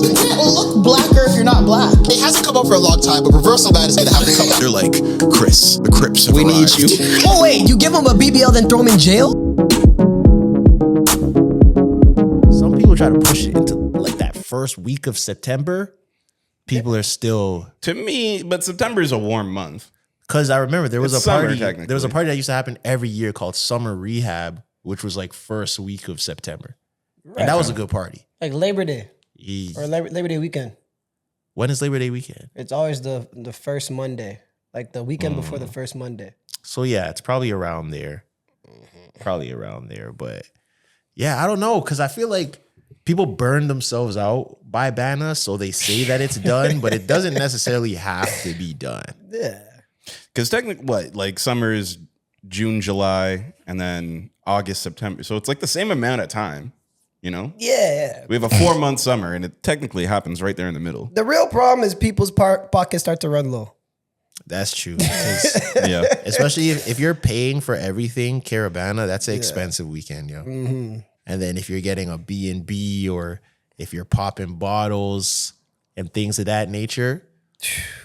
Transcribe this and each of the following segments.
You can't look blacker if you're not black. It hasn't come up for a long time, but Reversal Man is gonna have to come up. They're like, Chris, the Crips have need you. Oh wait, you give him a BBL then throw him in jail? Some people try to push it into like that first week of September. People are still to me, but September is a warm month. Because I remember there was It's a party. summer, There was a party that used to happen every year called Summer Rehab, which was like first week of September, and that was a good party. Like Labor Day or Labor Day weekend. When is Labor Day weekend? It's always the first Monday, like the weekend before the first Monday. So yeah, it's probably around there. Probably around there, but yeah, I don't know because I feel like people burn themselves out by Banna, so they say that it's done, but it doesn't necessarily have to be done. Yeah. Because technically, like summer is June, July, and then August, September. So it's like the same amount of time, you know? Yeah. We have a 4-month summer, and it technically happens right there in the middle. The real problem is people's pockets start to run low. That's true. Yeah. Especially if you're paying for everything, Caravana, that's an expensive weekend, yo. Mm-hmm. And then if you're getting a B&B or if you're popping bottles and things of that nature,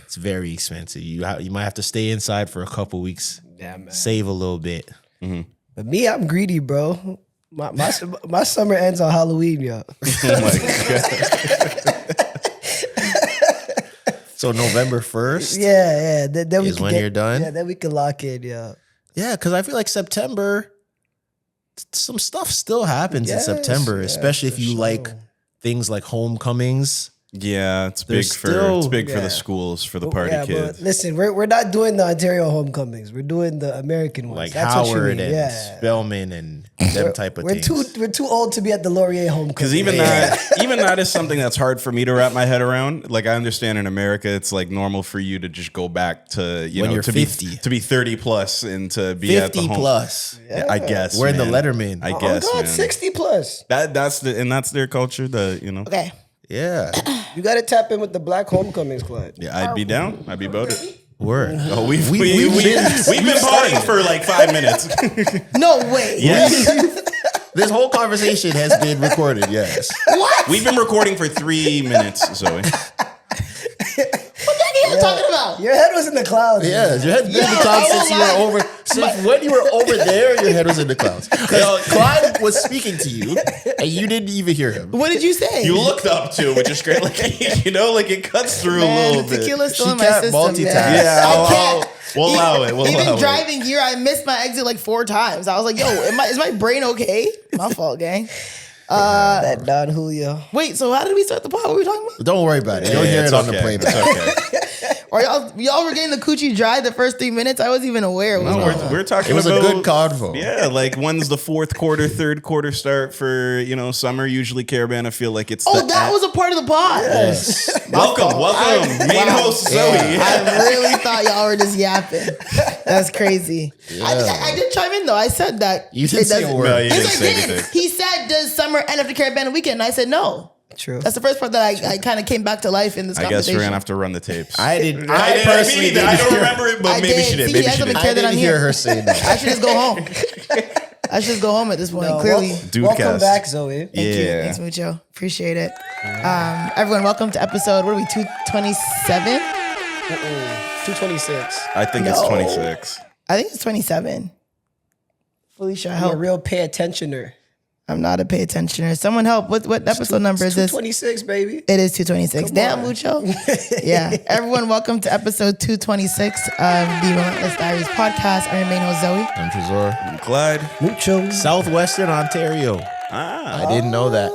it's very expensive. You might have to stay inside for a couple weeks, save a little bit. Mm-hmm. But me, I'm greedy, bro. My summer ends on Halloween, yo. Oh my God. So November 1st Yeah. Then is when you're done? Yeah, then we can lock in, yeah. Yeah, because I feel like September, some stuff still happens in September, especially if you like things like homecomings. Yeah, it's big There's for still- the schools, for the party kids. But listen, we're not doing the Ontario homecomings. We're doing the American ones. Like That's what you Howard mean. and Spelman and them type of things. We're too old to be at the Laurier homecoming. Because even that is something that's hard for me to wrap my head around. Like I understand in America, it's like normal for you to just go back to When you're to 50. be 30 plus and to be at the 50 home. plus. Yeah, I guess We're in the man. Letterman. I guess, oh God, man. 60 plus. That's their culture. Okay. Yeah. You got to tap in with the Black homecomings, Clyde. Yeah, I'd be down. I'd be about it. Word. Oh, we've been partying for like 5 minutes. No way. Yes. This whole conversation has been recorded, yes. What? We've been recording for 3 minutes, Zoe. What the heck are you talking about? Your head was in the clouds. Yeah, your head's been in the clouds since you were over. Since when you were over there, your head was in the clouds. Because Clyde was speaking to you, and you didn't even hear him. What did you say? You looked up too, which is great. Like like it cuts through a little bit. Tequila's still She in my can't system, multitask. man. Yeah, we'll allow it. Even driving here, I missed my exit like 4 times. I was like, yo, is my brain okay? My fault, gang. That Don Julio. Wait, so how did we start the pod? What were we talking about? Don't worry about it. You'll hear it on the playback. It's okay. Or y'all were getting the coochie dry the first 3 minutes? I wasn't even aware. No, we're talking It was about, a good convo. Yeah, like when's the fourth quarter, third quarter start for summer? Usually Caravan, I feel like it's that was a part of the pod. Yes. welcome, main host Zoe. I really thought y'all were just yapping. That's crazy. Yeah. I did chime in though. I said that. You didn't say a word. No, you Yes, didn't I say did. anything. He said, "Does summer end after Caravana weekend?" And I said, "No." True. That's the first part that I kind of came back to life in this I guess conversation. we're gonna have to run the tapes. I personally didn't I don't hear- remember it, but I maybe did. she did. See, Maybe he she doesn't did. care I that I'm didn't hear here. her say that. I should just go home. I should just go home at this point. Clearly. Dude Welcome cast. back, Zoe. Thank you. Thanks, Mucho. Appreciate it. Everyone, welcome to episode, what are we, 227? 226. I think it's 26. I think it's 27. Felicia, I'm a help. real pay attentioner. I'm not a pay attentioner. Someone help. What episode number is this? 226, baby. It is 226. Damn, Mucho. Yeah. Everyone, welcome to episode 226 of the Relentless Diaries podcast. I'm your main host, Zoe. I'm Tresor. And Clyde. Mucho. Southwestern Ontario. I didn't know that.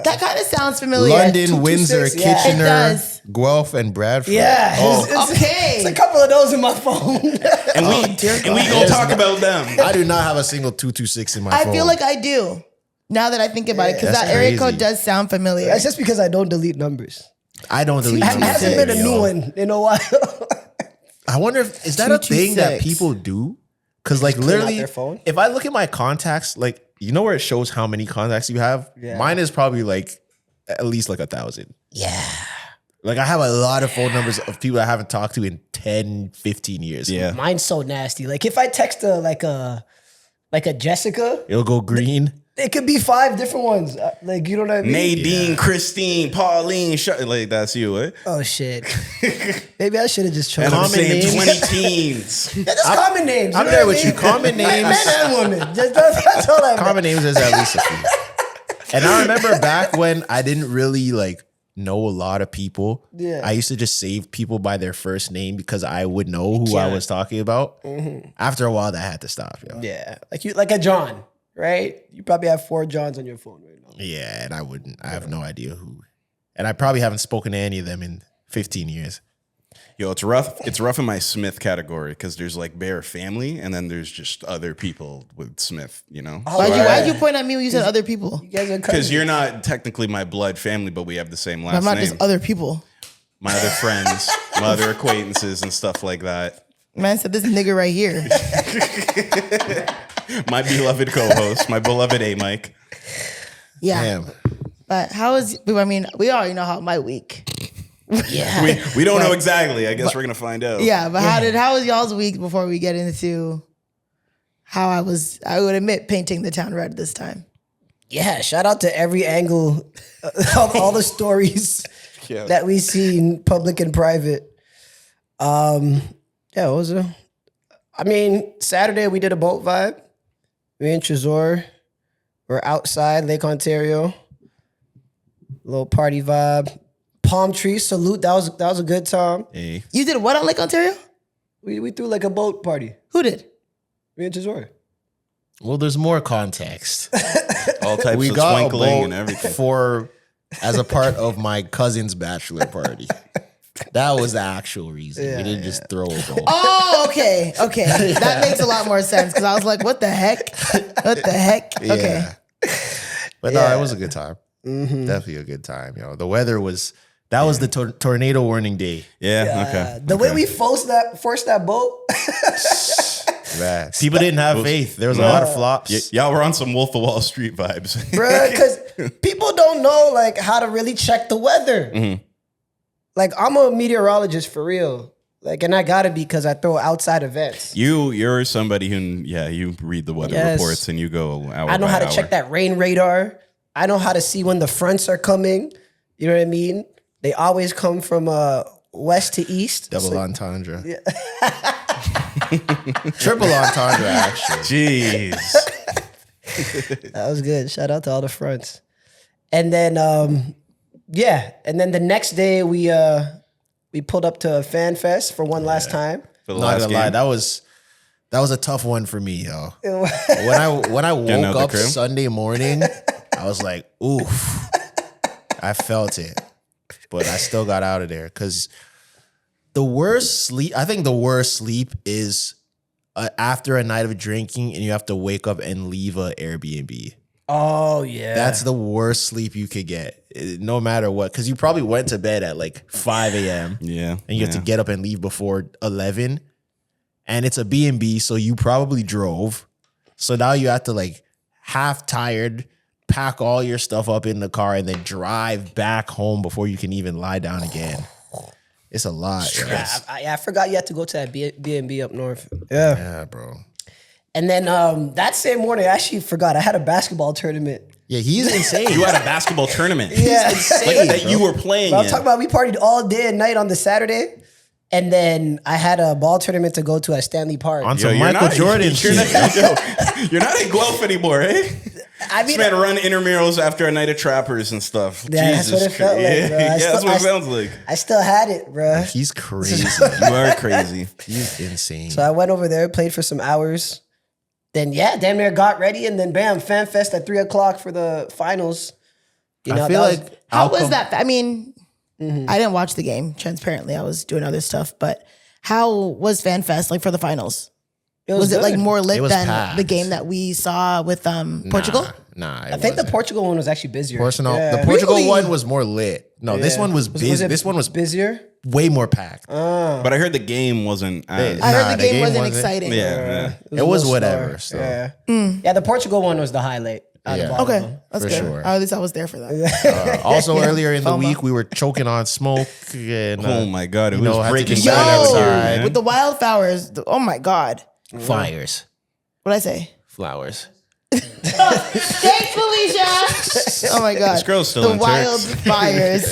That kind of sounds familiar. London, Windsor, 226, yeah. Kitchener, It does. Guelph, and Bradford. Yeah. Oh, Okay. It's a couple of those in my phone. And we gonna talk about them. I do not have a single 226 in my phone. I feel like I do. Now that I think about it, because That's that area crazy. code does sound familiar. That's just because I don't delete numbers. I don't delete It numbers. hasn't been a yo. new one in a while. I wonder if is that a thing that 226. people do? Because like clean out literally, their phone? if I look at my contacts, like you know where it shows how many contacts you have. Yeah. Mine is probably like at least like 1,000. yeah. Like I have a lot of phone numbers of people I haven't talked to in 10, 15 years. Mine's so nasty. Like if I text like a Jessica, It'll go green. It could be 5 different ones. Like, you know what I mean? Nadine, Christine, Pauline, like that's you, eh? Oh shit. Maybe I should have just And chosen. I'm saying names. 20 teens. Yeah, just common names. I'm know there what with I you. mean? Common names. Men and women. That's all I meant. Common names is at least a few. And I remember back when I didn't really like know a lot of people. Yeah. I used to just save people by their first name because I would know who I was talking about. After a while, that had to stop. Yo. Yeah, like a John, right? You probably have 4 Johns on your phone right now. Yeah, and I have no idea who. And I probably haven't spoken to any of them in 15 years. Yo, it's rough. It's rough in my Smith category because there's like bare family, and then there's just other people with Smith. You know, Why'd you point at me when you said other people? You guys are because cousins. you're not technically my blood family, but we have the same last I'm not name. just other people. My other friends, my other acquaintances, and stuff like that. Man said this nigga right here. My beloved co-host, my beloved A Mike. Yeah. Damn. But how is, I mean, we already know how my week. Yeah. We don't know exactly. I guess we're gonna find out. Yeah, but how was y'all's week before we get into how I would admit, painting the town red this time. Yeah, shout out to every angle of all the stories that we see in public and private. Yeah, what was it? I mean, Saturday we did a boat vibe. Me and Tresor were outside Lake Ontario. Little party vibe. Palm tree salute. That was a good time. Hey. You did what on Lake Ontario? We threw like a boat party. Who did? Me and Tresor. Well, there's more context. All types We of got a twinkling boat and everything. as a part of my cousin's bachelor party. That was the actual reason. We didn't just throw a boat. Oh, okay. Okay. That makes a lot more sense because I was like, what the heck? What the heck? Okay. Yeah. But no, it was a good time. Definitely a good time. You know, the weather was, that was the tornado warning day. Yeah. Okay. The way we forced that boat. Man, people didn't have faith. There was a lot of flops. Y'all were on some Wolf of Wall Street vibes. Bruh, because people don't know like how to really check the weather. Like, I'm a meteorologist for real. Like, and I gotta be because I throw outside events. You're somebody who, you read the weather reports and you go hour I know by how to hour. check that rain radar. I know how to see when the fronts are coming. You know what I mean? They always come from west to east. Double entendre. Triple entendre, actually. Jeez. That was good. Shout out to all the fronts. And then, and then the next day we pulled up to a fan fest for one last time. For the Not last gonna game. lie, that was a tough one for me, yo. When I Getting out woke the up crib? Sunday morning, I was like, oof. I felt it. But I still got out of there because I think the worst sleep is after a night of drinking and you have to wake up and leave a Airbnb. Oh, yeah. That's the worst sleep you could get, no matter what. Because you probably went to bed at like 5 a.m. Yeah. And you have to get up and leave before 11. And it's a B&B, so you probably drove. So now you have to like half tired, pack all your stuff up in the car and then drive back home before you can even lie down again. It's a lot. I forgot you had to go to that B&B up north. Yeah. Yeah, bro. And then that same morning, I actually forgot I had a basketball tournament. Yeah, he's insane. You had a basketball tournament. Yeah. Like, that you were playing I'm in. talking about we partied all day and night on the Saturday. And then I had a ball tournament to go to at Stanley Park. On Yo, some you're Michael not- Jordan you're shit. You're not in Guelph anymore, eh? I mean, This man run intramurals after a night of trappers and stuff. Yeah, that's what it felt like, Yeah, bro. that's what it sounds like. I still had it, bro. He's crazy. You are crazy. He's insane. So I went over there, played for some hours. Then, damn near got ready. And then, bam, Fan Fest at 3 o'clock for the finals. You know, I feel that was- like How was that? I mean, I didn't watch the game, transparently. I was doing other stuff. But how was Fan Fest like for the finals? Was it like good. more It lit was than packed. the game that we saw with Portugal? Nah, I think the Portugal one was actually busier. The Portugal Really? one was more lit. No, this one was busy. it This one was busier. way more packed. But I heard the game wasn't as... I heard Nah, the the game game wasn't wasn't. exciting. Yeah. It was a little whatever, slower. so. Yeah, the Portugal one was the highlight. Out of Yeah. all of Okay, them. that's For good. sure. Or at least I was there for that. Also, earlier in the FOMO. week, we were choking on smoke. And, Oh my God, it you was know, had to breaking just Yo, sit outside. with the wildflowers. Oh my God. Fires. What'd I say? Flowers. Thanks, Felicia. Oh my god, This girl's still the in wildfires.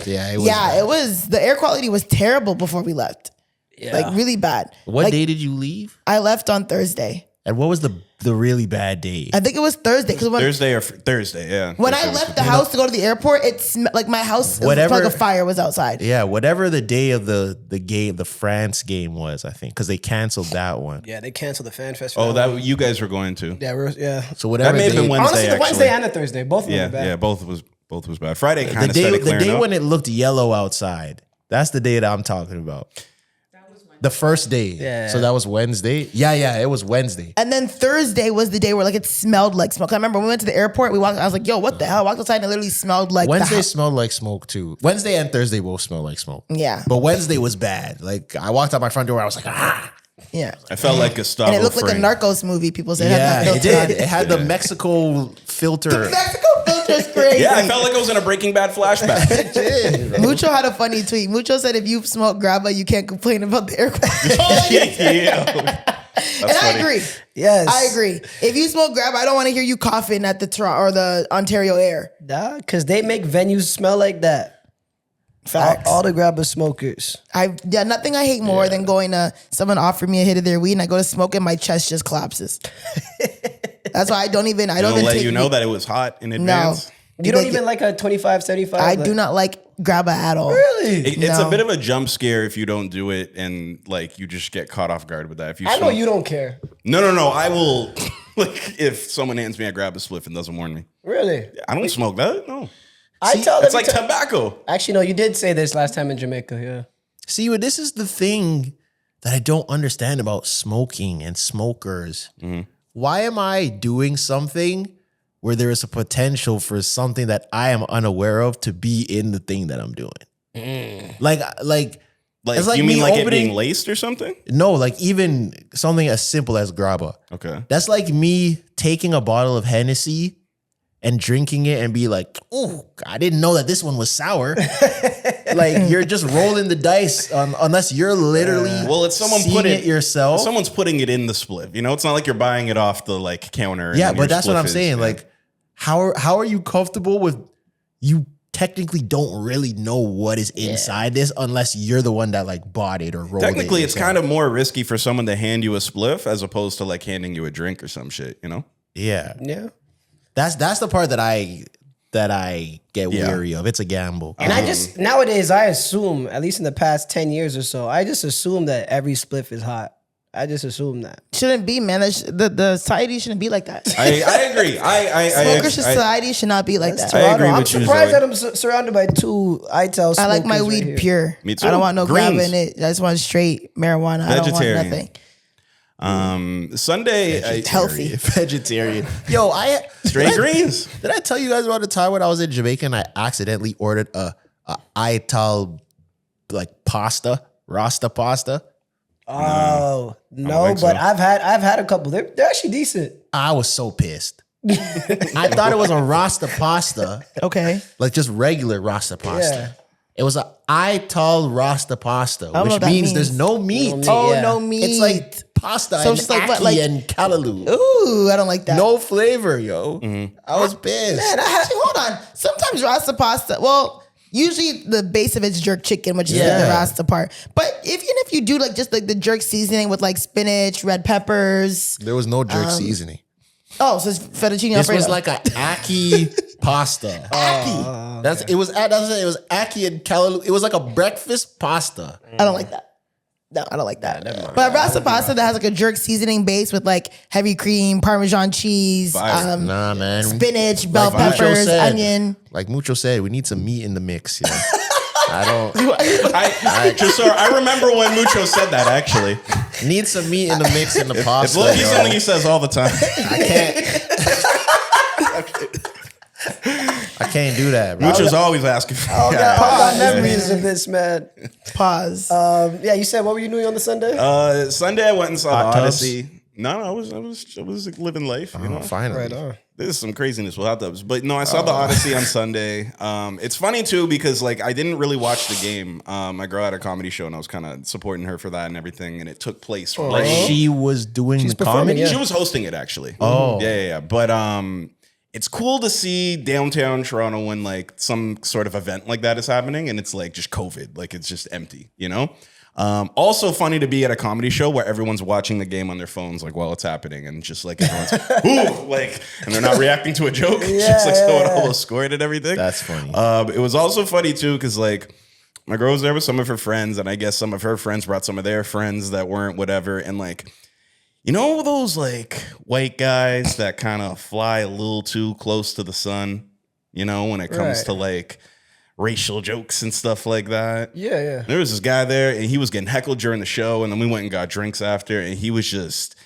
It was the air quality was terrible before we left. Yeah. Like really bad. What Like, day did you leave? I left on Thursday. And what was the really bad day? I think it was Thursday because Thursday, yeah. when I left the house to go to the airport, it smelled like my house. It Whatever- felt like a fire was outside. Yeah, whatever the day of the game, the France game was, I think, because they canceled that one. Yeah, they canceled the fan festival. Oh, that you guys were going to. Yeah. So whatever That may have day, been Wednesday, Honestly, the actually. Wednesday and the Thursday, both of them Yeah, were bad. yeah, both was bad. Friday the kind of day, started the clearing day up. when it looked yellow outside. That's the day that I'm talking about. The first day. Yeah. So that was Wednesday. Yeah, it was Wednesday. And then Thursday was the day where like it smelled like smoke. I remember when we went to the airport. I was like, "Yo, what the hell?" I walked outside and it literally smelled like Wednesday the house. smelled like smoke too. Wednesday and Thursday both smelled like smoke. Yeah. But Wednesday was bad. Like I walked out my front door, I was like, ah. Yeah, I felt like Gustavo and it looked like a Fring. Narcos movie. People said, Yeah, it it had that filter on did. It had the Mexico filter. Mexico filter's crazy. Yeah, I felt like I was in a Breaking Bad flashback. Mucho had a funny tweet. Mucho said, "If you smoke grabba, you can't complain about the air quality." Yeah. And I agree. Yes. I agree. If you smoke grabba, I don't want to hear you coughing at the Toronto or the Ontario air. Nah, because they make venues smell like that. Facts. All the grabber smokers. Nothing I hate more than going to someone offer me a hit of their weed and I go to smoke and my chest just collapses. That's why I don't even They'll let take you know weed. that it was hot in advance. You don't even like a 25, 75? I do not like grabba at all. Really? It's No. a bit of a jump scare if you don't do it and like you just get caught off guard with that. If you I know smoke- you don't care. No. I will like if someone hands me a grab a spliff and doesn't warn me. Really? I don't smoke that. No. I tell It's every like time- tobacco. Actually, no, you did say this last time in Jamaica, yeah. See, but this is the thing that I don't understand about smoking and smokers. Why am I doing something where there is a potential for something that I am unaware of to be in the thing that I'm doing? Like it's like you mean me like it opening- being laced or something? No, like even something as simple as grabba. Okay. That's like me taking a bottle of Hennessy and drinking it and be like, oh, I didn't know that this one was sour. Like you're just rolling the dice unless you're literally Well, it's someone seeing putting it yourself. Someone's putting it in the spliff. You know, it's not like you're buying it off the like counter. and Yeah, then your but that's what spliff I'm is, saying. yeah. Like, how are you comfortable with you technically don't really know what is inside this unless you're the one that like bought it or rolled it. technically, it's yourself. kind of more risky for someone to hand you a spliff as opposed to like handing you a drink or some shit. You know? Yeah. Yeah. That's the part that I get weary of. It's a gamble. And I just, nowadays, I assume, at least in the past 10 years or so, I just assume that every spliff is hot. I just assume that. Shouldn't be, man. The society shouldn't be like that. I agree. Smoker society should not be like that. I agree I'm with you, surprised Zoe. that I'm surrounded by two ITEL smokers. I like my right weed here. pure. Me too. I don't want no grab Greens. in it. I just want straight marijuana. I don't want Vegetarian. nothing. Sunday, Healthy. Vegetarian. Yo, straight greens. did I tell you guys about the time when I was in Jamaica and I accidentally ordered a Ital like pasta, Rasta pasta? Oh, no, think but so. I've had a couple. They're actually decent. I was so pissed. I thought it was a Rasta pasta, Okay. like just regular Rasta pasta. Yeah. It was a Ital Rasta pasta, don't know which what that means means. there's no meat. meat. Oh, Yeah. no meat. It's like pasta So and it's like what, ackee like- and callaloo. Ooh, I don't like that. No flavor, yo. Mm-hmm. I was pissed. Man, hold on. Sometimes Rasta pasta, well, usually the base of it's jerk chicken, which is like the Yeah. Rasta part. But even if you do like just like the jerk seasoning with like spinach, red peppers. There was no jerk seasoning. Oh, so it's fettuccine This Alfredo. was like a ackee pasta. That's it was ackee and callaloo. It was like a breakfast pasta. I don't like that. No, I don't like that. But Rasta pasta that has like a jerk seasoning base with like heavy cream, Parmesan cheese, Fire. Nah, man. spinach, bell Like Mucho peppers, said. onion. Like Mucho said, we need some meat in the mix. You know? I don't I remember when Mucho said that actually. need some meat in the mix in the It's pasta. literally yo. something he says all the time. I can't do that, bro. Mucho's always asking for I got memories of this, man. Pause. Yeah, you said what were you doing on the Sunday? Sunday I went and saw Hot tubs? Odyssey. No, I was living life. You know, Finally. Right on. There's some craziness with hot tubs, but no, I saw the Odyssey on Sunday. It's funny too because like I didn't really watch the game. My girl had a comedy show and I was kind of supporting her for that and everything, and it took place. Like she was doing the performing, comedy. yeah. She was hosting it actually. Oh. Yeah. But it's cool to see downtown Toronto when like some sort of event like that is happening and it's like just COVID, like it's just empty, you know? Also funny to be at a comedy show where everyone's watching the game on their phones like while it's happening and just like everyone's ooh, like, and they're not reacting to a joke. It's just like someone almost scored and everything. That's funny. It was also funny too because like my girl was there with some of her friends and I guess some of her friends brought some of their friends that weren't whatever, and like, you know those like white guys that kind of fly a little too close to the sun, you know, when it comes to like racial jokes and stuff like that. Yeah. There was this guy there and he was getting heckled during the show, and then we went and got drinks after, and he was just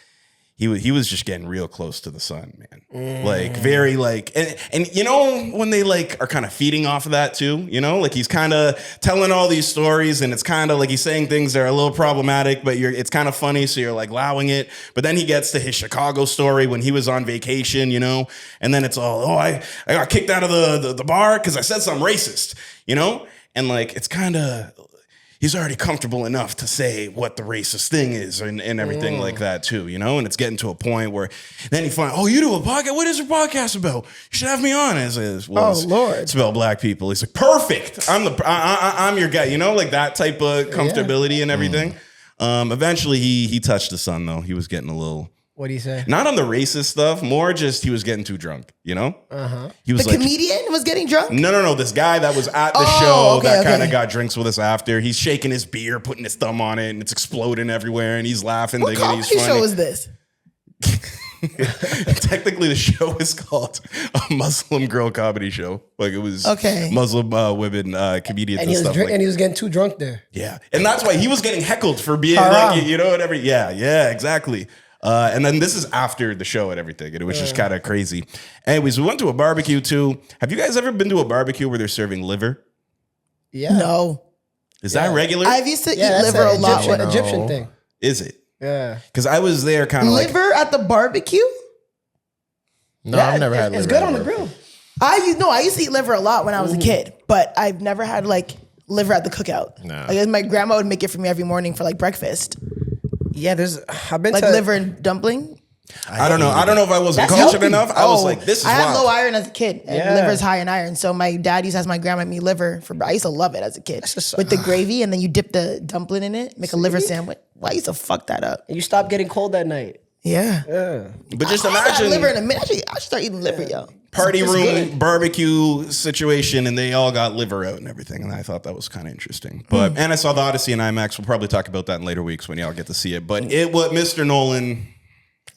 he was just getting real close to the sun, man. Like very like, and you know when they like are kind of feeding off of that too, you know, like he's kind of telling all these stories and it's kind of like he's saying things that are a little problematic, but it's kind of funny, so you're like allowing it. But then he gets to his Chicago story when he was on vacation, you know, and then it's all, I got kicked out of the bar because I said something racist, you know, and like it's kind of. He's already comfortable enough to say what the racist thing is and everything like that too, you know? And it's getting to a point where then he finds, you do a podcast? What is your podcast about? You should have me on. Lord. It's about black people. He's like, perfect. I'm your guy, you know? Like that type of comfortability and everything. Eventually he touched the sun though. He was getting a little... What do you say? Not on the racist stuff, more just he was getting too drunk, you know? He was The like, comedian was getting drunk? No. This guy that was at the show kind of got drinks with us after. He's shaking his beer, putting his thumb on it, and it's exploding everywhere, and he's laughing. What thinking he's comedy funny. show is this? Technically, the show is called a Muslim girl comedy show. Like it was Muslim women comedians And he was stuff. and he was getting too drunk there. Yeah, and that's why he was getting heckled for being like, you know, whatever. Yeah, exactly. And then this is after the show and everything, and it was just kind of crazy. Anyways, we went to a barbecue too. Have you guys ever been to a barbecue where they're serving liver? Yeah. No. Is that regular? I've used to eat that's liver a lot. Egyptian thing. Is it? Yeah. Because I was there kind of like... Liver at the barbecue? No, I've never had liver. It's good on the grill. I used to eat liver a lot when I was a kid, but I've never had like liver at the cookout. No. Like my grandma would make it for me every morning for like breakfast. Yeah, I've been Like to liver and dumpling. I don't know. I don't know if I wasn't That's cultured healthy. enough. I was like, this is I had wild. low iron as a kid, and Yeah. liver is high in iron. So my dad used to ask my grandma me liver for. I used to love it as a kid with the gravy, and then you dip the dumpling in it, make a liver sandwich. Well, I used to fuck that up. You stop getting cold that night. Yeah, But just I had imagine liver in a minute. I should start eating liver, yo. party It's room good. barbecue situation, and they all got liver out and everything, and I thought that was kind of interesting. But and I saw the Odyssey in IMAX. We'll probably talk about that in later weeks when y'all get to see it. But what Mr. Nolan.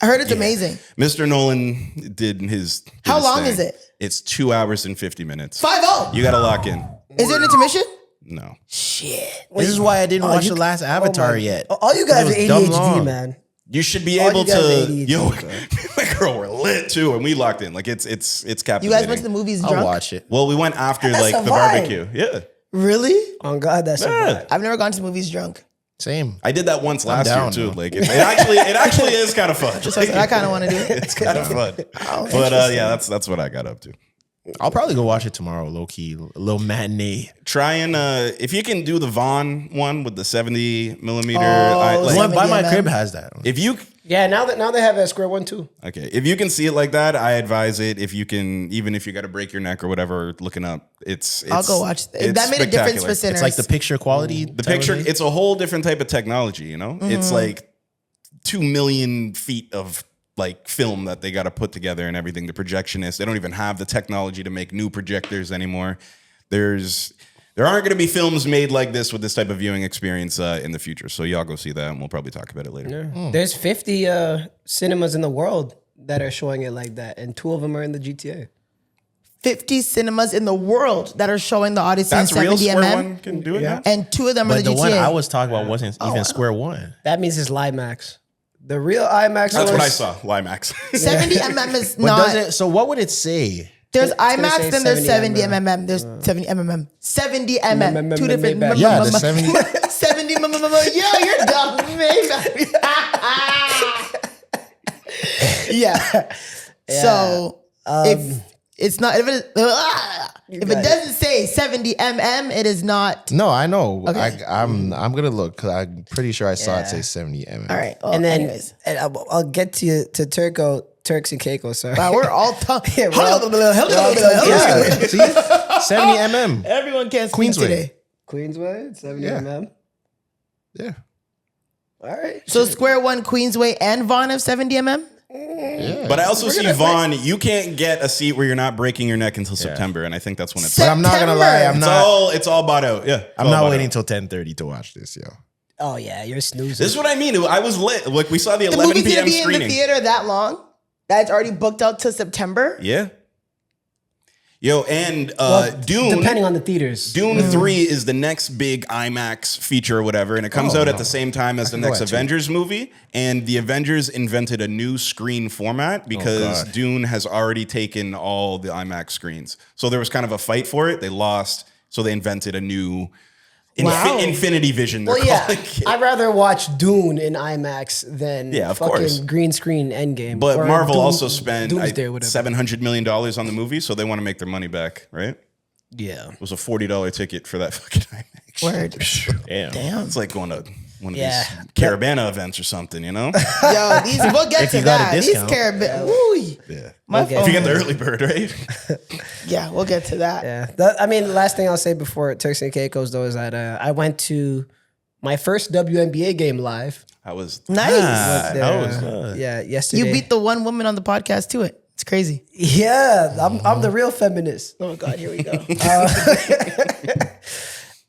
I heard it's amazing. Mr. Nolan did his. How long is it? It's 2 hours and 50 minutes. 5-0. You got to lock in. Is there an intermission? No. Shit. This is why I didn't watch the last Avatar yet. All you guys are It was dumb ADHD, long. man. You should be All able you guys to. are ADHD, Yo, bro. my girl were lit too, and we locked in. Like it's captivating. You guys went to the movies drunk? I'll watch it. Well, we went after That's like a the vibe. barbecue. Yeah. Really? On God, that's a vibe. I've never gone to the movies drunk. Same. I did that once last year down, too. though. Like it actually is kind of fun. I kind of want to do it. It's kind of fun. Oh, But yeah, that's what I got up to. I'll probably go watch it tomorrow, low key, a little matinee. Try and if you can do the Vaughn one with the 70 millimeter. Oh, The one by my 70 crib mm. has that. if you Yeah, now they have a square one too. okay, if you can see it like that, I advise it. If you can, even if you got to break your neck or whatever, looking up, it's I'll go watch it. That made a difference for spectacular. Sinners. It's like the picture quality. The picture, it's a whole different type of technology, you know? It's like 2 million feet of like film that they got to put together and everything. The projectionists, they don't even have the technology to make new projectors anymore. There aren't going to be films made like this with this type of viewing experience in the future. So y'all go see that, and we'll probably talk about it later. There's 50 cinemas in the world that are showing it like that, and 2 of them are in the GTA. 50 cinemas in the world that are showing the Odyssey That's in real. 70 Square mm. One can do it now? And 2 of them are But in the the GTA. one I was talking about wasn't even square one. That means it's LIMAX. The real IMAX. That's what I saw. Limax. 70 mm is But not. does it? So what would it say? There's gonna say IMAX, then there's 70 70 mm. There's 70 mm. 70 mm. 2 different. Yeah, the 70. 70 mm. Yo, you're dumb, man. Yeah. So if it's not, if it doesn't say 70 mm, it is not. No, I know. Okay. I'm gonna look because I'm pretty sure I saw it say 70 mm. All right. Well, And then anyways. and I'll get to Turks and Caicos. Sorry. Wow, we're all talking. Yeah, Yeah, see, 70 mm. Everyone can't speak Queensway. today. Queensway, 70 Yeah. mm. Yeah, All right. So Square One, Queensway, and Vaughn have 70 mm? yeah. But I also see Vaughn. You can't get a seat where you're not breaking your neck until September, and I think that's when it's. But I'm not gonna lie. It's all bought out. Yeah, I'm not waiting till 10:30 to watch this, yo. Oh yeah, you're snoozing. This is what I mean. I was lit. Like we saw the The 11 movie's p.m. gonna be in screening. the theater that long? That's already booked out to September? Yeah. Yo, and Dune. Depending on the theaters. Dune 3 is the next big IMAX feature or whatever, and it comes out at the same time as the next Avengers movie. And the Avengers invented a new screen format because Dune has already taken all the IMAX screens. So there was kind of a fight for it. They lost, so they invented a new Infinity Vision. Well, yeah, I'd rather watch Dune in IMAX than of fucking course. green screen Endgame. But or Marvel also spent Doomsday, whatever. $700 million on the movie, so they want to make their money back, right? Yeah. It was a $40 ticket for that fucking IMAX. Word. Damn. It's like going to one of these Caravana events or something, you know? Yo, we'll get If to you got a that. These discount. Caravana. Woo. Yeah. My Okay. phone. If you get the early bird, right? Yeah, we'll get to that. Yeah. I mean, the last thing I'll say before Turks and Caicos, though, is that I went to my first WNBA game live. I was Nice. Yesterday. You beat the one woman on the podcast to it. It's crazy. Yeah, I'm the real feminist. Oh, God, here we go.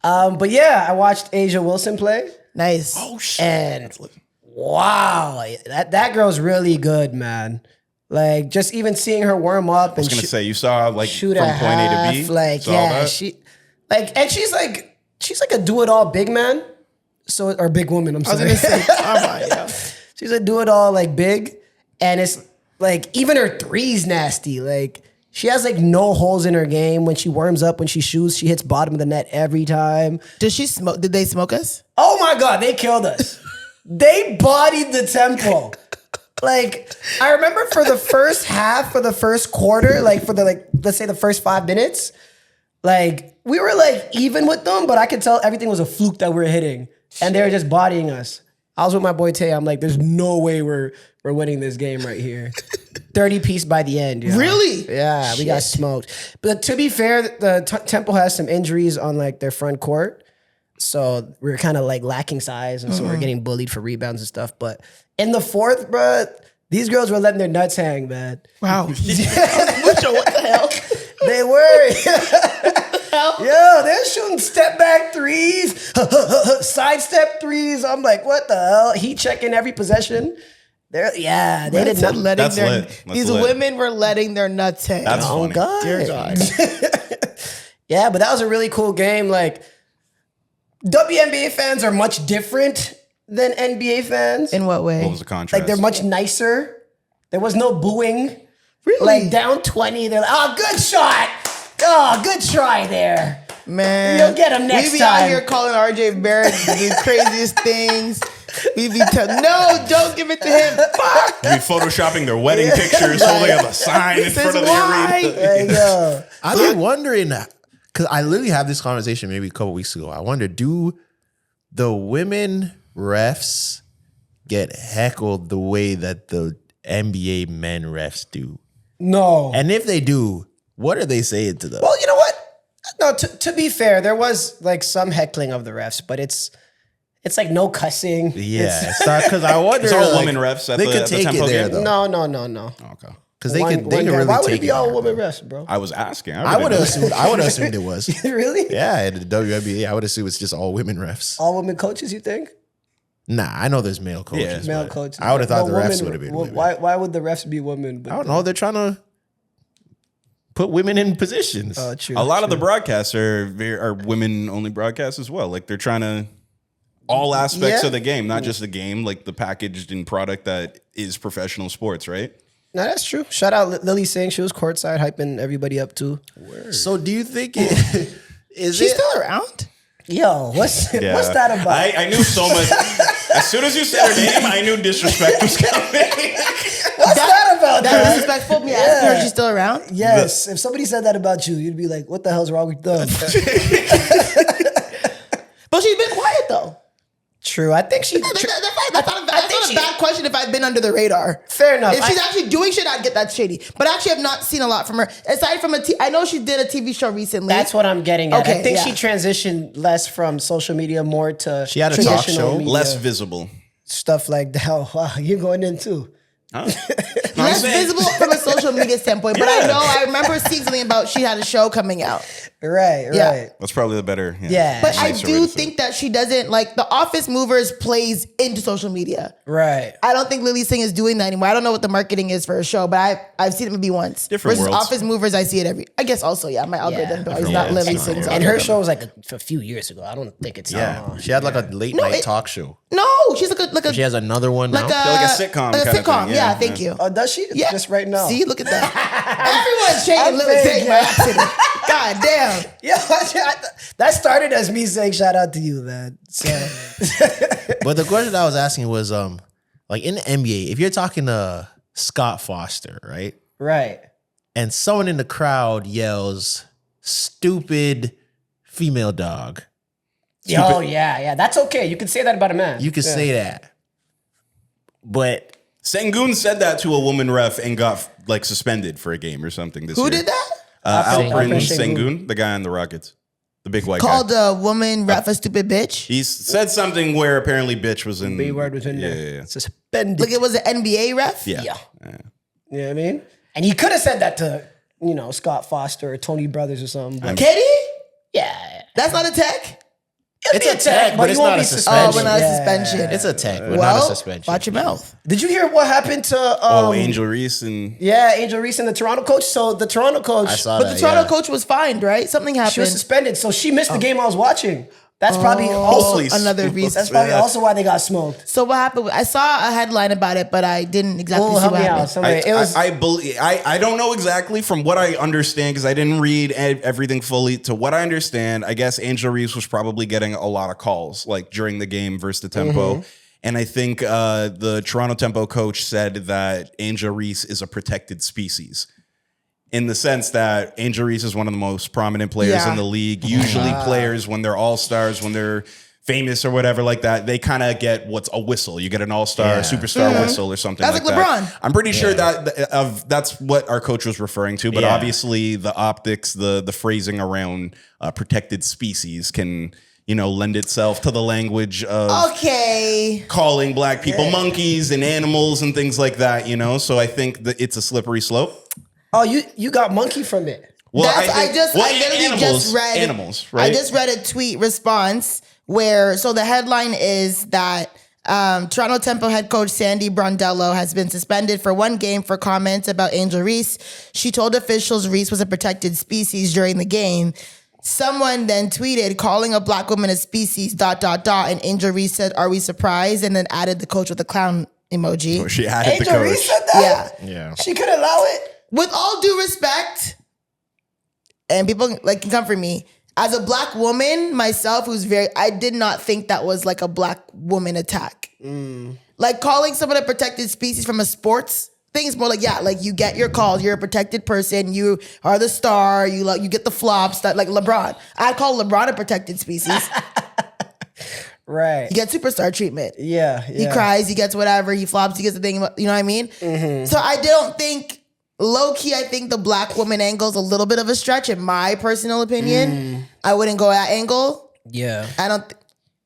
But yeah, I watched Asia Wilson play. Nice. Oh shit. And wow, that girl's really good, man. Like just even seeing her warm up I was and gonna say you saw like shoot from a point A half, to B. like Saw yeah, that? she's like a do it all big man, or big woman. I'm I was sorry. going to say, come on, yo. She's a do it all like big, and it's like even her three's nasty. Like she has like no holes in her game when she warms up. When she shoots, she hits bottom of the net every time. Did she smoke? Did they smoke us? Oh my God, they killed us. They bodied the tempo. Like, I remember for the first half, for the first quarter, like for the let's say the first 5 minutes, like we were like even with them, but I could tell everything was a fluke that we were hitting. And they were just bodying us. I was with my boy Tay. I'm like, there's no way we're winning this game right here. 30 piece by the end. You know? Really? Yeah, we got smoked. But to be fair, the Temple has some injuries on like their front court. So we're kind of like lacking size. And so we're getting bullied for rebounds and stuff. But in the fourth, bro, these girls were letting their nuts hang, man. Wow. Mucho, what the hell? They were. Yo, they're shooting step back threes, side step threes. I'm like, what the hell? He checking every possession. They did not letting That's their, lit. That's these lit. women were letting their nuts hang. That's Oh funny. God. Dear God. Yeah, but that was a really cool game. Like WNBA fans are much different than NBA fans. In what way? What was the contrast? Like they're much nicer. There was no booing. Really? Like down 20, they're like, oh, good shot. Oh, good try there. Man, You'll get him next we be time. out here calling RJ Barrett the craziest things. We be no, don't give it to him. Fuck. You be photoshopping their wedding pictures, holding up a sign in This front is of the why. arena. There you go. I've been wondering, because I literally had this conversation maybe a couple weeks ago. I wonder, do the women refs get heckled the way that the NBA men refs do? No. And if they do, what are they saying to them? Well, you know what? No, to be fair, there was like some heckling of the refs, but it's like no cussing. Yeah, because I wonder. It's all like, women refs at they the- could at the take Tempo it there game? though, No. Okay. because they One could guy. really Why would take it be it all there. women refs, bro? I was asking. I would have really assumed. I would have assumed it was. Really? Yeah, in the WNBA, I would assume it's just all women refs. All women coaches, you think? Nah, I know there's male coaches. Male but coaches. I would have thought the But refs women- would have been. Women. Why would the refs be women? But I don't know. They're trying to put women in positions. True. A lot of the broadcasts are women-only broadcasts as well. Like they're trying to all aspects Yeah. of the game, not just the game, like the packaged in product that is professional sports, right? No, that's true. Shout out Lily Singh. She was courtside hyping everybody up too. So do you think it is She's it? still around? Yo, what's that about? I knew so much. As soon as you said her name, I knew disrespect was coming. What's that about? That's disrespectful. Me asking her if she's still around. Yes. If somebody said that about you, you'd be like, what the hell's wrong with them? But she's been quiet though. True. I think she... That's not a bad question if I've been under the radar. Fair enough. If she's actually doing shit, I'd get that shady. But I actually have not seen a lot from her. Aside from I know she did a TV show recently. That's what I'm getting at. Okay, I think yeah. she transitioned less from social media more to She had a talk show. media, Less visible. stuff like that. Oh, wow, you're going in too. Huh? less visible from a social media standpoint. But I remember seeing something about she had a show coming out. Right. Yeah. That's probably the better. Yeah. But I nicer do way to say think that she doesn't like the Office Movers plays into social media. Right. I don't think Lily Singh is doing that anymore. I don't know what the marketing is for her show, but I've seen it maybe once. Different Versus worlds. Office Movers, I see it every. I guess also, my algorithm is not Yeah, Lily it's Singh's. not. And her algorithm. show was like a few years ago. I don't think it's Yeah, she had like a late night talk show. No, she's like a She has another one now. like like a sitcom Like a kind of sitcom. thing. Yeah, Yeah, thank yeah. you. Oh, does she? Yeah. Just right now. See, look at that. Everyone's shaking Lily I'm Singh by accident. God damn. Yeah, that started as me saying shout out to you, man. So But the question I was asking was, like in the NBA, if you're talking to Scott Foster, right, right. and someone in the crowd yells "stupid female dog," Oh yeah. That's okay. You can say that about a man. you could say that. But Sengun said that to a woman ref and got like suspended for a game or something this year. Who did that? Alperen Alperen Sengun, the guy on the Rockets, the big white Called guy. a woman ref a stupid bitch. He said something where apparently bitch was in. B word was in there. Yeah. Suspended. Like it was an NBA ref? Yeah. Yeah. You know what I mean? And he could have said that to, Scott Foster or Tony Brothers or something. But Katie? yeah. That's not a tech? it's a tech, but he it's won't not be a Oh, suspension. but not a Yeah. suspension. It's a tech, but well, not a suspension. watch your mouth. Did you hear what happened to Angel Reese and Yeah, Angel Reese and the Toronto coach? So the Toronto coach, I saw But that. the Toronto yeah. coach was fined, right? Something happened. she was suspended. So she missed the game I was watching. That's probably also Holy another smokes. reason. that's probably also why they got smoked. So what happened? I saw a headline about it, but I didn't exactly Oh, see help what me out. happened. Somebody, it was I believe I don't know exactly from what I understand because I didn't read everything fully. To what I understand, I guess Angel Reese was probably getting a lot of calls like during the game versus the Tempo. And I think the Toronto Tempo coach said that Angel Reese is a protected species. In the sense that Angel Reese is one of the most prominent players in the league. Usually players, when they're all-stars, when they're famous or whatever like that, they kind of get what's a whistle. You get an all-star, superstar whistle or something That's like like that. LeBron. I'm pretty sure that's what our coach was referring to, but Yeah. obviously the optics, the phrasing around protected species can, lend itself to the language of Okay. calling black people monkeys and animals and things like that, So I think that it's a slippery slope. Oh, you got monkey from it. Well, I literally just read animals, right? I just read a tweet response where the headline is that Toronto Tempo head coach Sandy Brondello has been suspended for one game for comments about Angel Reese. She told officials Reese was a protected species during the game. Someone then tweeted calling a black woman a species ... And Angel Reese said, "Are we surprised?" And then added the coach with a clown emoji. She added the Angel coach. Reese said that? Yeah. She could allow it? With all due respect, and people can come for me, as a black woman myself, I did not think that was like a black woman attack. Like calling someone a protected species from a sports thing is more like, you get your calls, you're a protected person, you are the star, you get the flops, that like LeBron. I'd call LeBron a protected species. Right. He gets superstar treatment. Yeah. He cries, he gets whatever, he flops, he gets the thing, you know what I mean? So I don't think, low key, I think the black woman angle is a little bit of a stretch in my personal opinion. I wouldn't go that angle. Yeah. I don't.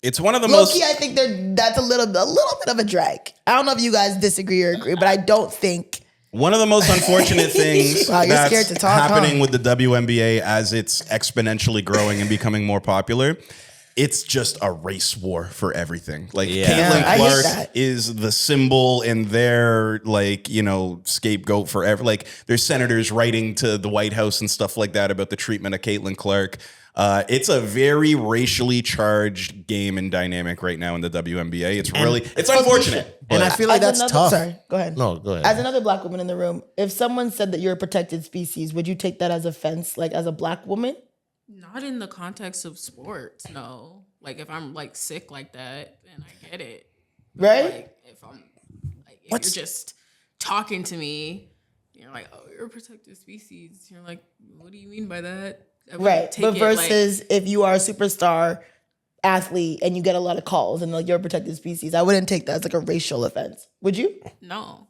It's one of the Low most. key, I think that's a little bit of a drag. I don't know if you guys disagree or agree, but I don't think. One of the most unfortunate things Wow, you're scared that's to talk, happening huh? with the WNBA as it's exponentially growing and becoming more popular, it's just a race war for everything. Like Yeah. Caitlin I hate Clark that. is the symbol and their scapegoat forever. Like there's senators writing to the White House and stuff like that about the treatment of Caitlin Clark. It's a very racially charged game and dynamic right now in the WNBA. It's unfortunate. And I feel like As that's another- tough. Sorry, go ahead. No, go ahead. As another black woman in the room, if someone said that you're a protected species, would you take that as offense, like as a black woman? Not in the context of sports, no. Like if I'm like sick like that, then I get it. Right? Like, if you're just talking to me, you're like, oh, you're a protected species. You're like, what do you mean by that? I wouldn't Right. take But it versus if you are a superstar athlete and you get a lot of calls and like you're a protected species, I wouldn't take that as like a racial offense. Would you? no.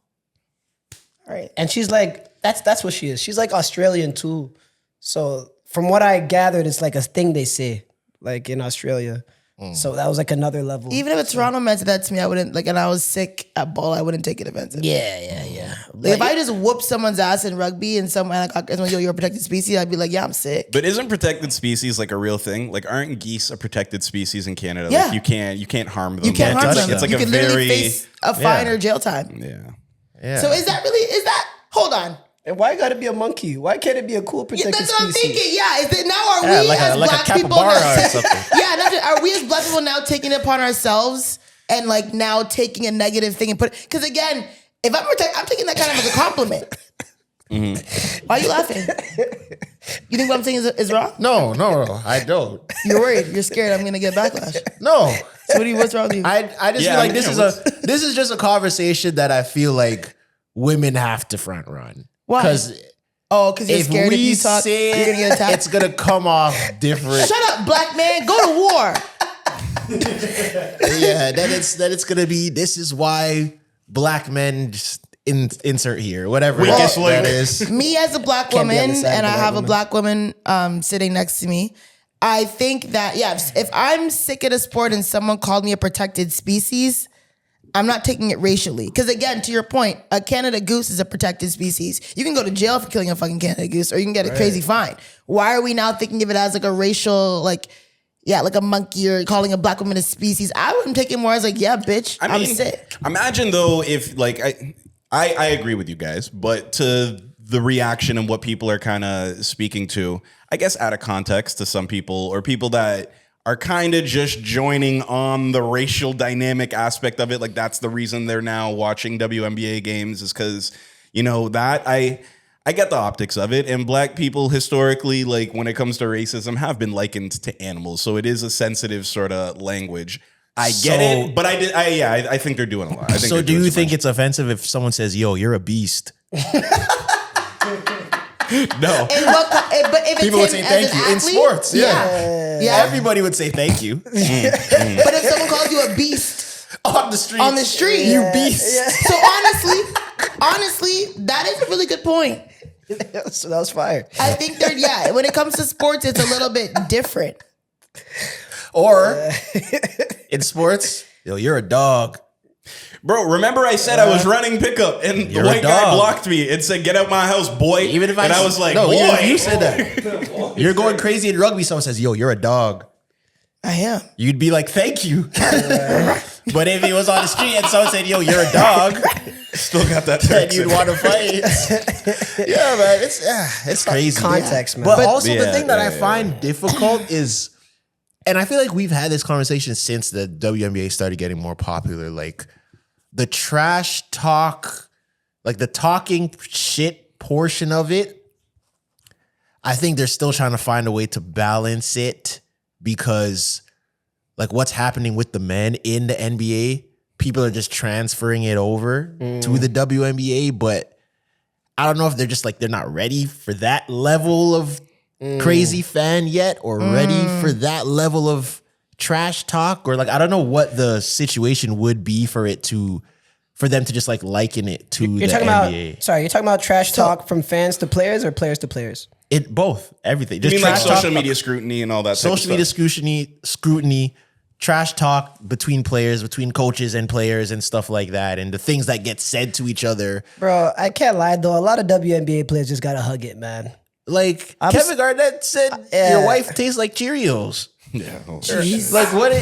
All right. And she's like, that's what she is. She's like Australian too. So from what I gathered, it's like a thing they say, like in Australia. So that was like another level. Even if a Toronto man said that to me, I wouldn't like, and I was sick at ball, I wouldn't take it offensive. Yeah. Like if I just whoop someone's ass in rugby and someone like, yo, you're a protected species, I'd be like, yeah, I'm sick. But isn't protected species like a real thing? Like, aren't geese a protected species in Canada? Yeah. Like you can't harm them. You can't harm touch them. them. It's like you a can literally very face a fine Yeah. or jail time. yeah. So is that? Hold on. And why gotta be a monkey? Why can't it be a cool Yeah, protected that's what I'm species? thinking. Yeah, is it now? Are Yeah, we like as a black people capybara now? or something. Yeah, are we as black people now taking it upon ourselves and like now taking a negative thing and put? Because again, if I'm taking that kind of as a compliment. Why are you laughing? You think what I'm saying is wrong? No, I don't. You're worried. You're scared. I'm gonna get backlash. No. So what's wrong with you? I just feel like this is just a conversation that I feel like women have to front run. Why? Because Because you're if scared if we you talk, say you're gonna get attacked. it's gonna come off different. Shut up, black man. Go to war. Yeah, then it's gonna be. This is why black men just insert here, whatever Weakest that link. is. Me as a black Can't be on woman, the side and of I a have white a black woman sitting next to me, I think that, if I'm sick at a sport and someone called me a protected species, I'm not taking it racially. Because again, to your point, a Canada goose is a protected species. You can go to jail for killing a fucking Canada goose, or you can get a crazy fine. Why are we now thinking of it as like a racial, like a monkey, or calling a black woman a species? I wouldn't take it more as like, yeah, bitch, I mean, I'm sick. Imagine though if like I agree with you guys, but to the reaction and what people are kind of speaking to, I guess out of context to some people, or people that are kind of just joining on the racial dynamic aspect of it. Like that's the reason they're now watching WNBA games, is because, that I get the optics of it. And black people historically, like when it comes to racism, have been likened to animals. So it is a sensitive sort of language. I get it, but I think they're doing a lot. I think So do you think it's offensive if someone says, "Yo, you're a beast"? No. But if People would it's say him thank as an you in athlete, sports. Yeah. Everybody would say thank you But if someone calls you a beast on the street. on the street, You beast. So honestly, that is a really good point. So that was fire. I think when it comes to sports, it's a little bit different. Or in sports, yo, you're a dog. Bro, remember I said I was running pickup and the You're a white guy dog. blocked me and said, "Get out my house, boy." Even if and I was like, no, "Boy." even if you said that. You're going crazy in rugby. Someone says, "Yo, you're a dog." I am. You'd be like, "Thank you." But if he was on the street and someone said, "Yo, you're a dog," Still got that then Turks you'd in it. want to fight. Yeah, man, it's crazy. Context, man. But also the Yeah, thing that yeah, I find difficult is, and I feel like we've had this conversation since the WNBA started getting more popular, like the trash talk, like the talking shit portion of it. I think they're still trying to find a way to balance it, because like what's happening with the men in the NBA, people are just transferring it over to the WNBA, but I don't know if they're just like, they're not ready for that level of crazy fan yet, or ready for that level of trash talk, or like, I don't know what the situation would be for them to just like liken it to You're the talking NBA. you're talking about trash talk from fans to players or players to players? It both, everything. You Just mean like trash talk, social media scrutiny and all that type of social media stuff? scrutiny, trash talk between players, between coaches and players and stuff like that, and the things that get said to each other. Bro, I can't lie though. A lot of WNBA players just gotta hug it, man. Like I'm Kevin Garnett said, Yeah. your wife tastes like Cheerios. Yeah. Oh, Like what?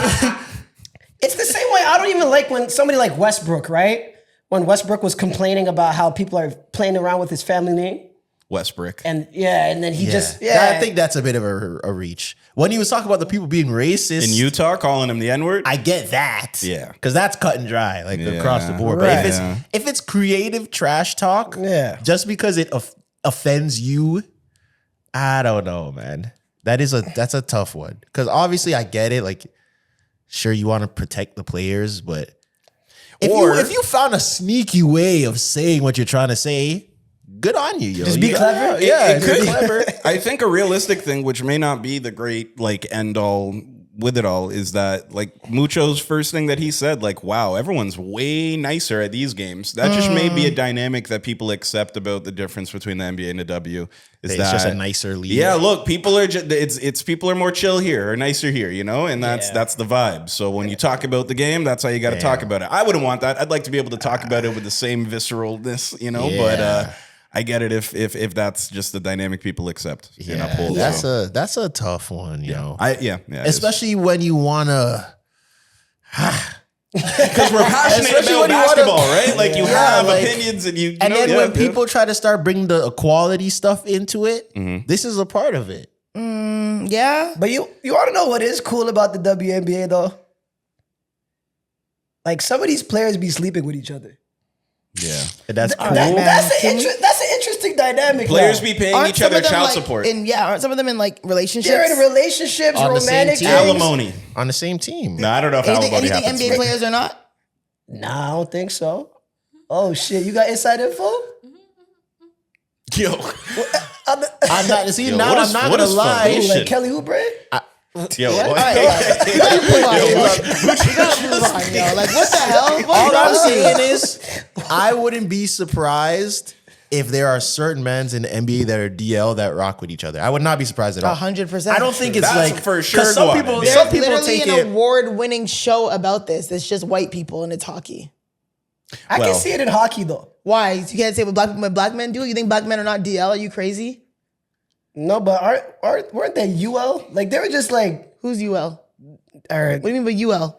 It's the same way. I don't even like when somebody like Westbrook, right? When Westbrook was complaining about how people are playing around with his family name. Westbrook. And then he I think that's a bit of a reach. When he was talking about the people being racist In Utah, calling him the N-word? I get that. Yeah. Because that's cut and dry, like across the board. Right. But if it's creative trash talk, just because it offends you, I don't know, man. That's a tough one. Because obviously I get it. Like, sure, you want to protect the players, but If you found a sneaky way of saying what you're trying to say, good on you, yo. Just be clever. It could be clever. I think a realistic thing, which may not be the great like end all with it all, is that like Mucho's first thing that he said, like, wow, everyone's way nicer at these games. That just may be a dynamic that people accept about the difference between the NBA and the W. It's just a nicer league. Yeah, look, people are it's people are more chill here or nicer here, you know, and that's the vibe. So when you talk about the game, that's how you got to talk about it. I wouldn't want that. I'd like to be able to talk about it with the same visceralness, you know, but I get it if that's just the dynamic people accept and uphold. That's a tough one, yo. Especially Especially when you wanna, because we're passionate about basketball, right? Like you have opinions and you. And then when people try to start bringing the equality stuff into it, this is a part of it. Yeah. But you want to know what is cool about the WNBA though? Like some of these players be sleeping with each other. Yeah, that's cool. That's an interesting dynamic. Players now. be paying each other child support. Aren't some of them in like relationships? They're in relationships, On the same romantic team. things. Alimony. On the same team. No, I don't know if alimony Anything happens. NBA players or not? Nah, I don't think so. Oh shit, you got inside info? Yo, I'm not. See, Yo, now what I'm is- not what gonna is lie. Ooh, Shit. like Kelly Oubre? yo, You gotta move on, yo. Like, what the hell? All I'm saying is, I wouldn't be surprised if there are certain men's in the NBA that are DL that rock with each other. I would not be surprised at all. 100%. I don't think it's That's like for sure 'cause some go on people, NBA. some There's people literally take an it. award-winning show about this. It's just white people and it's hockey. I Well- can see it in hockey though. Why? You can't say what black men do? You think black men are not DL? Are you crazy? No, but weren't they UL? Like they were just like, Who's UL? or What do you mean by UL?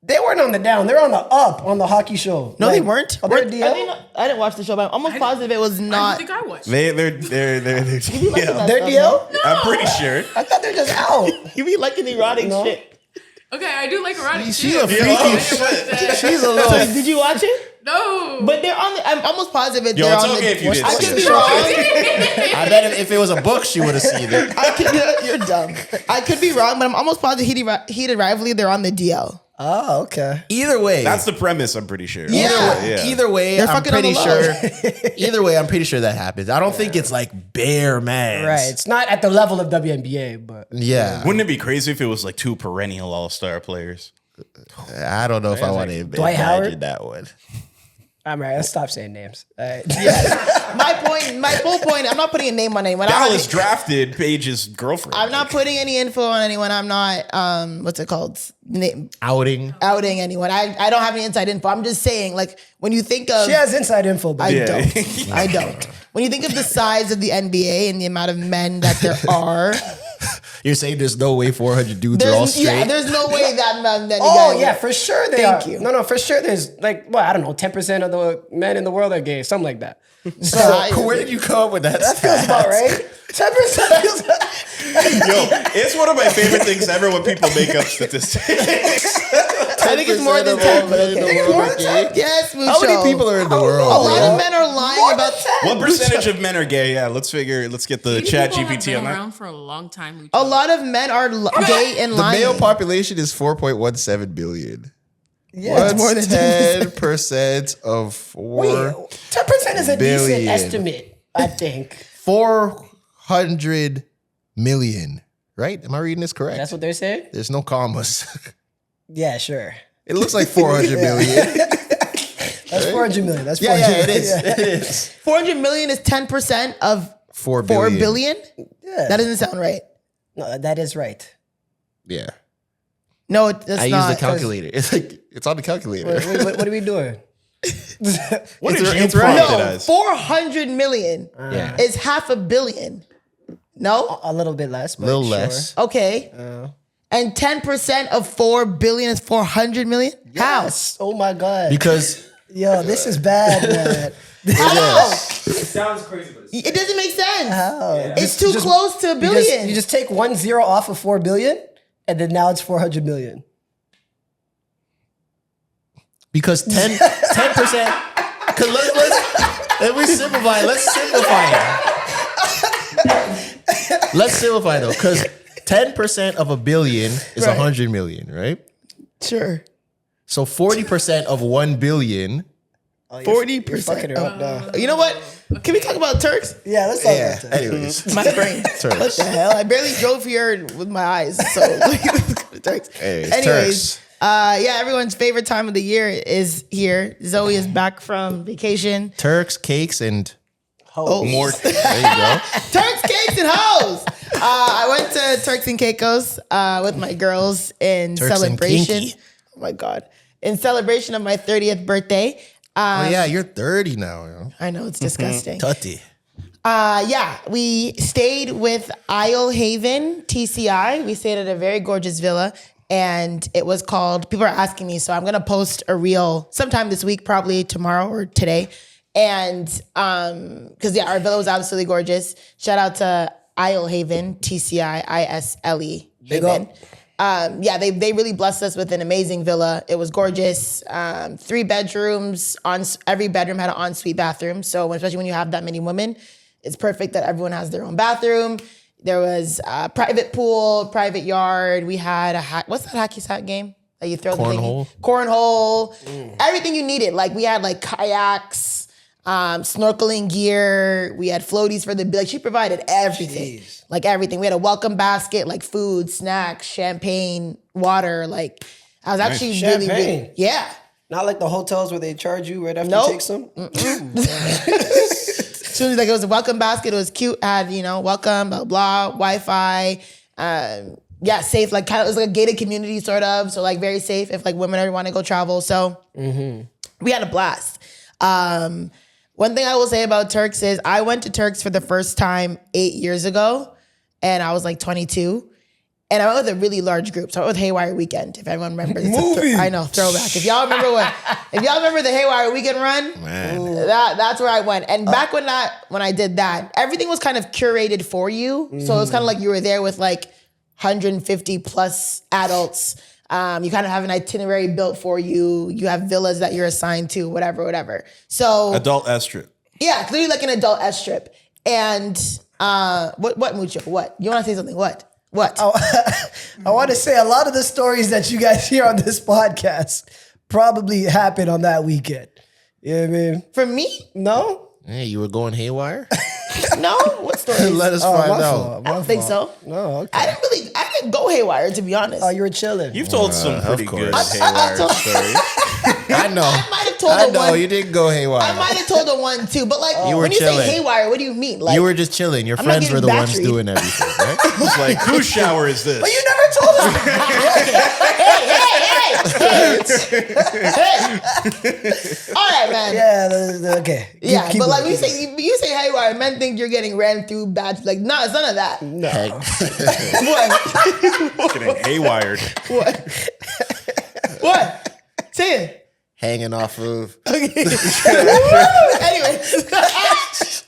they weren't on the down. They're on the up on the hockey show. No, Like, they weren't. Oh, they're Are DL? they not? I didn't watch the show, but I'm almost positive it was I not. don't think I watched. they're that They're stuff, DL? I'm pretty sure. I thought they're just out. You be liking erotic No. shit. Okay, I do like erotic She's shit. a freaky. She's a So, little. did you watch it? No. But they're on the. I'm almost positive Yo, they're it's on okay the. if you did. I What's could the be show? wrong. I bet if it was a book, she would have seen it. You're dumb. I could be wrong, but I'm almost positive heated rivalry. They're on the DL. Oh, okay. Either way, That's the premise. I'm pretty sure. Either way, They're I'm fucking on pretty the sure. Either way, I'm pretty sure that happens. I don't think it's like bare man. Right. It's not at the level of WNBA, but Yeah. Wouldn't it be crazy if it was like two perennial all-star players? I don't know if I want to Dwight imagine Howard? that one. I'm right. Let's stop saying names. All right. My full point. I'm not putting a name on anyone. Dallas drafted Paige's girlfriend. I'm not putting any info on anyone. I'm not. What's it called? Outing. Outing anyone. I don't have any inside info. I'm just saying, like, when you think of. She has inside info, but I don't. I don't. When you think of the size of the NBA and the amount of men that there are, You're saying there's no way 400 dudes are all straight? there's no way that men. oh yeah, for sure they are. Thank you. No, for sure. There's like, well, I don't know, 10% of the men in the world are gay, something like that. So Where did you come up with that? that feels about right. 10% feels. Yo, it's one of my favorite things ever when people make up statistics. I think it's more than 10, but okay. Yes, Mucho. How many people are in the world? A lot of men are lying about What percentage of men are gay? Yeah, let's get the chat People have GPT been on that. around for a long time. A lot of men are gay and The lying. male population is 4.17 billion. Yeah, it's more than 10% of 4 Wait, 10% is a billion. decent estimate, I think. 400 million. Right? Am I reading this correct? That's what they're saying? There's no commas. Yeah, sure. It looks like 400 million. That's 400 million. That's 400 Yeah, it is. million. It is. 400 million is 10% of 4 4 billion. billion? Yeah. That doesn't sound right. No, that is right. Yeah. No, that's I not. use the calculator. It's like it's on the calculator. What are we doing? What did you it's right. prompt it No, as? 400 million Yeah. is $500 million. No? A little bit less. A But little sure. less. Okay. And 10% of 4 billion is 400 million? How? Yes. Oh my God. Because Yo, this is bad, man. How? It sounds crazy, but it's It doesn't make sense. How? It's too close to a billion. You just take 1 0 off of 4 billion, and then now it's 400 million. Because 10%. Because let me simplify. Let's simplify it. Let's simplify though, because 10% of a billion is Right. 100 million, right? Sure. So 40% of 1 billion. 40%. You're fucking her up now. You know what? Can we talk about Turks? Yeah, let's talk about that. Anyways. My brain. What the hell? I barely drove here with my eyes. So Turks. Anyways, Turks. Everyone's favorite time of the year is here. Zoe is back from vacation. Turks, cakes, and More. there you go. Turks, cakes, and hoes. I went to Turks and Caicos with my girls in Turks and celebration. kinky. Oh my God. In celebration of my 30th birthday. Oh yeah, you're 30 now. Yo. I know, it's disgusting. Tutty. We stayed with Isle Haven, TCI. We stayed at a very gorgeous villa, and it was called, people are asking me, so I'm going to post a reel sometime this week, probably tomorrow or today. And because our villa was absolutely gorgeous. Shout out to Isle Haven, TCI, ISLE. Big up. They really blessed us with an amazing villa. It was gorgeous. 3 bedrooms. Every bedroom had an ensuite bathroom. So especially when you have that many women, it's perfect that everyone has their own bathroom. There was a private pool, private yard. We had what's that hacky sack game that you throw Cornhole. the thing? Cornhole. Everything you needed. Like we had like kayaks, snorkeling gear. We had floaties for the, she provided everything. Jeez. Like everything. We had a welcome basket, like food, snacks, champagne, water. Like I was actually really, Champagne? really, yeah. Not like the hotels where they charge you right after Nope. you take some. Soon as like it was a welcome basket, it was cute. Had welcome, blah blah, Wi-Fi. Safe. Like kind of, it was like a gated community sort of. So like very safe if like women ever want to go travel. So we had a blast. One thing I will say about Turks is I went to Turks for the first time 8 years ago, and I was like 22. And I went with a really large group. So I went with Haywire Weekend, if everyone remembers. Movie. I know, throwback. If y'all remember the Haywire Weekend run, Man. that's where I went. And back when I did that, everything was kind of curated for you. So it was kind of like you were there with like 150 plus adults. You kind of have an itinerary built for you. You have villas that you're assigned to, whatever. So Adult S trip. yeah, clearly like an adult S trip. And what Mucho? What? You want to say something? What? I want to say a lot of the stories that you guys hear on this podcast probably happened on that weekend. You know what I mean? For me? No? Hey, you were going haywire? No? What stories? Let us Oh, find my out. fault. I don't think so. No, okay. I didn't go haywire, to be honest. Oh, you were chilling. You've told some pretty course. good I haywire told- stories. I know. I might have told I the know one. you didn't go haywire. I might have told the one too, but like You were when you chilling. say haywire, what do you mean? Like You were just chilling. Your I'm not friends were getting the ones battered. doing everything, right? It's like, whose shower is this? But you never told us. hey. All right, man. Yeah, okay. Yeah, Keep but like going. when you say haywire, men think you're getting ran through bad. Like, no, it's none of that. What? Getting haywired. What? Say it. Hanging off of. Anyway.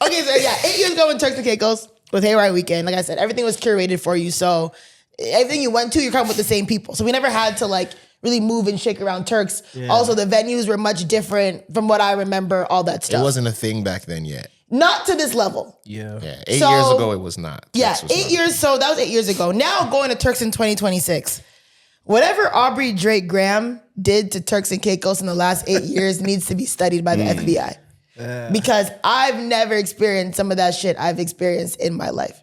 Okay, so yeah, 8 years ago in Turks and Caicos with Haywire Weekend, like I said, everything was curated for you. So everything you went to, you're coming with the same people. So we never had to like really move and shake around Turks. Yeah. Also, the venues were much different from what I remember, all that stuff. It wasn't a thing back then yet. Not to this level. Yeah. 8 years ago, it was not. Yeah, Turks was 8 not. years. So that was 8 years ago. Now going to Turks in 2026. Whatever Aubrey Drake Graham did to Turks and Caicos in the last 8 years needs to be studied by the FBI. Because I've never experienced some of that shit I've experienced in my life.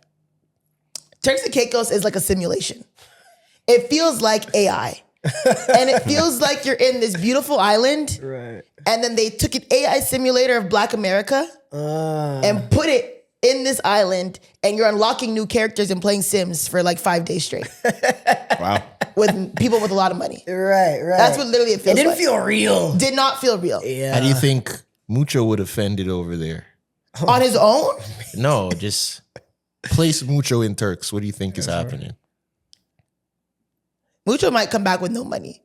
Turks and Caicos is like a simulation. It feels like AI. And it feels like you're in this beautiful island. Right. And then they took an AI simulator of Black America and put it in this island, and you're unlocking new characters and playing Sims for like 5 days straight. Wow. With people with a lot of money. Right. That's what literally it feels It didn't like. feel real. Did not feel real. Yeah. How do you think Mucho would have fended over there? On his own? No, just place Mucho in Turks. What do you think is happening? Mucho might come back with no money.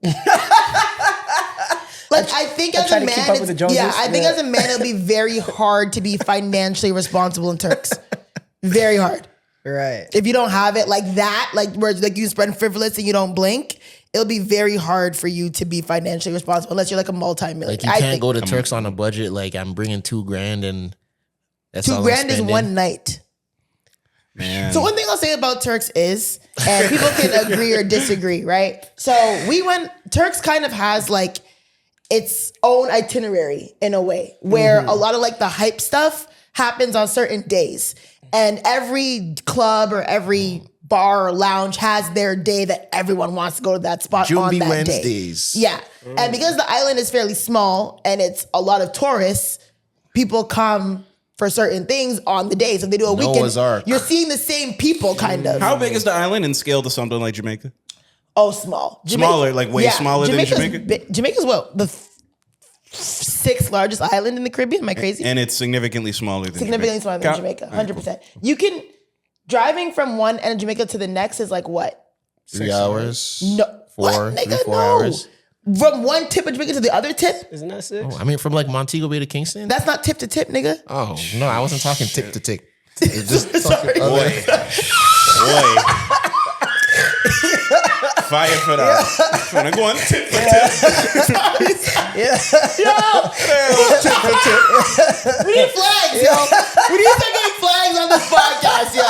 Like I think as try a to keep man, up with the Joneses. I think as a man it'll be very hard to be financially responsible in Turks. Very hard. Right. If you don't have it like that, like where like you spread frivolous and you don't blink, it'll be very hard for you to be financially responsible unless you're like a multi-millionaire. Like you can't go to Turks on a budget. Like I'm bringing $2,000 and that's all I'm $2,000 is spending. one night. Man. So one thing I'll say about Turks is, and people can agree or disagree, right? So Turks kind of has like its own itinerary in a way, where a lot of like the hype stuff happens on certain days. And every club or every bar or lounge has their day that everyone wants to go to that spot on Jumbi that Wednesdays. day. Yeah. And because the island is fairly small and it's a lot of tourists, people come for certain things on the day. So if they do a Noah's weekend, Ark. you're seeing the same people kind of. How big is the island in scale to something like Jamaica? Oh, small. Smaller, like way smaller than Jamaica? Jamaica's what? The sixth largest island in the Caribbean? Am I crazy? And it's significantly smaller than Significantly smaller than Jamaica. 100%. You can, driving from one end of Jamaica to the next is like what? 3 hours. No. Four, What, nigga? 3-4 No. hours. From one tip of Jamaica to the other tip? Isn't that 6? Oh, I mean, from like Montego Bay to Kingston. That's not tip to tip, nigga. Oh no, I wasn't talking tip to tip. It's just Sorry. other- Boy. Fire for that. When I go on tip for tip. Tip for tip. We need flags, yo. We need to start getting flags on this podcast, yo.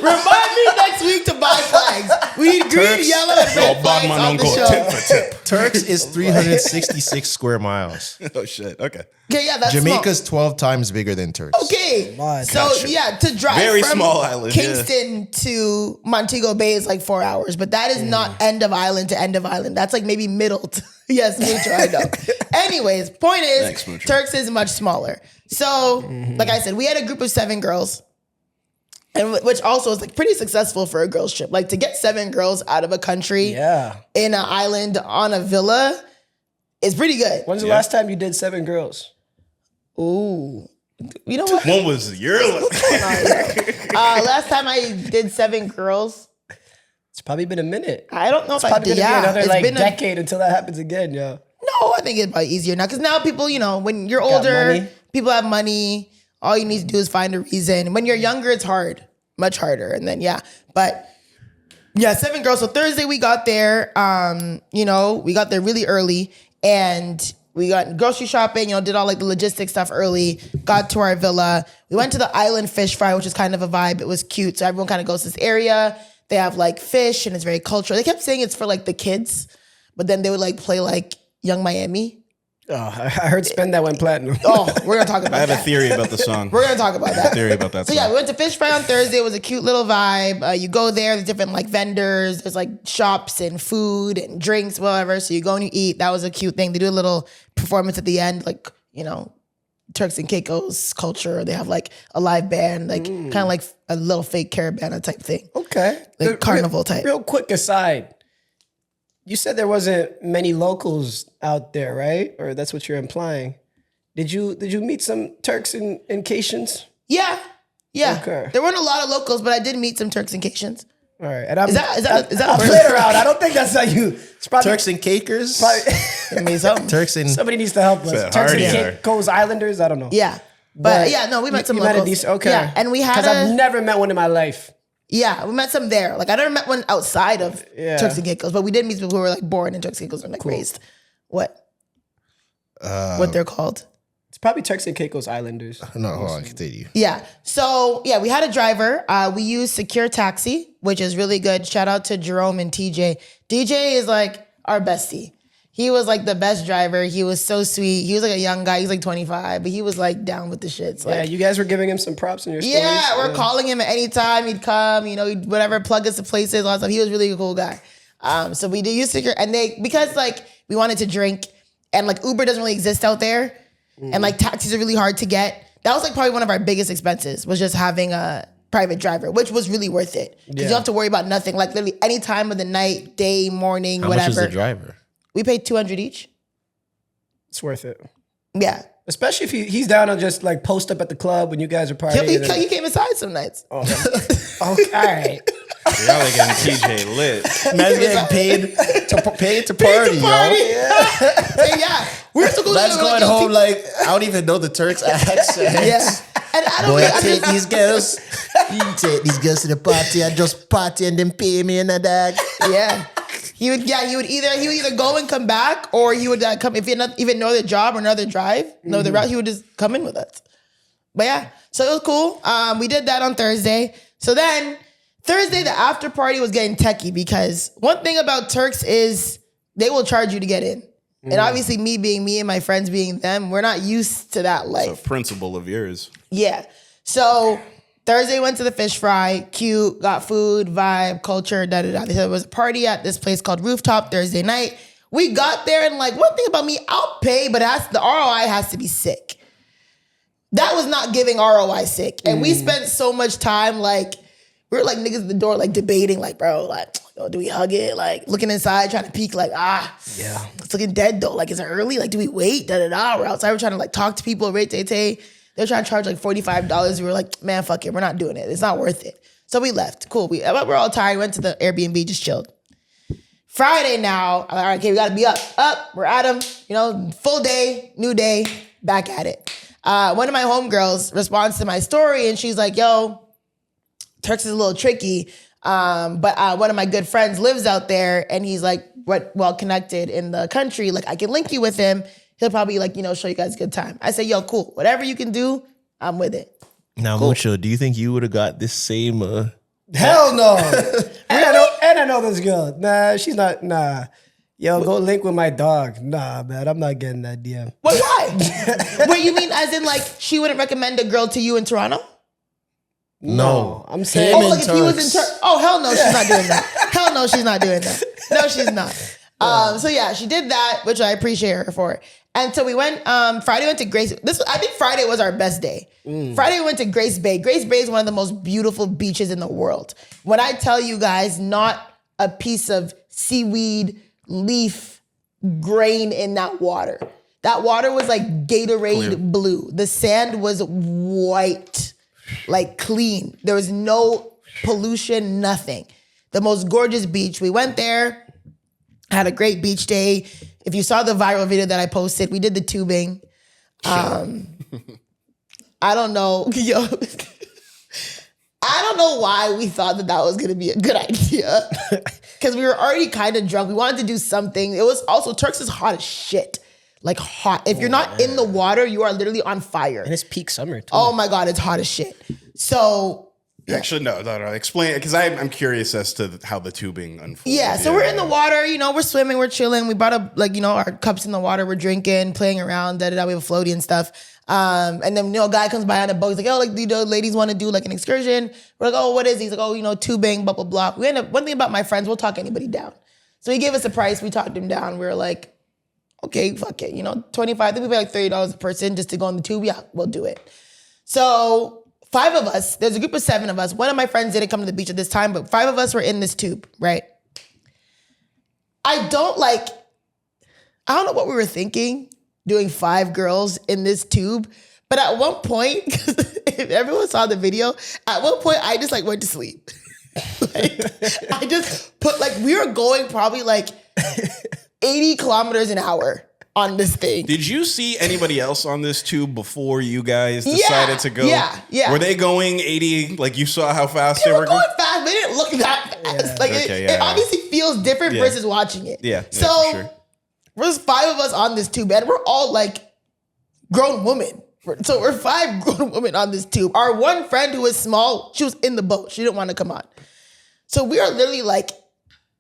Remind me next week to buy flags. We need green, yellow, and red flags on the show. Tip for tip. Turks is 366 square miles. Oh shit. Okay. Okay, yeah, that's Jamaica's 12 times bigger than Turks. Okay, My so yeah, to drive Very from small island, yeah. Kingston to Montego Bay is like 4 hours, but that is not end of island to end of island. That's like maybe middle. Yes, Mucho, I know. Anyways, point is, Thanks, Mucho. Turks is much smaller. So, like I said, we had a group of 7 girls, and which also is like pretty successful for a girls trip. Like to get 7 girls out of a country in an island on a villa is pretty good. When's the last time you did 7 girls? Ooh. You know what? When was your Last time I did 7 girls, It's probably been a minute. I don't know if I Probably did. gonna be another It's like been decade until that happens again, yo. No, I think it's probably easier now because now people, you know, when you're older, money. people have money. All you need to do is find a reason. When you're younger, it's hard, much harder. And then but 7 girls. So Thursday we got there. You know, we got there really early and we got grocery shopping. You know, did all like the logistics stuff early. Got to our villa. We went to the Island Fish Fry, which is kind of a vibe. It was cute. So everyone kind of goes to this area. They have like fish and it's very cultural. They kept saying it's for like the kids, but then they would like play like Young Miami. Oh, I heard Spend That Went Platinum. Oh, we're gonna talk about I have that. a theory about the song. We're gonna talk about that. Theory about that So song. yeah, we went to Fish Fry on Thursday. It was a cute little vibe. You go there, there's different like vendors, there's like shops and food and drinks, whatever. So you go and you eat. That was a cute thing. They do a little performance at the end, like, you know, Turks and Caicos culture. They have like a live band, like kind of like a little fake caravana type thing. Okay. Like carnival type. Real quick aside. You said there wasn't many locals out there, right? Or that's what you're implying. Did you meet some Turks and Caicans? Yeah. Okay. There weren't a lot of locals, but I did meet some Turks and Caicans. All right. And I'm, Is that a I'm word? playing around. I don't think that's how you. It's probably, Turks and Caicos. I mean, something. Turks and somebody needs to help us. It's Turks hard and here. Caicos Islanders. I don't know. Yeah. But yeah, no, we met some you locals. Met a decent, okay. Yeah, and we had because I've never met one in my life. Yeah, we met some there. Like I never met one outside of Yeah. Turks and Caicos, but we did meet people who were like born in Turks and Caicos and like raised. What they're called? It's probably Turks and Caicos Islanders. no, hold on, continue. Yeah. So yeah, we had a driver. We used Secure Taxi, which is really good. Shout out to Jerome and TJ. DJ is like our bestie. He was like the best driver. He was so sweet. He was like a young guy. He's like 25, but he was like down with the shits. Like, Yeah, you guys were giving him some props in your stories. yeah, we're calling him at any time. He'd come, you know, he'd whatever, plug us to places, all that stuff. He was really a cool guy. So we did use Secure, and because like we wanted to drink, and like Uber doesn't really exist out there, and like taxis are really hard to get. That was like probably one of our biggest expenses was just having a private driver, which was really worth it because you don't have to worry about nothing. Like literally any time of the night, day, morning, How whatever. much is the driver? We paid $200 each. It's worth it. Yeah, Especially if he's down to just like post up at the club when you guys are partying. he came inside some nights. Okay, all right. Y'all are getting TJ lit. Man's getting paid to party, yo. Yeah, we're still going. Man's going home like I don't even know the Turks accent. Yeah, and I don't. Boy, I I take just- these girls. You take these girls to the party. I just party and then pay me and a dog. Yeah. He would either go and come back, or he would come if he didn't even know the job or know the drive, know the route. He would just come in with us. But yeah, so it was cool. We did that on Thursday. So then Thursday, the after party was getting techie because one thing about Turks is they will charge you to get in. And obviously me being me and my friends being them, we're not used to that life. It's a principle of yours. Yeah. So Thursday went to the fish fry, cute, got food, vibe, culture, da-da-da. There was a party at this place called Rooftop Thursday night. We got there and like, one thing about me, I'll pay, but the ROI has to be sick. That was not giving ROI sick. And we spent so much time like, we were like niggas at the door, like debating, like, bro, like, oh, do we hug it? Like looking inside, trying to peek, like, yeah, it's looking dead though. Like, is it early? Like, do we wait? Da-da-da. We're outside, we're trying to like talk to people, rate-tay-tay. They're trying to charge like $45. We were like, man, fuck it. We're not doing it. It's not worth it. So we left. Cool. We're all tired. Went to the Airbnb, just chilled. Friday now, I'm like, all right, okay, we gotta be up. We're at them, full day, new day, back at it. One of my homegirls responds to my story and she's like, yo, Turks is a little tricky, but one of my good friends lives out there and he's like well connected in the country. Like I can link you with him. He'll probably like, show you guys a good time. I said, yo, cool. Whatever you can do, I'm with it. Now, cool. Mucho, do you think you would have got this same? Hell no. And I know this girl. Nah, she's not. Nah. Yo, go link with my dog. Nah, man, I'm not getting that DM. Wait, why? Wait, you mean as in like she wouldn't recommend a girl to you in Toronto? No, I'm saying. Oh, like if he was in Turks. Oh, hell no, she's not doing that. Hell no, she's not doing that. No, she's not. So yeah, she did that, which I appreciate her for. And so we went, Friday went to Grace. I think Friday was our best day. Friday we went to Grace Bay. Grace Bay is one of the most beautiful beaches in the world. When I tell you guys, not a piece of seaweed, leaf, grain in that water. That water was like Gatorade blue. The sand was white, like clean. There was no pollution, nothing. The most gorgeous beach. We went there, had a great beach day. If you saw the viral video that I posted, we did the tubing. I don't know, yo. I don't know why we thought that was going to be a good idea. Because we were already kind of drunk. We wanted to do something. It was also, Turks is hot as shit. Like hot. If you're not in the water, you are literally on fire. And it's peak summer too. Oh my God, it's hot as shit. So... Yeah. Actually, no. Explain it, because I'm curious as to how the tubing unfolds. Yeah, so we're in the water, we're swimming, we're chilling. We brought up, our cups in the water, we're drinking, playing around, we have a floaty and stuff. And then, a guy comes by on a boat. He's like, oh, ladies want to do like an excursion. We're like, oh, what is he? He's like, oh, tubing, blah, blah, blah. We end up, one thing about my friends, we'll talk anybody down. So he gave us a price, we talked him down. We were like, okay, fuck it, 25, I think we pay like $30 a person just to go on the tube. Yeah, we'll do it. So... 5 of us, there's a group of 7 of us. One of my friends didn't come to the beach at this time, but 5 of us were in this tube, right? I don't know what we were thinking, doing 5 girls in this tube. But at one point, if everyone saw the video, at one point I just went to sleep. I just put we were going probably 80 kilometers an hour on this thing. Did you see anybody else on this tube before you guys decided to go? Yeah. Were they going 80? Like you saw how fast they were going fast. They didn't look that fast. It obviously feels different versus watching it. Yeah. So for sure. There's 5 of us on this tube, and we're all grown women. So we're 5 grown women on this tube. Our one friend who was small, she was in the boat. She didn't want to come on. So we are literally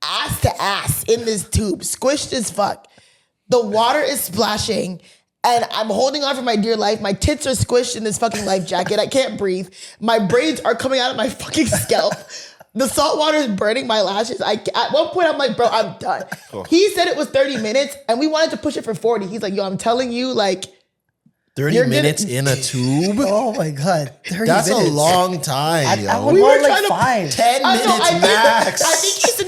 ass to ass in this tube, squished as fuck. The water is splashing, and I'm holding on for my dear life. My tits are squished in this fucking life jacket. I can't breathe. My braids are coming out of my fucking scalp. The salt water is burning my lashes. At one point, I'm like, bro, I'm done. Cool. He said it was 30 minutes, and we wanted to push it for 40. He's like, yo, I'm telling you, 30 minutes in a tube? Oh my God. 30 That's minutes. a long time, yo. We were trying to 5. 10 minutes max.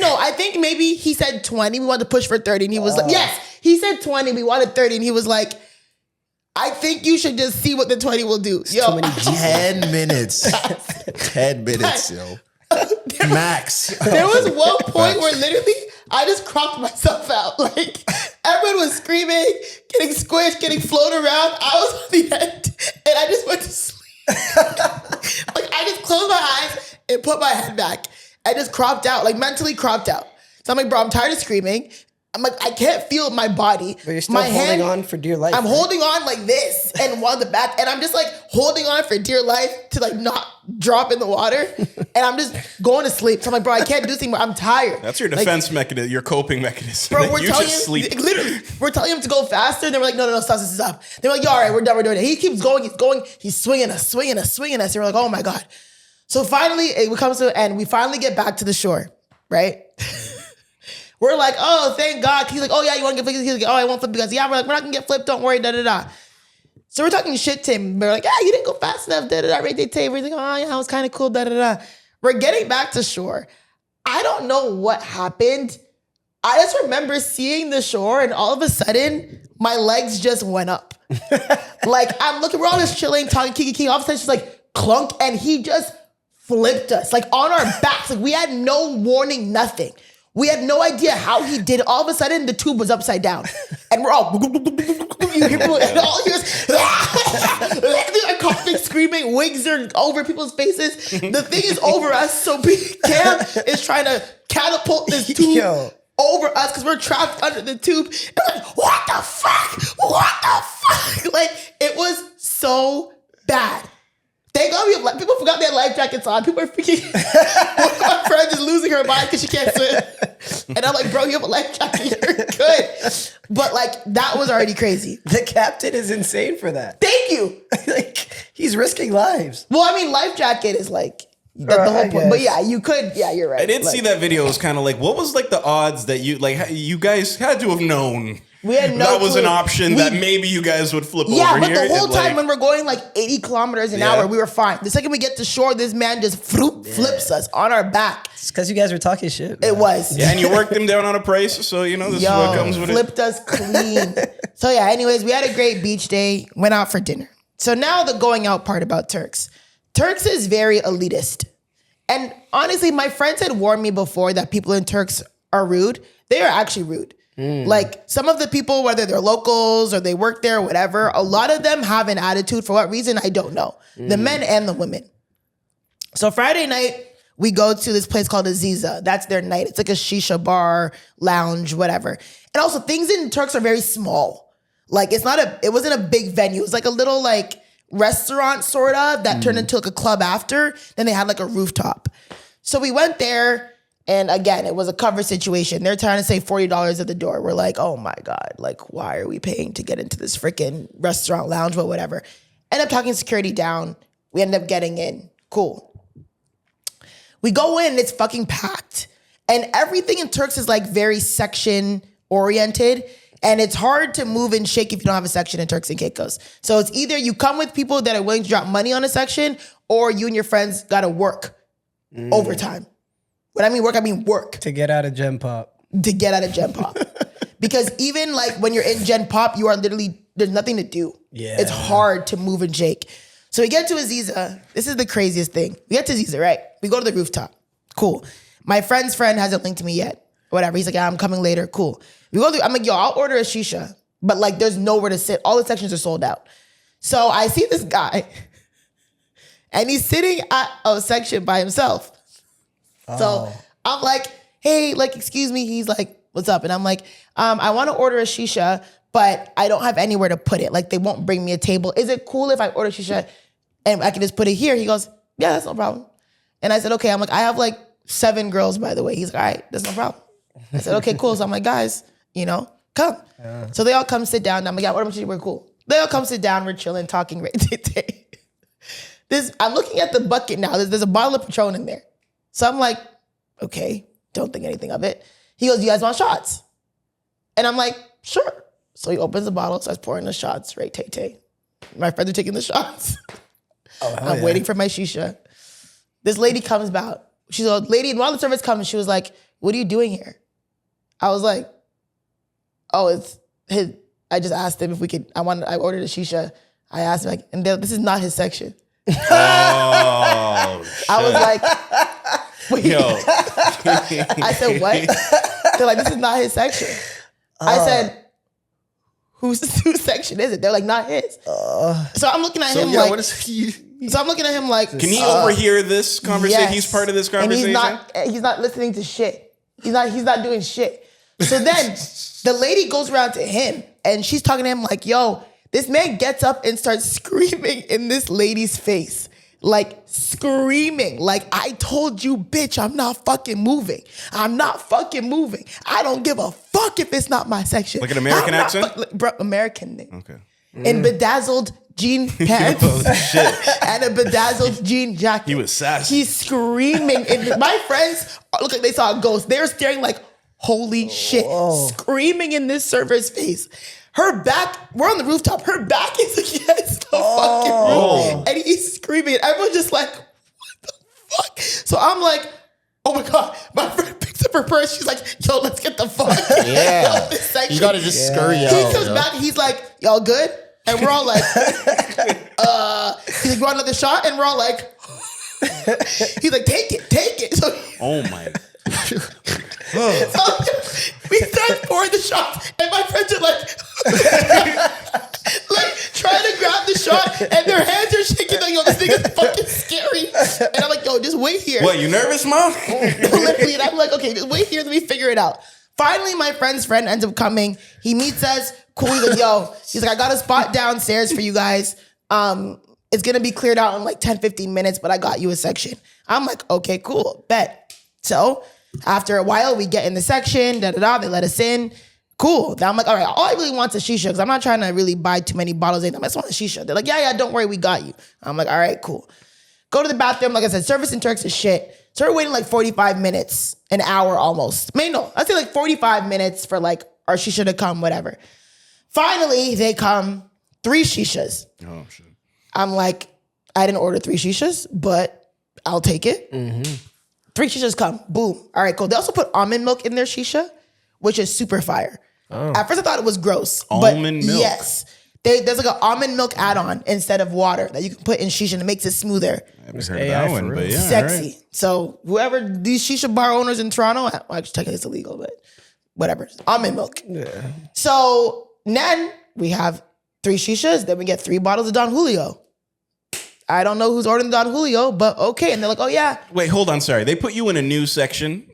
I think maybe he said 20. We wanted to push for 30. And he was like, yes, he said 20. We wanted 30. And he was like, I think you should just see what the 20 will do. Yo, 10 minutes. 10 minutes, yo. Max. There was one point where literally I just cropped myself out. Everyone was screaming, getting squished, getting flown around. I was on the end and I just went to sleep. I just closed my eyes and put my head back. I just cropped out, mentally cropped out. So I'm like, bro, I'm tired of screaming. I'm like, I can't feel my body. But you're still my holding on for dear life. I'm holding on like this and one the back, and I'm just like holding on for dear life to like not drop in the water. And I'm just going to sleep. So I'm like, bro, I can't do this anymore. I'm tired. That's your defense mechanism, your coping mechanism. Bro, we're you telling just him, sleep. literally, we're telling him to go faster. And they were like, no, stop, this is up. They're like, yeah, all right, we're done, we're doing it. He keeps going, he's swinging us. And we're like, oh my God. So finally, it comes to, and we finally get back to the shore, right? We're like, oh, thank God. He's like, oh yeah, you want to get flipped? He's like, oh, I won't flip because, yeah, we're like, we're not going to get flipped. Don't worry, da-da-da. So we're talking shit to him. We're like, yeah, you didn't go fast enough, da-da-da, right? We're like, oh, yeah, that was kind of cool, da-da-da. We're getting back to shore. I don't know what happened. I just remember seeing the shore and all of a sudden, my legs just went up. Like, I'm looking, we're all just chilling, talking, kiki. All of a sudden, she's like, clunk, and he just flipped us, like on our backs. Like, we had no warning, nothing. We had no idea how he did it. All of a sudden, the tube was upside down. And we're all, you hear people, and all you hear coughing, screaming, wigs are over people's faces. The thing is over us, so Cam is trying to catapult this tube over us because we're trapped under the tube. And we're like, what the fuck? What the fuck? Like, it was so bad. Thank God people forgot their life jackets on. People are freaking. One of my friends is losing her mind because she can't swim. And I'm like, bro, you have a life jacket. You're good. But like, that was already crazy. The captain is insane for that. Thank you. Like, he's risking lives. Well, I mean, life jacket is like the whole point. But yeah, you could. Yeah, you're right. I did see that video. It was kind of like, what was like the odds that you guys had to have known? We had no that was clue. an option that maybe you guys would flip over here. Yeah, but the whole time when we're going like 80 kilometers an hour, we were fine. The second we get to shore, this man just flips us on our back. It's because you guys were talking shit. Man. It was. Yeah, and you worked him down on a price, so you know this is what comes with flipped us clean. So yeah, anyways, we had a great beach day, went out for dinner. So now the going out part about Turks. Turks is very elitist. And honestly, my friends had warned me before that people in Turks are rude. They are actually rude. Like some of the people, whether they're locals or they work there or whatever, a lot of them have an attitude. For what reason, I don't know. The men and the women. So Friday night, we go to this place called Aziza. That's their night. It's like a shisha bar, lounge, whatever. And also things in Turks are very small. Like it wasn't a big venue. It was like a little like restaurant sort of that turned into like a club after. Then they had like a rooftop. So we went there. And again, it was a cover situation. They're trying to say $40 at the door. We're like, oh my God, like, why are we paying to get into this freaking restaurant lounge, but whatever. End up talking security down. We end up getting in. Cool. We go in, it's fucking packed. And everything in Turks is like very section oriented. And it's hard to move and shake if you don't have a section in Turks and Caicos. So it's either you come with people that are willing to drop money on a section, or you and your friends gotta work overtime. When I mean work, I mean work. To get out of Gen Pop. Because even like when you're in Gen Pop, you are literally, there's nothing to do. Yeah. It's hard to move and shake. So we get to Aziza. This is the craziest thing. We get to Aziza, right? We go to the rooftop. Cool. My friend's friend hasn't linked me yet. Whatever. He's like, yeah, I'm coming later. Cool. We go through, I'm like, yo, I'll order a shisha. But like, there's nowhere to sit. All the sections are sold out. So I see this guy. And he's sitting at a section by himself. So I'm like, hey, like, excuse me. He's like, what's up? And I'm like, I want to order a shisha, but I don't have anywhere to put it. Like, they won't bring me a table. Is it cool if I order shisha and I can just put it here? He goes, yeah, that's no problem. And I said, okay. I'm like, I have like 7 girls, by the way. He's like, all right, that's no problem. I said, okay, cool. So I'm like, guys, come. Yeah. So they all come sit down. I'm like, yeah, order shisha, we're cool. They all come sit down. We're chilling, talking. I'm looking at the bucket now. There's a bottle of Patron in there. So I'm like, okay, don't think anything of it. He goes, you guys want shots? And I'm like, sure. So he opens the bottle, starts pouring the shots, right, Tay. My friends are taking the shots. I'm waiting for my shisha. This lady comes out. She's a lady, and while the service comes, she was like, what are you doing here? I was like, oh, it's his. I just asked him if we could, I ordered a shisha. I asked him, like, and this is not his section. Oh, I was like, wait. Yo. I said, what? They're like, this is not his section. I said, whose section is it? They're like, not his. So I'm looking at him like, so I'm looking at him like, can he overhear this conversation? Yes. He's part of this conversation. And he's not listening to shit. He's not doing shit. So then the lady goes around to him and she's talking to him like, yo, this man gets up and starts screaming in this lady's face. Like screaming, like, I told you, bitch, I'm not fucking moving. I'm not fucking moving. I don't give a fuck if it's not my section. Like an American accent? Bro, American name. Okay. In bedazzled jean pants and a bedazzled jean jacket. He was sassy. He's screaming. And my friends look like they saw a ghost. They were staring like, holy shit, screaming in this server's face. Her back, we're on the rooftop. Her back is against the fucking roof. And he's screaming. And everyone's just like, what the fuck? So I'm like, oh my God. My friend picks up her purse. She's like, yo, let's get the fuck out of this section. You gotta just scurry out. He comes back. He's like, y'all good? And we're all like, he's like, you want another shot? And we're all like, he's like, take it. So, Oh my. so we start pouring the shots, and my friends are like, like trying to grab the shot, and their hands are shaking. Like, yo, this thing is fucking scary. And I'm like, yo, just wait here. What, you nervous, Mom? Literally, and I'm like, okay, just wait here. Let me figure it out. Finally, my friend's friend ends up coming. He meets us. Cool. He's like, yo, he's like, I got a spot downstairs for you guys. It's gonna be cleared out in like 10, 15 minutes, but I got you a section. I'm like, okay, cool, bet. So after a while, we get in the section, they let us in. Cool. Then I'm like, all right, all I really want is a shisha, because I'm not trying to really buy too many bottles. I just want a shisha. They're like, yeah, don't worry, we got you. I'm like, all right, cool. Go to the bathroom. Like I said, service in Turks is shit. So we're waiting like 45 minutes, an hour almost. No, I'd say like 45 minutes for like our shisha to come, whatever. Finally, they come, 3 shishas. Oh, shit. I'm like, I didn't order 3 shishas, but I'll take it. 3 shishas come, boom. All right, cool. They also put almond milk in their shisha, which is super fire. At first I thought it was gross. Almond milk? Yes. There's like an almond milk add-on instead of water that you can put in shisha and it makes it smoother. I haven't heard of that one, but yeah. Sexy. Right. So whoever, these shisha bar owners in Toronto, well, actually technically it's illegal, but whatever. Almond milk. Yeah. So then we have 3 shishas, then we get 3 bottles of Don Julio. I don't know who's ordering Don Julio, but okay. And they're like, oh yeah. Wait, hold on. Sorry. They put you in a new section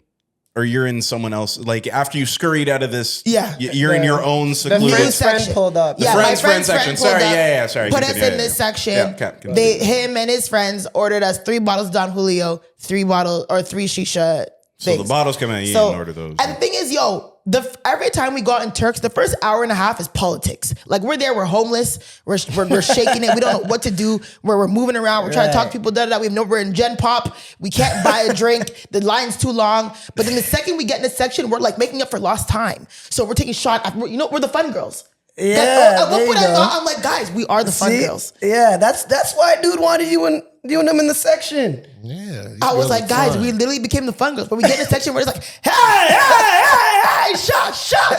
or you're in someone else. Like after you scurried out of this, you're in your own secluded The friend pulled up. Yeah, my friend's section. Sorry, sorry. Put us in this section. Him and his friends ordered us 3 bottles of Don Julio, 3 shisha things. So the bottles come out, you didn't order those. And the thing is, yo, every time we go out in Turks, the first hour and a half is politics. Like we're there, we're homeless, we're shaking it, we don't know what to do, we're moving around, we're trying to talk to people, we're in Gen Pop, we can't buy a drink, the line's too long. But then the second we get in the section, we're like making up for lost time. So we're taking shots, we're the fun girls. Yeah, at one point I thought, I'm like, guys, we are the fun girls. Yeah, that's why dude wanted you and them in the section. Yeah. I was like, guys, we literally became the fun girls. But we get in a section where it's like, hey, shot, shot,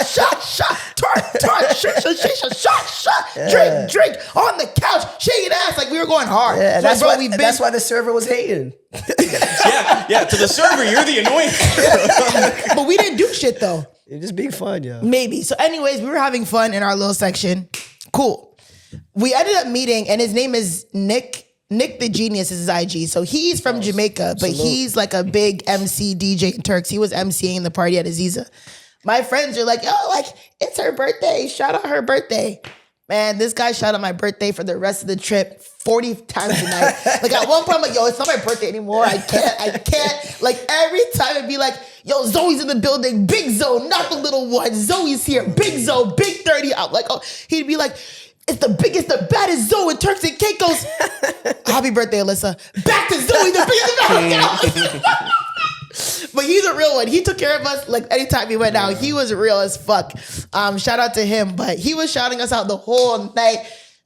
drink, on the couch, shaking ass like we were going hard. Yeah, so that's why the server was hating. yeah, to the server, you're the annoying. But we didn't do shit though. It's just being fun, yeah. Maybe. So anyways, we were having fun in our little section. Cool. We ended up meeting, and his name is Nick the Genius is his IG. So he's from Jamaica, but he's like a big MC DJ in Turks. He was MCing the party at Aziza. My friends are like, yo, like, it's her birthday. Shout out her birthday. Man, this guy shouted out my birthday for the rest of the trip 40 times a night. Like at one point, I'm like, yo, it's not my birthday anymore. I can't. Like every time it'd be like, yo, Zoe's in the building. Big Zoe, not the little one. Zoe's here. Big Zoe, big 30. I'm like, oh, he'd be like, it's the biggest, the baddest Zoe in Turks and Caicos. Happy birthday, Alyssa. Back to Zoe, the biggest, the baddest. But he's a real one. He took care of us like anytime he went out. He was real as fuck. Shout out to him. But he was shouting us out the whole night.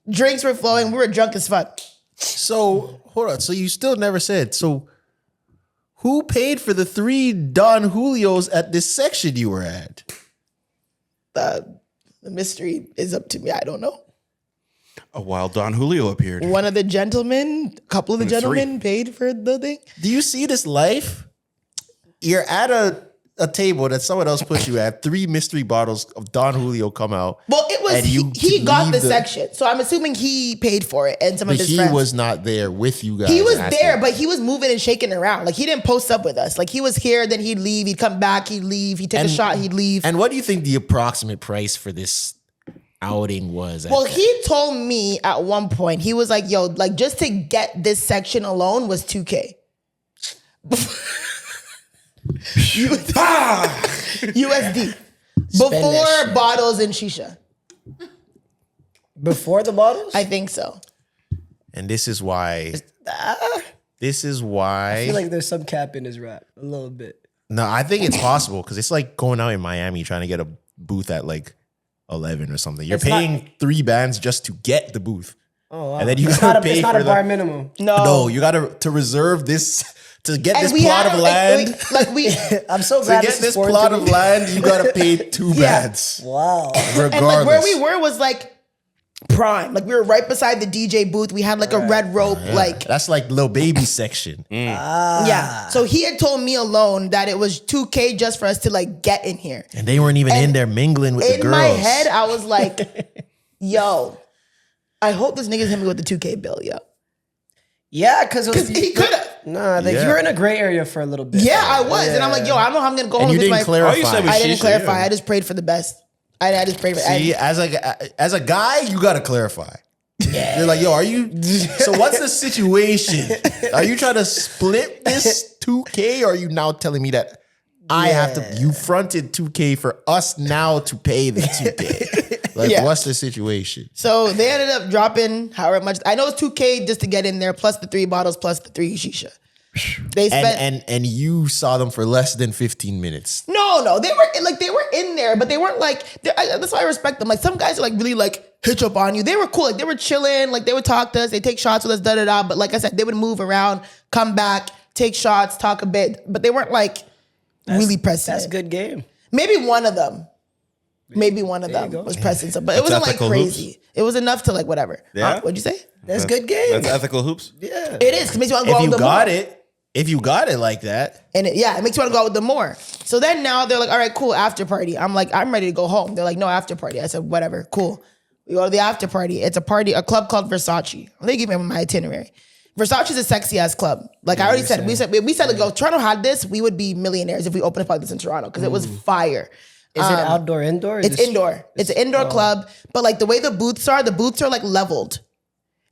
Drinks were flowing. We were drunk as fuck. So, hold on. So you still never said. So who paid for the 3 Don Julios at this section you were at? The mystery is up to me. I don't know. A wild Don Julio appeared. One of the gentlemen, a couple of the gentlemen paid for the thing. Do you see this life? You're at a table that someone else put you at, 3 mystery bottles of Don Julio come out. Well, it was and he got the section, so I'm assuming he paid for it, and some of But his he friends. was not there with you guys. He was asking. there, but he was moving and shaking around. Like he didn't post up with us. Like he was here, then he'd leave, he'd come back, he'd leave, he'd take a shot, he'd leave. And what do you think the approximate price for this outing was? Well, he told me at one point, he was like, yo, like just to get this section alone was $2K. USD. Before bottles and shisha. Before the bottles? I think so. And this is why. This is why. I feel like there's some cap in his rap. A little bit. No, I think it's possible because it's like going out in Miami trying to get a booth at like 11 or something. You're paying 3 bands just to get the booth. Oh, wow. And then you It's gotta not a, pay it's not for a bar minimum. No, you gotta to reserve this to get And this we plot had, of land. I'm so To glad get this this is foreign plot to of me. land, you gotta pay 2 bands. Wow. Regardless. And like where we were was like prime. Like we were right beside the DJ booth. We had like a red rope. Like That's like Lil Baby section. yeah. So he had told me alone that it was $2K just for us to like get in here. And they weren't even in there mingling with the In girls. my head, I was like, yo, I hope this nigga's hit me with the $2K bill, yo. Yeah, because He could have. Nah, like you were in a gray area for a little bit. Yeah, I was. And I'm like, yo, I don't know how I'm gonna go And home you with didn't my clarify. All you said was I didn't shisha, clarify. yeah. I just prayed for the best. I just prayed for See, as a guy, you gotta clarify. You're like, yo, are you? So what's the situation? Are you trying to split this 2K, or are you now telling me that I have to? You fronted 2K for us now to pay the 2K. Like, Yeah. what's the situation? So they ended up dropping however much. I know it's $2K just to get in there, plus the 3 bottles, plus the 3 shisha. They spent And you saw them for less than 15 minutes. No, they were in there, but they weren't like. That's why I respect them. Like some guys are like really like hitch up on you. They were cool. Like they were chilling. Like they would talk to us. They take shots with us. Da da da. But like I said, they would move around, come back, take shots, talk a bit. But they weren't like really pressing. That's it. good game. Maybe one of them. Maybe one of them was pressing some, but it wasn't like ethical crazy. hoops. It was enough to like whatever. Yeah? What'd you say? That's good game. That's ethical hoops. Yeah. It is. 'Cause it makes you want to go out If with you them more. got it, if you got it like that, And it makes you want to go out with them more. So then now they're like, all right, cool, after party. I'm like, I'm ready to go home. They're like, no, after party. I said, whatever, cool. We go to the after party. It's a club called Versace. They give me my itinerary. Versace's a sexy ass club. Like I already said, we said like, go, Toronto had this, we would be millionaires if we opened up like this in Toronto because it was fire. Is it outdoor, indoor? It's indoor. It's an indoor club, but like the way the booths are like leveled.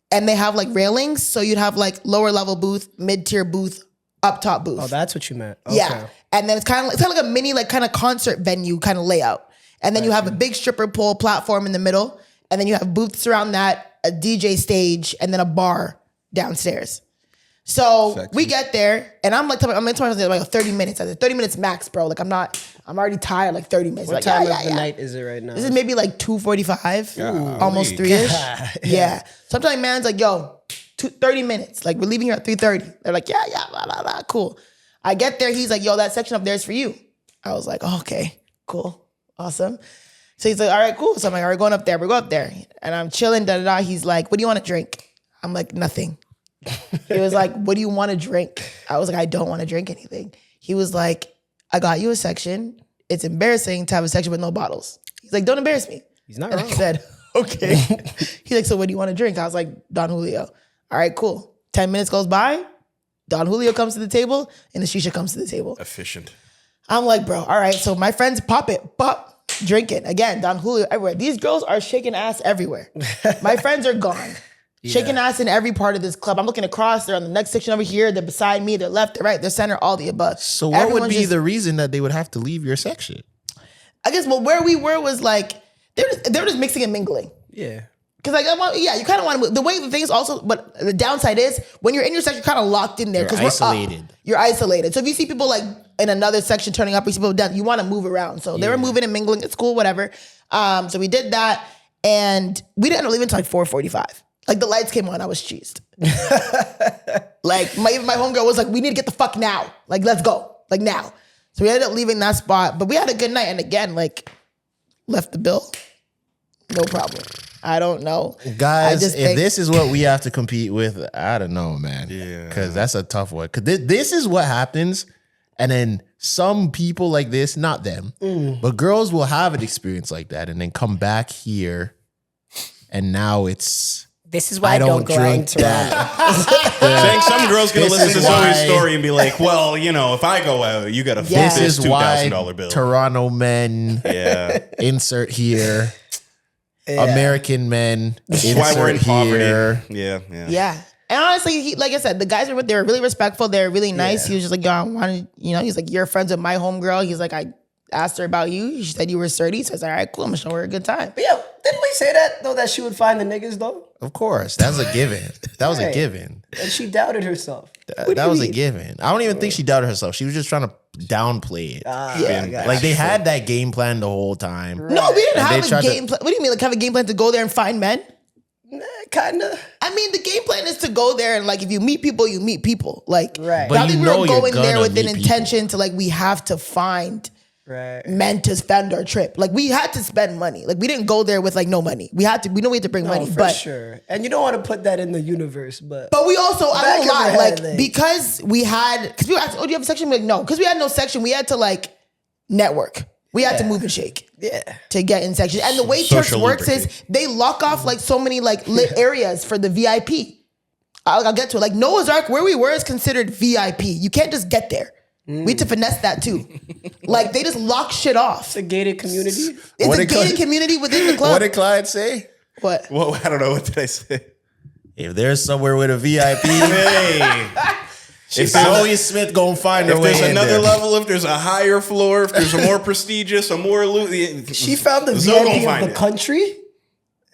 And they have like railings. So you'd have like lower level booth, mid-tier booth, up top booth. Oh, that's what you meant. Okay. Yeah. And then it's kind of like a mini, like kind of concert venue kind of layout. And then you have a big stripper pole platform in the middle. And then you have booths around that, a DJ stage, and then a bar downstairs. So we get there, and I'm into myself like 30 minutes. I said 30 minutes max, bro. Like I'm already tired. Like 30 minutes. What like, time of the night is it right now? This is maybe like 2:45, almost 3-ish. Yeah. So I'm telling man's like, yo, 30 minutes. Like we're leaving here at 3:30. They're like, yeah, blah, blah, blah, cool. I get there. He's like, yo, that section up there is for you. I was like, oh, okay, cool, awesome. So he's like, all right, cool. So I'm like, all right, going up there. We go up there, and I'm chilling. Da da da. He's like, what do you want to drink? I'm like, nothing. He was like, what do you want to drink? I was like, I don't want to drink anything. He was like, I got you a section. It's embarrassing to have a section with no bottles. He's like, don't embarrass me. He's not And wrong. I said, okay. He's like, so what do you want to drink? I was like, Don Julio. All right, cool. 10 minutes goes by. Don Julio comes to the table and the shisha comes to the table. Efficient. I'm like, bro, all right. So my friends pop it, drink it. Again, Don Julio everywhere. These girls are shaking ass everywhere. My friends are gone. Shaking ass in every part of this club. I'm looking across. They're on the next section over here. They're beside me. They're left. They're right. They're center. All the above. so what Everyone's would be just- the reason that they would have to leave your section? I guess, well, where we were was like, they were just mixing and mingling. Yeah. Because like, you kind of want to move. The way the thing is also, but the downside is when you're in your section, you're kind of locked in there. You're 'cause we're up. isolated. You're isolated. So if you see people like in another section turning up, you see people down, you want to move around. So they were moving and mingling. It's cool, whatever. So we did that, and we didn't end up leaving until like 4:45. Like the lights came on, I was cheesed. Like my homegirl was like, we need to get the fuck now. Like, let's go. Like now. So we ended up leaving that spot, but we had a good night. And again, like left the bill. No problem. I don't know. Guys, just if think- this is what we have to compete with, I don't know, man. Yeah. Because that's a tough one. Because this is what happens. And then some people like this, not them, but girls will have an experience like that and then come back here, and now it's. This is why I don't go out in Toronto. Saying some girl's gonna This listen is to why- Zoe's story and be like, "Well, you know, if I go out, you got to Yeah. flip This this is why $2,000 bill." Toronto men Yeah, insert here. Yeah. American men that's why we're in insert poverty. here. Yeah. Yeah. And honestly, like I said, the guys they were really respectful. They're really nice. He was just like, yo, I wanted, he's like, you're friends with my homegirl. He's like, I asked her about you. She said you were 30. So I was like, all right, cool. I'm gonna show her a good time. But yeah, didn't we say that though, that she would find the niggas though? Of course, that was a given. That was a Right. given. And she doubted herself. That was a given. I don't even think she doubted herself. She was just trying to downplay it. Yeah. Like they had that game plan the whole time. No, we didn't And they have a tried to- game plan. What do you mean? Like have a game plan to go there and find men? Kinda. I mean, the game plan is to go there and like if you meet people, you meet people. Like, Right. I But don't you think we know were you're going there gonna with an meet intention to like we have to find Right. men to spend our trip. Like we had to spend money. Like we didn't go there with like no money. We know we had to bring money. For But sure. And you don't want to put that in the universe, but we also, I Back don't of lie, your like head, like- because we had, because people asked, oh, do you have a section? We're like, no, because we had no section. We had to like network. We had to move and shake. yeah. To get in section. And the way Turks Social works is lubrication. they lock off like so many like lit areas for the VIP. I'll get to it. Like Noah's Ark, where we were is considered VIP. You can't just get there. We had to finesse that too. Like they just lock shit off. It's a gated community. It's What a did Clyde- gated community within the club. What did Clyde say? What? Well, I don't know. What did I say? If there's somewhere with a VIP, Hey, if Zoie Smith gonna find her if way there's in another there. level, if there's a higher floor, if there's a more prestigious, a more She found the Zoe gonna VIP find of the it. country.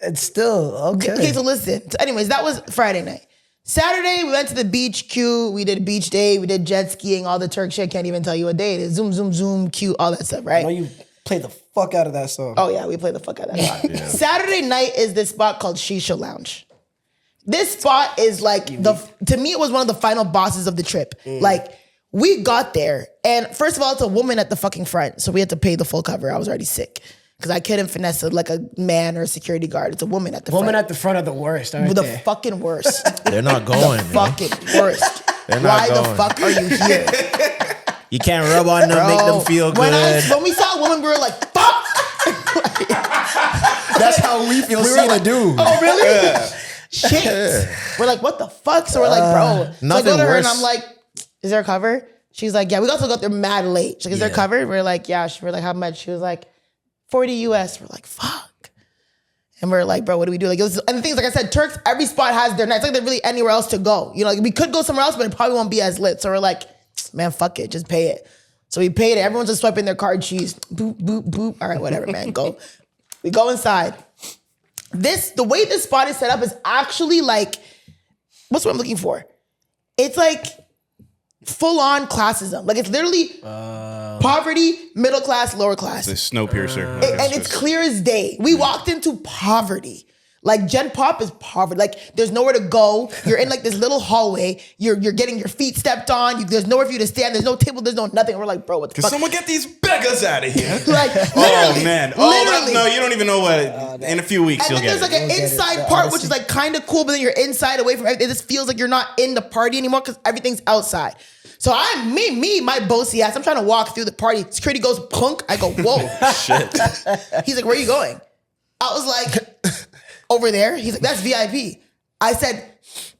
And still, okay. Okay, so listen. So anyways, that was Friday night. Saturday, we went to the beach, Q. We did beach day. We did jet skiing, all the Turk shit. Can't even tell you what day it is. Zoom, zoom, zoom, Q, all that stuff, I know right? you played the fuck out of that song. Oh, yeah, we played the fuck out of that song. Saturday night is this spot called Shisha Lounge. This spot is like, to me, it was one of the final bosses of the trip. Like, we got there, and first of all, it's a woman at the fucking front, so we had to pay the full cover. I was already sick. Because I couldn't finesse it like a man or a security guard. It's a woman at the Women front. at the front are the worst, aren't The they? fucking worst. They're not going. man. Fucking worst. They're Why not the going. fuck are you here? You can't rub on them, make them feel good. When we saw a woman, we were like, fuck! That's how we feel seeing a dude. Oh, really? Shit. We're like, what the fuck? So we're like, bro. So I nothing go to her and worse. I'm like, is there a cover? She's like, yeah. We also got there mad late. She's like, is there a Yeah. cover? We're like, yeah. We're like, how much? She was like, 40 US. We're like, fuck. And we're like, bro, what do we do? Like, and the things, like I said, Turks, every spot has their night. It's like there's really anywhere else to go. You know, like we could go somewhere else, but it probably won't be as lit. So we're like, man, fuck it, just pay it. So we paid it. Everyone's just swiping their card cheese. Boop, boop, boop. All right, whatever, man, go. We go inside. The way this spot is set up is actually like, what's what I'm looking for? It's like full on classism. Like it's literally poverty, middle class, lower class. The Snowpiercer. And it's clear as day. We walked into poverty. Like Gen Pop is poverty. Like there's nowhere to go. You're in like this little hallway. You're getting your feet stepped on. There's nowhere for you to stand. There's no table. There's no nothing. We're like, bro, what the Can fuck? someone get these beggars out of here? Like Oh literally, man! literally. No, you don't even know what. In a few weeks, And you'll then get there's it. like an inside part, which is like kind of cool, but then you're inside away from everything. It just feels like you're not in the party anymore because everything's outside. So my bossy ass, I'm trying to walk through the party. Security goes, punk. I go, whoa. Shit. He's like, where are you going? I was like, over there. He's like, that's VIP. I said,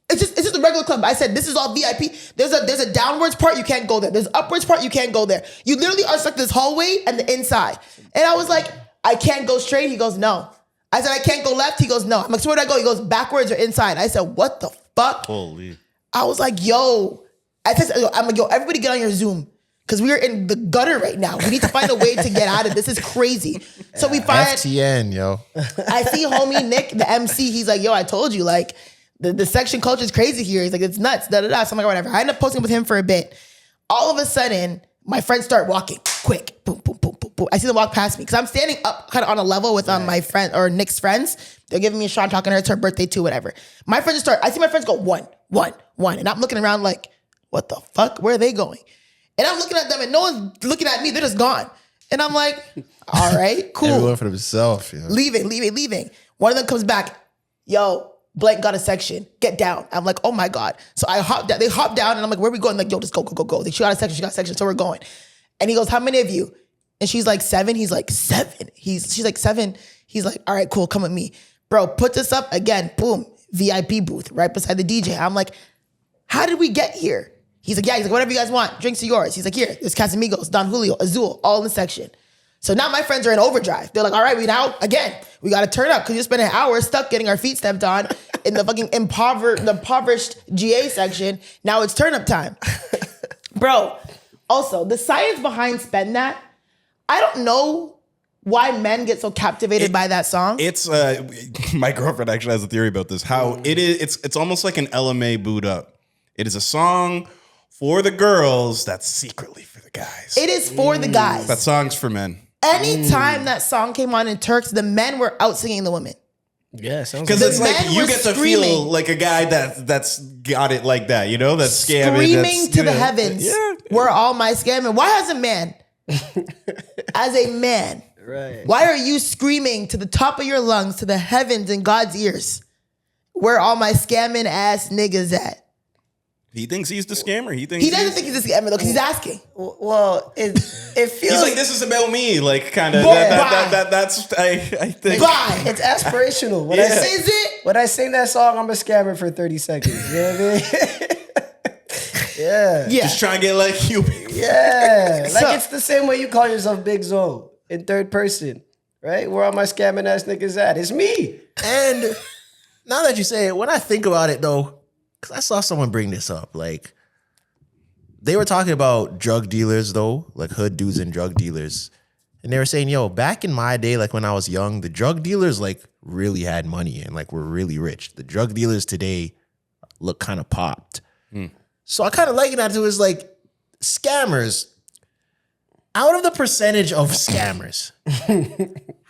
it's just a regular club. I said, this is all VIP. There's a downwards part, you can't go there. There's upwards part, you can't go there. You literally are stuck in this hallway and the inside. And I was like, I can't go straight. He goes, no. I said, I can't go left. He goes, no. I'm like, so where do I go? He goes, backwards or inside. I said, what the fuck? Holy. I was like, yo. I'm like, yo, everybody get on your Zoom. Because we are in the gutter right now. We need to find a way to get out of this. This is crazy. So we find FTN, yo. I see homie Nick, the MC, he's like, yo, I told you, like, the section culture is crazy here. He's like, it's nuts, da-da-da. So I'm like, whatever. I end up posting with him for a bit. All of a sudden, my friends start walking quick. Boom, boom, boom, boom, boom. I see them walk past me. Because I'm standing up kind of on a level with my friend, or Nick's friends. They're giving me a shot, I'm talking to her. It's her birthday too, whatever. My friends I see my friends go one. And I'm looking around like, what the fuck? Where are they going? And I'm looking at them and no one's looking at me. They're just gone. And I'm like, all right, cool. Everyone for himself, yo. Leaving. One of them comes back. Yo, Blake got a section. Get down. I'm like, oh my God. So I hop down. They hop down and I'm like, where are we going? Like, yo, just go. She got a section. So we're going. And he goes, how many of you? And she's like, 7. He's like, 7. She's like, 7. He's like, all right, cool, come with me. Bro, put this up again, boom, VIP booth right beside the DJ. I'm like, how did we get here? He's like, yeah, he's like, whatever you guys want, drinks are yours. He's like, here, there's Casamigos, Don Julio, Azul, all in the section. So now my friends are in overdrive. They're like, all right, we got to turn up because you spent an hour stuck getting our feet stepped on in the fucking impoverished GA section. Now it's turn up time. Bro, also, the science behind Spend That, I don't know why men get so captivated by that song. It's my girlfriend actually has a theory about this. How it is, it's almost like an LMA boot up. It is a song for the girls that's secretly for the guys. It is for the guys. That song's for men. Anytime that song came on in Turks, the men were out singing the women. Yeah, sounds because like it's the like men you were get to screaming. feel like a guy that's got it like that, you know, that's scamming, Screaming to the heavens. Yeah. Where all my scamming? Why as a man? As a man. right. Why are you screaming to the top of your lungs, to the heavens and God's ears? Where all my scamming ass niggas at? He thinks he's the scammer. He thinks He doesn't think he's a scammer though, because he's asking. Well, it feels he's like, this is about me, like kind of. Boy, That's I think. Bye. it's aspirational. When Yeah. Is it? when I sing that song, I'm a scammer for 30 seconds. You know what I mean? yeah. Yeah. Just trying to get like you. Yeah. Like So- it's the same way you call yourself Big Zoe in third person, right? Where all my scamming ass niggas at? It's me. And now that you say it, when I think about it though, because I saw someone bring this up, like they were talking about drug dealers though, like hood dudes and drug dealers. And they were saying, yo, back in my day, like when I was young, the drug dealers like really had money and like were really rich. The drug dealers today look kind of popped. So I kind of liken that to is like scammers. Out of the percentage of scammers,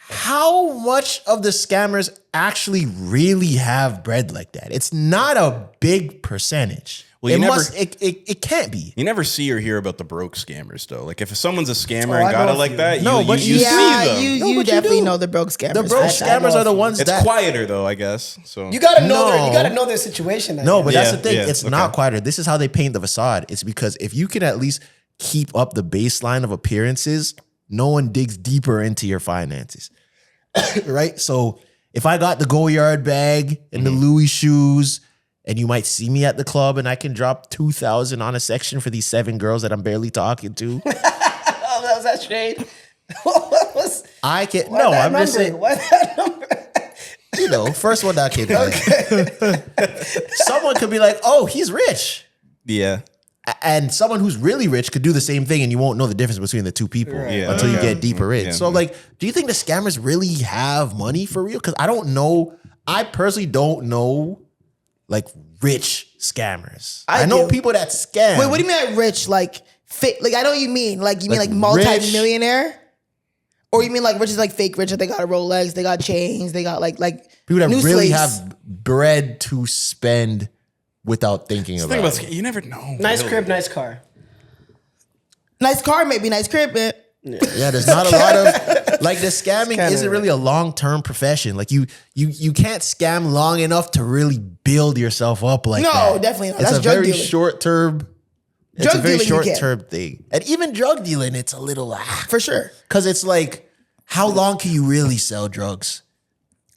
how much of the scammers actually really have bread like that? It's not a big percentage. Well, you It can't be. You never see or hear about the broke scammers though. Like if someone's a scammer Oh, and I got know it a like few. that, No, you but see Yeah, them. you No, but you definitely do. know the broke scammers. The broke I scammers know are the a few. ones It's that quieter though, I guess. So You gotta know No. you gotta know their situation. I No, guess. but that's Yeah, the thing. yeah, It's okay. not quieter. This is how they paint the facade. It's because if you can at least keep up the baseline of appearances, no one digs deeper into your finances. Right? So if I got the Goyard bag and the Louis shoes, and you might see me at the club and I can drop 2,000 on a section for these 7 girls that I'm barely talking to. Oh, that was that shade. What was? I can Why no, that I'm just number? saying, Why that number? you know, first one that came to someone could be like, oh, he's rich. yeah. And someone who's really rich could do the same thing and you won't know the difference between the two people Right. until you Okay. get deeper in. Yeah. So like, do you think the scammers really have money for real? Because I don't know. I personally don't know like rich scammers. I know do. people that scam. Wait, what do you mean like rich? Like fake? Like I know what you mean. Like you mean Like like multi-millionaire? Or you mean like rich is like fake rich? They got a Rolex, they got chains, they got like People that new really slaves. have bread to spend without thinking The about thing it. about you never know. Nice really. crib, nice car. Nice car, maybe nice crib, man. Yeah, there's not a lot of like the scamming kinda isn't really a long-term profession. Like you can't scam long enough to really build yourself up like No, that. definitely not. It's That's a drug very dealing. short-term. It's Drug a very dealing you can. short-term thing. And even drug dealing, it's a little For sure. because it's like, how long can you really sell drugs?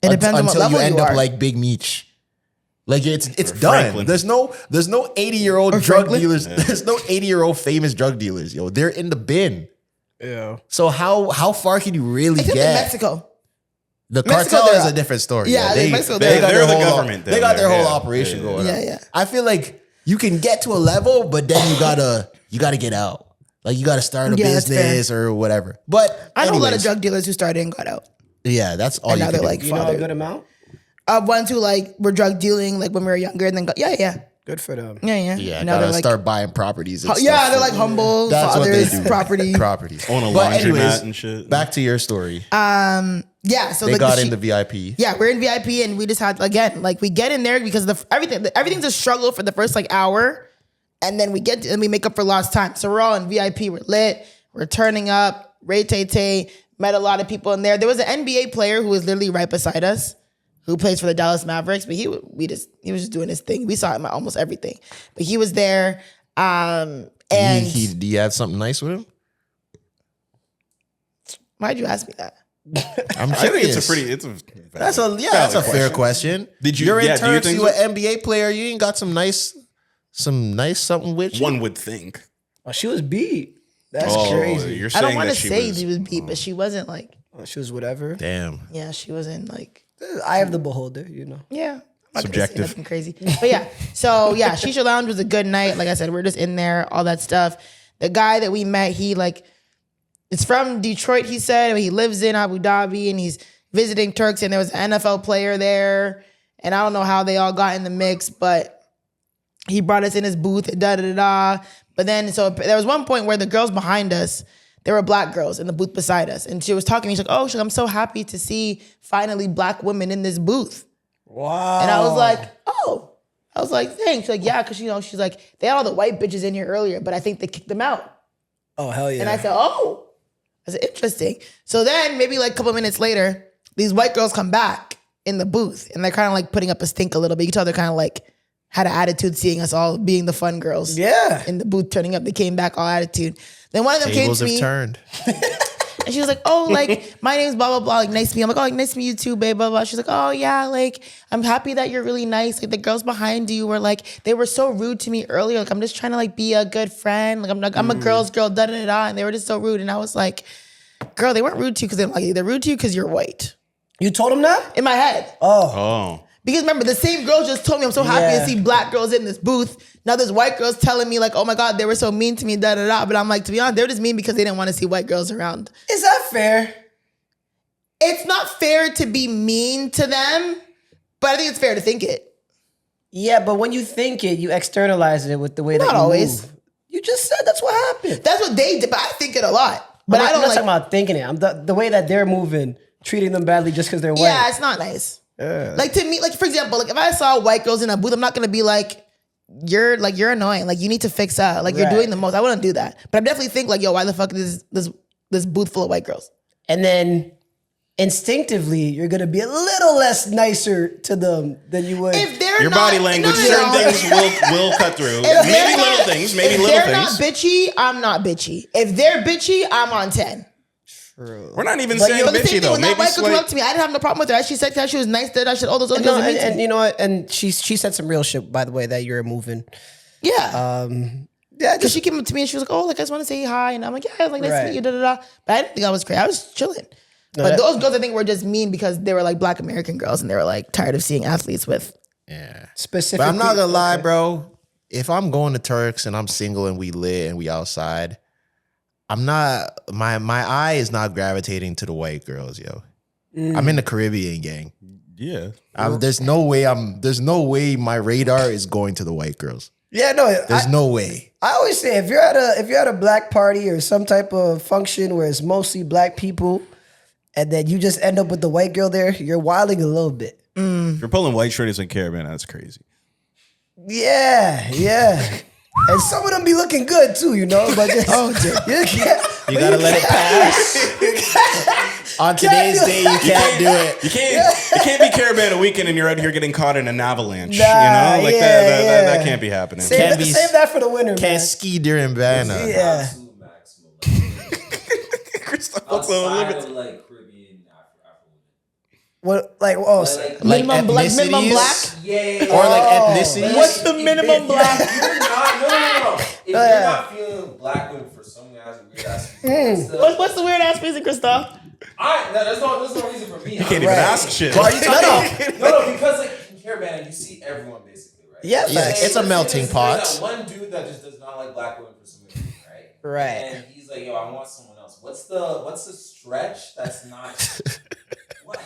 It depends on what until you level end you up are. like Big Meech. Like it's done. Franklin. There's no 80-year-old Or drug Franklin. dealers. There's no 80-year-old famous drug dealers. Yo, they're in the bin. Yeah. So how far can you really Except in get? Mexico. The Mexico, cartel they're is a up. different story. Yeah, they, Mexico, they they're got up. their They're the whole government They down got their there. whole Yeah. operation Yeah. going. Yeah, on. yeah. I feel like you can get to a level, but then you gotta get out. Like you gotta start a Yeah, that's business or whatever. But I know a lot of anyways, drug dealers who started and got out. Yeah, that's all And you now can they're do. like You know a father. good amount? Ones who like were drug dealing like when we were younger and then got Good for them. yeah. Yeah, And now gotta they're like start buying properties. And yeah, stuff. they're like humble That's what they fathers, do. property. Properties. Own a But laundromat anyways, and shit. back to your story. Yeah, so They like got the in the VIP. Yeah, we're in VIP and we just had again like we get in there because everything's a struggle for the first like hour, and then we make up for lost time. So we're all in VIP. We're lit. We're turning up. Ray Tay Tay met a lot of people in there. There was an NBA player who was literally right beside us, who plays for the Dallas Mavericks, but he was just doing his thing. We saw him at almost everything, but he was there. And He had something nice with him? Why'd you ask me that? I'm I think curious. That's a fair question. You're in do you Turks, think you an NBA player, you ain't got some nice something with you? One would think. Oh, she was beat. That's Oh, crazy. You're I saying don't want that to she say was, she was beat, but she wasn't like. Oh, she was whatever. Damn. Yeah, she wasn't like. Eye of the beholder, you know. Yeah. I'm not gonna say Subjective. nothing crazy. But yeah. So yeah, Shisha Lounge was a good night. Like I said, we're just in there, all that stuff. The guy that we met, he like, it's from Detroit, he said. He lives in Abu Dhabi and he's visiting Turks, and there was an NFL player there. And I don't know how they all got in the mix, but he brought us in his booth, da-da-da-da. But then, so there was one point where the girls behind us, there were black girls in the booth beside us. And she was talking to me. She's like, oh, I'm so happy to see finally black women in this booth. Wow. And I was like, oh. I was like, thanks. She's like, yeah, because, she's like, they had all the white bitches in here earlier, but I think they kicked them out. Oh, hell yeah. And I said, oh. I said, interesting. So then maybe like a couple minutes later, these white girls come back in the booth and they're kind of like putting up a stink a little bit. You can tell they're kind of like had an attitude seeing us all being the fun girls. Yeah. In the booth turning up. They came back all attitude. Then one of them Tables came to have me. turned. And she was like, oh, like, my name's blah, blah, blah. Like, nice to meet you. I'm like, oh, like, nice to meet you too, babe, blah, blah. She's like, oh, yeah, like, I'm happy that you're really nice. Like, the girls behind you were like, they were so rude to me earlier. Like, I'm just trying to, like, be a good friend. Like, I'm a girl's girl, da-da-da-da. And they were just so rude. And I was like, girl, they weren't rude to you because they don't like you. They're rude to you because you're white. You told him that? In my head. Oh. Because remember, the same girl just told me I'm so happy to see black girls in this booth. Now there's white girls telling me like, oh my God, they were so mean to me, da-da-da. But I'm like, to be honest, they were just mean because they didn't want to see white girls around. Is that fair? It's not fair to be mean to them, but I think it's fair to think it. Yeah, but when you think it, you externalize it with the way that you Not always. move. You just said that's what happened. That's what they did, but I think it a lot. But I don't I'm not like. talking about thinking it. I'm the way that they're moving, treating them badly just because they're white. Yeah, it's not nice. Like to me, like for example, like if I saw white girls in a booth, I'm not gonna be like, you're annoying. Like you need to fix up. Like you're Right. doing the most. I wouldn't do that. But I definitely think like, yo, why the fuck is this booth full of white girls? And then instinctively, you're gonna be a little less nicer to them than you would. If they're Your not, body language, no, certain no. things will cut through. If they're Maybe not- little things, maybe if little they're things. not bitchy, I'm not bitchy. If they're bitchy, I'm on 10. We're not even But saying But the same bitchy thing though. when that Maybe white girl came slight. up to me, I didn't have no problem with her. She said that she was nice, that I should all those other No, girls are mean to and me. you know what? And she said some real shit, by the way, that you're moving. Yeah. Yeah, Because she came up to me and she was like, oh, like I just want to say hi. And I'm like, yeah, like nice to Right. meet you, da-da-da. But I didn't think I was crazy. I was chilling. But those girls I think were just mean because they were like black American girls and they were like tired of seeing athletes with. Yeah. specifically. But I'm not gonna lie, bro. If I'm going to Turks and I'm single and we lit and we outside, I'm not my eye is not gravitating to the white girls, yo. I'm in the Caribbean gang. Yeah. There's no way my radar is going to the white girls. Yeah, no. There's no way. I always say if you're at a black party or some type of function where it's mostly black people, and then you just end up with the white girl there, you're wilding a little bit. If you're pulling white shirties in Caravan, that's crazy. Yeah. And some of them be looking good too, you know. But just, You gotta let it pass. On today's day, you can't do it. You can't be Caravan a weekend and you're out here getting caught in an avalanche. Nah, you know, like yeah. that can't be happening. Can't be- Save that for the winter, Can't man. ski during Banner. Yeah. Absolute maximum. Christoph, Outside of like Caribbean, Afro What like like Minimum black. ethnicities? yeah. Or like ethnicity. What's the minimum black? You're not, no. If you're not feeling black women for some weird ass reason, What's the weird ass reason, Christoph? there's no reason for me. You can't even ask shit. No, because like in Caravan, you see everyone basically, right? Yeah, it's a melting pot. There's that one dude that just does not like black women for some reason, right? Right. And he's like, yo, I want someone else. What's the stretch that's not what?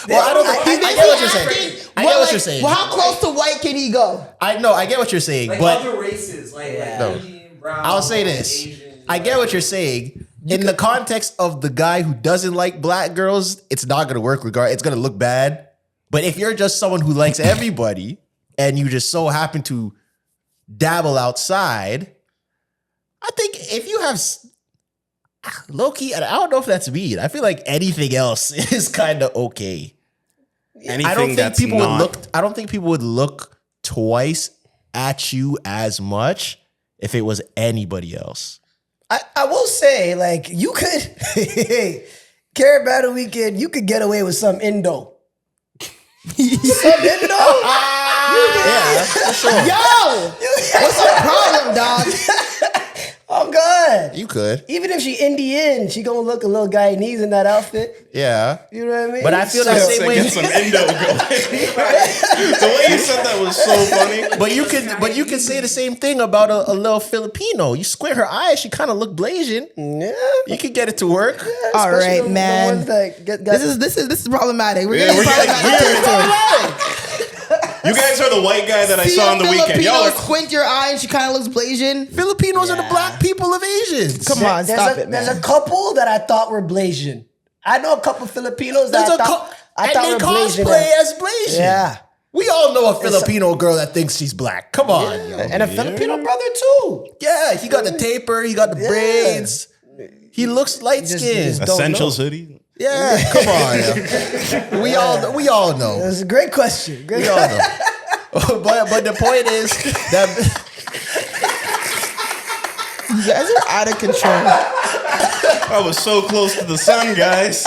Well, I get what you're saying. I get what you're saying. Well, how close to white can he go? I know, I get what you're saying, Like but other races, like No. Asian, brown. I'll say this. Asian, I get what you're saying. In the context of the guy who doesn't like black girls, it's not gonna work it's gonna look bad. But if you're just someone who likes everybody and you just so happen to dabble outside, I think if you have low-key, I don't know if that's weed. I feel like anything else is kind of okay. Anything I don't think that's people not, would look. I don't think people would look twice at you as much if it was anybody else. I will say, like, you could Battle Weekend, you could get away with some Indo. Some Indo? Yeah, for sure. Yo, what's the problem, dog? I'm good. You could. Even if she Indian, she gonna look a little Guyanese in that outfit. Yeah. You know what I mean? But I feel the same way. Get some Indo going. The way you said that was so funny. But you could say the same thing about a little Filipino. You squint her eyes, she kind of look Blasian. Yeah. You could get it to work. All Especially right, the man. ones that got This is problematic. We're Yeah, getting we're problematic getting territory. You guys are the white guy that I See saw a on the weekend. Filipino Y'all are squint your eye and she kind of looks Blasian. Filipinos are the black people of Asians. Come on, stop it, man. There's a couple that I thought were Blasian. I know a couple Filipinos that There's I thought they were Blasian. cosplay as Blasian. Yeah. We all know a Filipino girl that thinks she's black. Come on, yo. And a Filipino brother too. Yeah, he got the taper, he got the braids. He looks light skinned. just- Essentials hoodie. Yeah, come on. Yo. We all know. That's a great question. We all know. but the point is that You guys are out of control. I was so close to the sun, guys.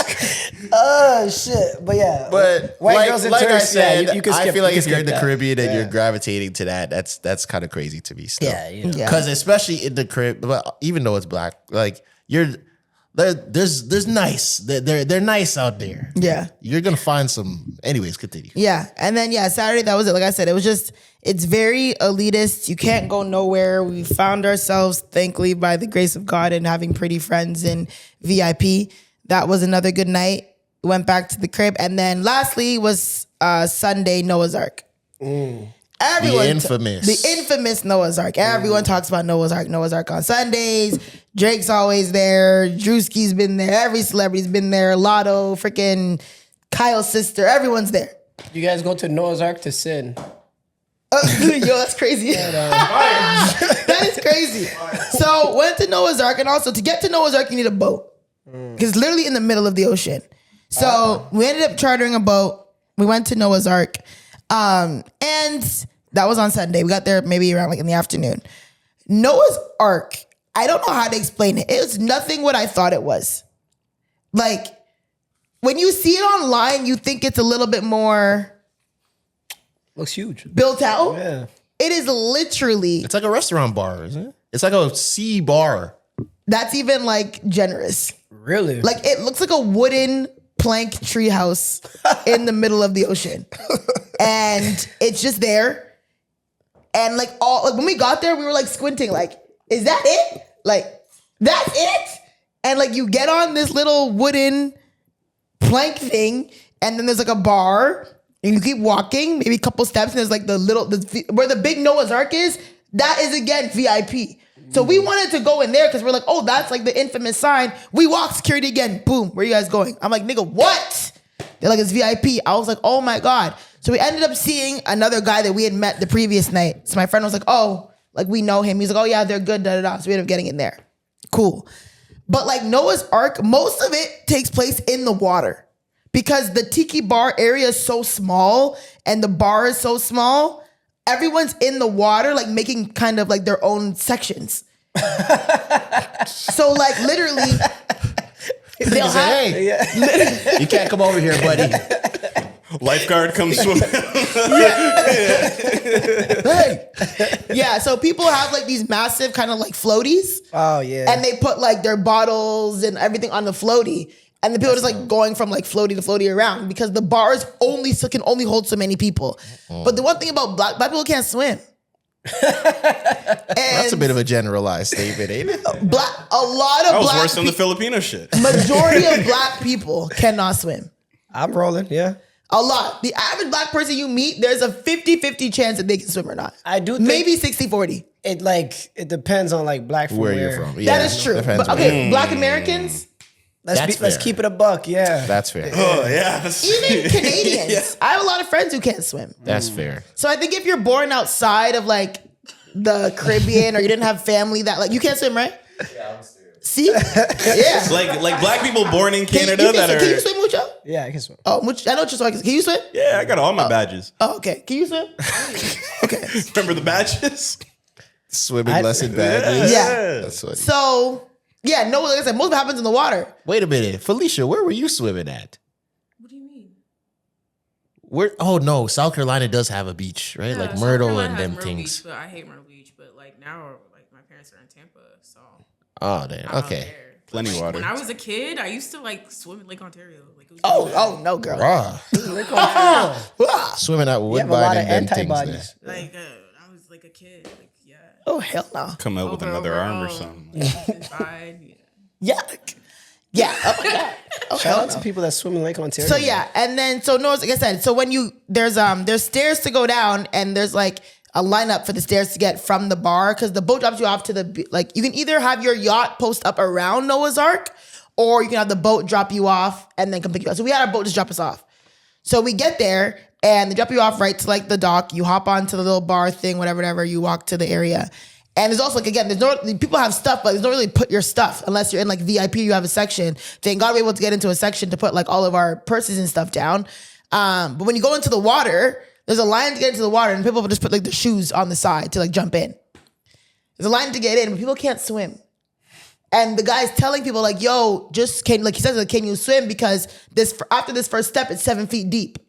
Oh shit. But yeah. But white like, girls and like I Turks, yeah, said, you can skip, I feel like you if can you're in skip the that. Caribbean and Yeah. you're gravitating to that, that's kind of crazy to me still. Yeah. Yeah. Because especially in the Caribbean, but even though it's black, like there's nice. They're nice out there. Yeah. You're gonna find some. Anyways, continue. Yeah. And then, Saturday, that was it. Like I said, it's very elitist. You can't go nowhere. We found ourselves, thankfully, by the grace of God and having pretty friends in VIP. That was another good night. Went back to the crib. And then lastly was Sunday, Noah's Ark. Everyone, The infamous Noah's Ark. Everyone talks about Noah's Ark on Sundays. Drake's always there. Drewski's been there. Every celebrity's been there. Lotto, freaking Kyle's sister. Everyone's there. You guys go to Noah's Ark to sin. Yo, that's crazy. That is crazy. So went to Noah's Ark, and also to get to Noah's Ark, you need a boat because it's literally in the middle of the ocean. So we ended up chartering a boat. We went to Noah's Ark, and that was on Sunday. We got there maybe around like in the afternoon. Noah's Ark, I don't know how to explain it. It was nothing what I thought it was. Like when you see it online, you think it's a little bit more Looks huge. built out. Yeah. It is literally, It's like a restaurant bar, isn't it? It's like a sea bar. that's even like generous. Really? Like it looks like a wooden plank treehouse in the middle of the ocean. And it's just there. And like when we got there, we were like squinting, like, is that it? Like, that's it? And like you get on this little wooden plank thing, and then there's like a bar, and you keep walking, maybe a couple steps, and there's like where the big Noah's Ark is, that is again VIP. So we wanted to go in there because we're like, oh, that's like the infamous sign. We walk security again. Boom. Where you guys going? I'm like, nigga, what? They're like, it's VIP. I was like, oh my God. So we ended up seeing another guy that we had met the previous night. So my friend was like, oh, like we know him. He's like, oh yeah, they're good, da da da. So we ended up getting in there. Cool. But like Noah's Ark, most of it takes place in the water because the tiki bar area is so small and the bar is so small. Everyone's in the water, like making kind of like their own sections. So like literally, they'll have, Hey, you can't come over here, buddy. Lifeguard comes swimming. Hey, yeah. So people have like these massive kind of like floaties. Oh yeah. And they put like their bottles and everything on the floaty. And the people are just like going from like floaty to floaty around because the bars can only hold so many people. But the one thing about black people can't swim. that's a bit of a generalized statement, ain't it? A lot of That was black worse than the Filipino shit. majority of black people cannot swim. I'm rolling, yeah. A lot. The average black person you meet, there's a 50-50 chance that they can swim or not. I do think Maybe 60-40. it depends on like black from Where you're from? That is true. depends But, where- okay, black Americans, Let's fair. keep it a buck, yeah. That's fair. Oh yeah. That's, even Canadians. I have a lot of friends who can't swim. That's fair. So I think if you're born outside of like the Caribbean or you didn't have family that like you can't swim, right? Yeah, I'm serious. See? Yeah. like black people born in Canada Can you swim, Mucho? Yeah, I can swim. Oh, Mucho, I know Tresor. Can you swim? Yeah, I got all my badges. Oh, okay. Can you swim? Okay. Remember the badges? Swimming lesson badges. Yeah. That's what. So Yeah, no, like I said, most of it happens in the water. Wait a minute. Felicia, where were you swimming at? What do you mean? Where? Oh, no. South Carolina does have a beach, right? Yeah, like South Myrtle Carolina and has them Myrtle things. Beach, but I hate Myrtle Beach. But like now, like my parents are in Tampa, so Oh, damn. I'm out Okay. there. Plenty Like, water. when I was a kid, I used to like swim in Lake Ontario. Like it was Oh, no, girl. Raw. Swimming out with You have a lot Woodbine of and them things there. antibodies. like I was like a kid. Like yeah. Oh, hell no. Come out with another arm or something. Inside, Yeah. Yeah. Oh, my God. Oh, Shout hell out no. to people that swim in Lake Ontario. So yeah, and then so no, like I said, so when you there's stairs to go down, and there's like a lineup for the stairs to get from the bar because the boat drops you off to the like you can either have your yacht post up around Noah's Ark, or you can have the boat drop you off and then come pick you up. So we had our boat just drop us off. So we get there and they drop you off right to like the dock. You hop onto the little bar thing, whatever. You walk to the area. And there's also like, again, there's no, people have stuff, but there's no really put your stuff unless you're in like VIP, you have a section. Thank God we're able to get into a section to put like all of our purses and stuff down. But when you go into the water, there's a line to get into the water and people just put like the shoes on the side to like jump in. There's a line to get in, but people can't swim. And the guy's telling people like, yo, just can, like he says, like, can you swim? Because after this first step, it's 7 feet deep.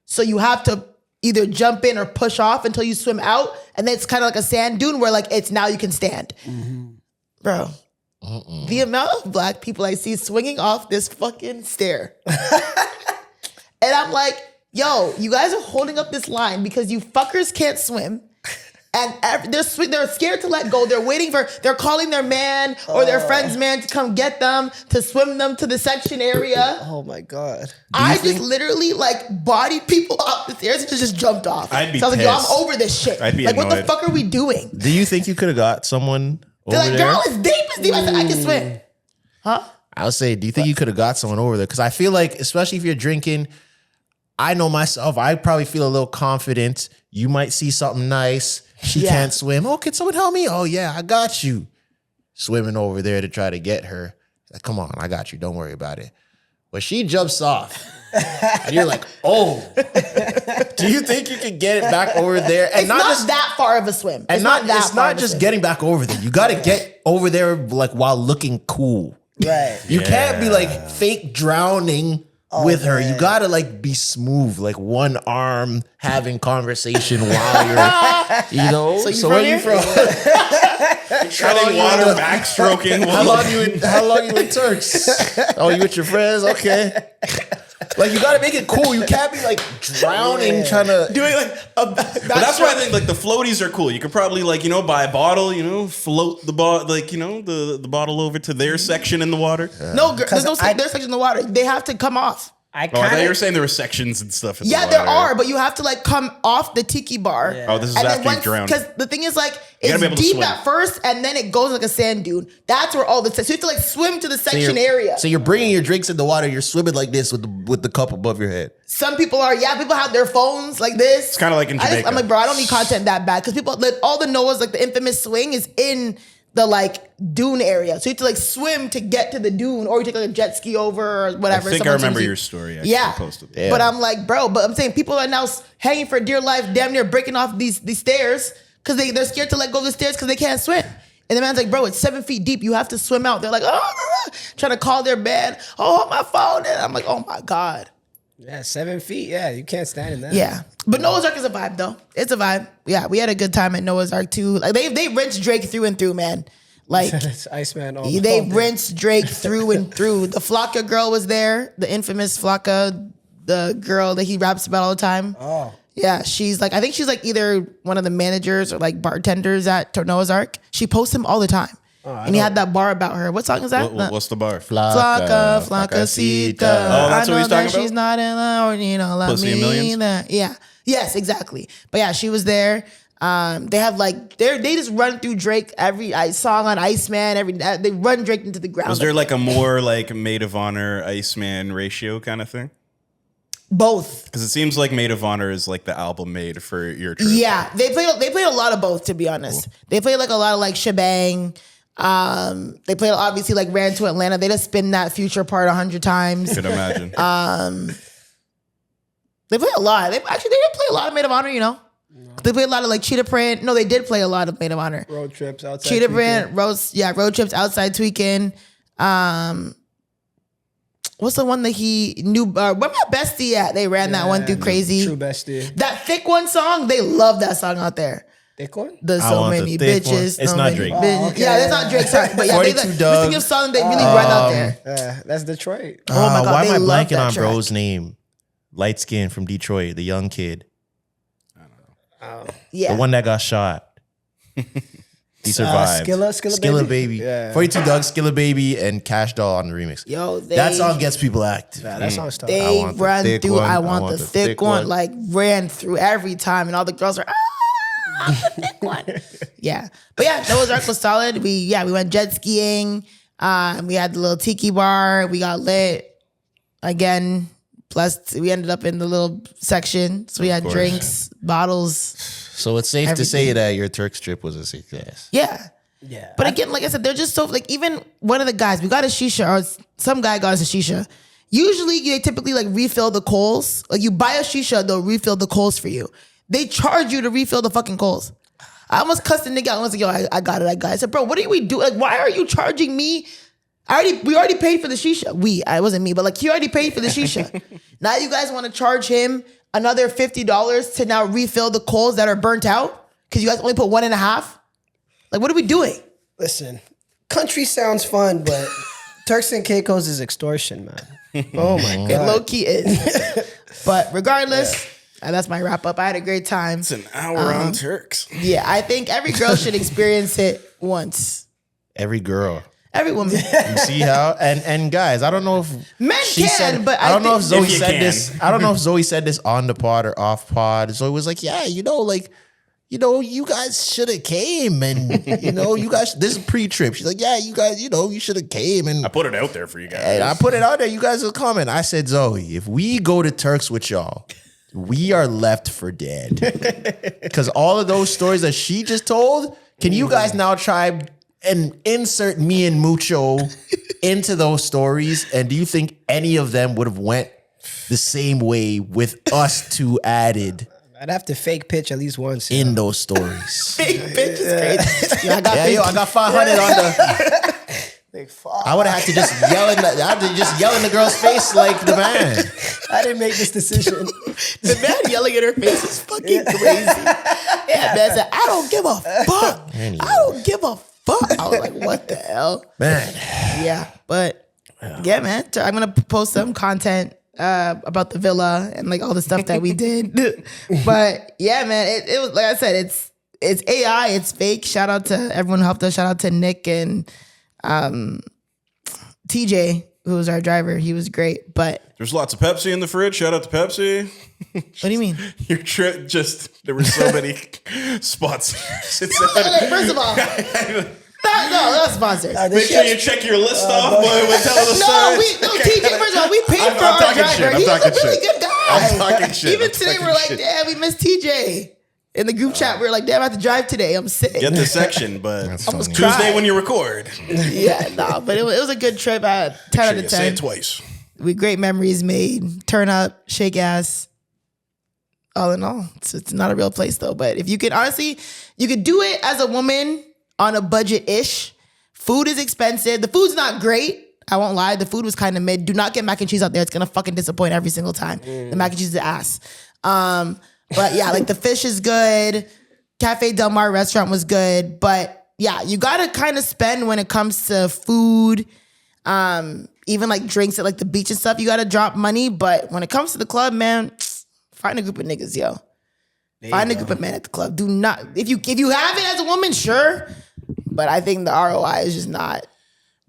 So you have to either jump in or push off until you swim out. And then it's kind of like a sand dune where like it's now you can stand. Bro, the amount of black people I see swinging off this fucking stair. And I'm like, yo, you guys are holding up this line because you fuckers can't swim. And they're scared to let go. They're calling their man or their friend's man to come get them, to swim them to the section area. Oh my God. I just literally like bodied people up the stairs and just jumped off. I'd be so I was like, yo, pissed. I'm over this shit. I'd be like, what the annoyed. fuck are we doing? Do you think you could have got someone over They're like, there? girl, it's deep. I said, I can swim. Huh? I'll say, do you think you could have got someone over there? Because I feel like, especially if you're drinking, I know myself, I probably feel a little confident. You might see something nice. She can't swim. Oh, can someone help me? Oh, yeah, I got you. Swimming over there to try to get her. Like, come on, I got you. Don't worry about it. But she jumps off. And you're like, oh. Do you think you can get it back over there? And It's not that far of a swim. And It's not that it's far not of a just swim. getting back over there. You got to get over there like while looking cool. Right. You can't be like fake drowning with her. You gotta like be smooth, like one arm having conversation while you're, you know. So where you you from? Treading water, backstroking. How long you in Turks? Oh, you with your friends? Okay. Like you gotta make it cool. You can't be like drowning trying to Doing like a But that's why I think like the floaties are cool. You could probably like, buy a bottle, float the bottle, like, the bottle over to their section in the water. No, girl, there's no section in the water. They have to come off. I Oh, I thought you were kind of. saying there were sections and stuff in the Yeah, water. there are, but you have to like come off the tiki bar. Yeah. Oh, this is after you drown. Because the thing is like, gotta be able it's to deep swim. at first and then it goes like a sand dune. That's where all the, so you have to like swim to the section area. So you're bringing your drinks in the water. You're swimming like this with the cup above your head. Some people are, people have their phones like this. It's kind of like in Jamaica. I'm like, bro, I don't need content that bad. Because people, like, all the Noah's, like the infamous swing is in the like dune area. So you have to like swim to get to the dune, or you take like a jet ski over or whatever. I think I Someone remember sends you- your story. Actually Yeah. posted. Yeah. But I'm like, bro, I'm saying people are now hanging for dear life, damn near breaking off these stairs because they're scared to let go of the stairs because they can't swim. And the man's like, bro, it's 7 feet deep. You have to swim out. They're like, trying to call their man. Oh, my phone. And I'm like, oh my God. Yeah, 7 feet. Yeah, you can't stand in that. Yeah. But Noah's Ark is a vibe though. It's a vibe. Yeah, we had a good time at Noah's Ark too. Like they rinsed Drake through and through, man. Like It's Iceman. All they day. rinsed Drake through and through. The Flocka girl was there, the infamous Flocka, the girl that he raps about all the time. Oh. Yeah, she's like, I think she's like either one of the managers or like bartenders at Noah's Ark. She posts him all the time. And he had that bar about her. What song is that? What's the bar? Flocka, Flaccacita. Oh, that's I what know he's talking that about? she's not in love, love Pussy in me. Millions? That. Yeah. Yes, exactly. But yeah, she was there. They have like they just run through Drake every song on Iceman. They run Drake into the ground. Was there like a more like Maid of Honor Iceman ratio kind of thing? both? Because it seems like Maid of Honor is like the album made for your trip. Yeah, they played a lot of both. To be honest, they played like a lot of like shebang. They played obviously like Ran to Atlanta. They just spin that Future part 100 times. Could imagine. They play a lot. They did play a lot of Maid of Honor, you know. They played a lot of like Cheetah Print. No, they did play a lot of Maid of Honor. Road trips outside. Cheetah Tweaking. Print, road trips outside tweaking. What's the one that he knew? Where my bestie at? They ran that one through crazy. True bestie. That thick one song, they love that song out there. Thick one? There's I so want the many thick one. bitches. It's so not many Drake. bitches. Oh, okay. Yeah, it's not Drake. Sorry, but yeah, 42 they like, Doug. think of song they really run out there. That's Detroit. Oh my God, why they am I love blanking that on track. bro's name? Light skin from Detroit, the young kid, Yeah, the one that got shot. He survived. Skilla Baby. Yeah. 42 Doug, Skilla Baby, and Cash Doll on the remix. yo, That song gets people active. Nah, that song's tough. they want the run thick through. one. I want the thick one. Like ran through every time, and all the girls are the thick one. Yeah, but yeah, that was was solid. We went jet skiing. We had the little tiki bar. We got lit again. Plus, we ended up in the little section, so we had drinks, bottles. So it's safe to say Everything. that your Turks trip was a success. Yeah. Yeah. But again, like I said, they're just so like even one of the guys, we got a shisha or some guy got us a shisha. Usually they typically like refill the coals. Like you buy a shisha, they'll refill the coals for you. They charge you to refill the fucking coals. I almost cussed the nigga out. I was like, yo, I got it. I said, bro, what are we doing? Like, why are you charging me? We already paid for the shisha. It wasn't me, but like he already paid for the shisha. Now you guys want to charge him another $50 to now refill the coals that are burnt out? Because you guys only put 1.5? Like, what are we doing? Listen, country sounds fun, but Turks and Caicos is extortion, man. Oh my It God. low key is. But regardless, that's my wrap up. I had a great time. It's an hour on Turks. Yeah, I think every girl should experience it once. Every girl. Every woman. You see how? And guys, I don't know if Men she can, said, but I don't know if think- Zoe If you said can. this. I don't know if Zoe said this on the pod or off pod. Zoe was like, yeah, you guys should have came and you guys, this is pre-trip. She's like, yeah, you guys, you should have came and I put it out there for you guys. and I put it out there. You guys will comment. I said, Zoe, if we go to Turks with y'all, we are left for dead. Because all of those stories that she just told, can you guys now try and insert me and Mucho into those stories? And do you think any of them would have went the same way with us two added I'd have to fake pitch at least once. in those stories? Big bitch is crazy. Yo, I got I got 500 on the. Like, fuck. I would have had to just yell in the girl's face like the man. I didn't make this decision. The man yelling at her face is fucking crazy. Yeah, man said, I don't give a fuck. I don't give a fuck. I was like, what the hell? Man. Yeah, but yeah, man. I'm gonna post some content about the villa and like all the stuff that we did. But yeah, man, it was like I said, it's AI, it's fake. Shout out to everyone who helped us. Shout out to Nick and TJ, who was our driver. He was great. But There's lots of Pepsi in the fridge. Shout out to Pepsi. what do you mean? Your trip there were so many spots. Okay, first of all, not sponsored. Make sure you check your list off when telling the No, story. TJ, first of all, we paid for I'm our talking driver. shit. I'm He's a talking really shit. good guy. I'm talking shit. Even I'm today, talking we're like, shit. damn, we missed TJ. In the group chat, we were like, damn, I have to drive today. I'm sick. Get the section, but almost Tuesday cried. when you record. Yeah, but it was a good trip. 10 out You of say 10. it twice. We great memories made. Turn up, shake ass. All in all, it's not a real place though. But if you could, honestly, you could do it as a woman on a budget-ish. Food is expensive. The food's not great. I won't lie. The food was kind of mid. Do not get mac and cheese out there. It's gonna fucking disappoint every single time. The mac and cheese is ass. But yeah, like the fish is good. Cafe Del Mar restaurant was good. But yeah, you gotta kind of spend when it comes to food. Even like drinks at like the beach and stuff, you gotta drop money. But when it comes to the club, man, find a group of niggas, yo. Find a group of men at the club. Do not if you have it as a woman, sure. But I think the ROI is just not.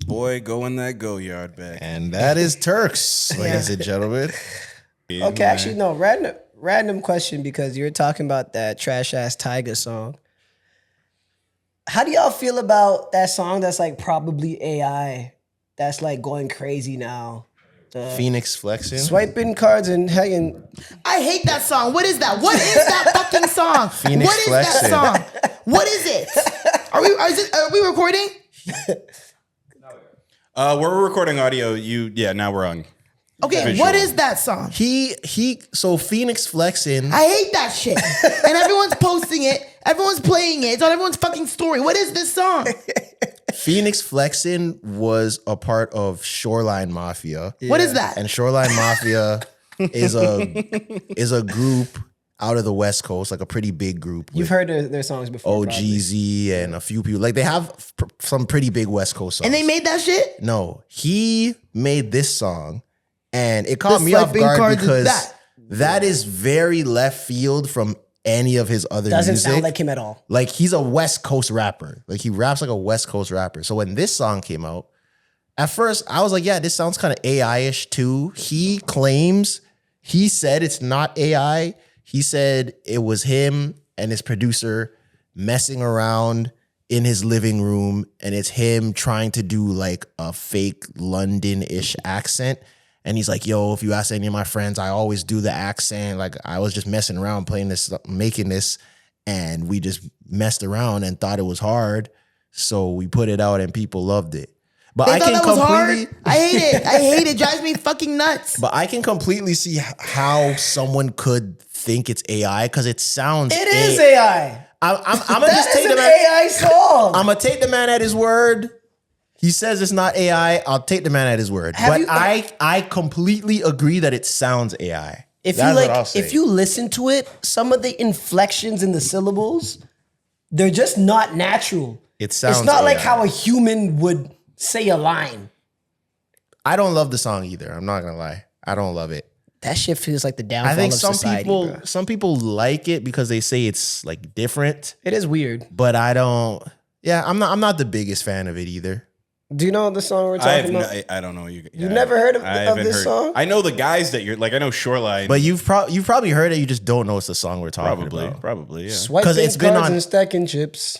Boy, go in that go yard bag. And that is Turks, ladies and gentlemen. Okay, actually, no. Random question, because you were talking about that trash ass Tyga song. How do y'all feel about that song that's like probably AI, that's like going crazy now? Phoenix Flexin. Swiping cards and hanging. I hate that song. What is that? What is that fucking song? Phoenix What is Flexin. that song? What is it? Are we recording? We're recording audio. Now we're on. Okay, Visual. what is that song? So Phoenix Flexin. I hate that shit. And everyone's posting it. Everyone's playing it. It's on everyone's fucking story. What is this song? Phoenix Flexin was a part of Shoreline Mafia. What is that? And Shoreline Mafia is a group out of the West Coast, like a pretty big group. You've heard their songs before. OGZ and a few people. Like they have some pretty big West Coast songs. And they made that shit? No, he made this song, and it caught The me off swiping guard cards is because that is very left field from any of his other Doesn't music. sound like him at all. Like he's a West Coast rapper. Like he raps like a West Coast rapper. So when this song came out, at first I was like, yeah, this sounds kind of AI-ish too. He said it's not AI. He said it was him and his producer messing around in his living room, and it's him trying to do like a fake London-ish accent. And he's like, yo, if you ask any of my friends, I always do the accent. Like I was just messing around playing this, making this, and we just messed around and thought it was hard. So we put it out and people loved it. But They I thought can that was completely hard. I hate it. I hate it. Drives me fucking nuts. But I can completely see how someone could think it's AI because it sounds It is AI. I'm gonna just That take is the an man. AI song. I'm gonna take the man at his word. He says it's not AI. I'll take the man at his word. But I completely agree that it sounds AI. If That's you what I'll like, say. if you listen to it, some of the inflections in the syllables, they're just not natural. It sounds It's not like AI. how a human would say a line. I don't love the song either. I'm not gonna lie. I don't love it. That shit feels like the downfall I think of some society, people bro. some people like it because they say it's like different. It is weird. But I don't. Yeah, I'm not the biggest fan of it either. Do you know the song we're talking about? I don't know. You never heard of haven't this song? I know the guys that you're like. I know Shoreline. But you've probably heard it. You just don't know it's the song we're talking about. Probably, yeah. Swiping it's been cards on- and stacking chips.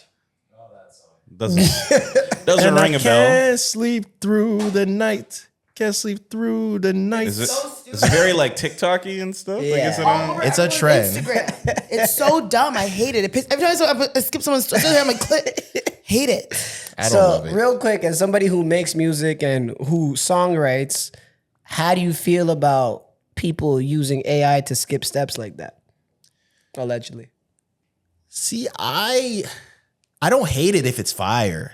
Doesn't And ring I a bell. can't sleep through the night. Can't sleep through the night. Is it very like TikTok-y and stuff? Like, is it on? It's a trend. Instagram. It's so dumb. I hate it. Every time I skip someone's story, I'm like, hate it. I don't So love it. real quick, as somebody who makes music and who songwrites, how do you feel about people using AI to skip steps like that? Allegedly. See, I don't hate it if it's fire.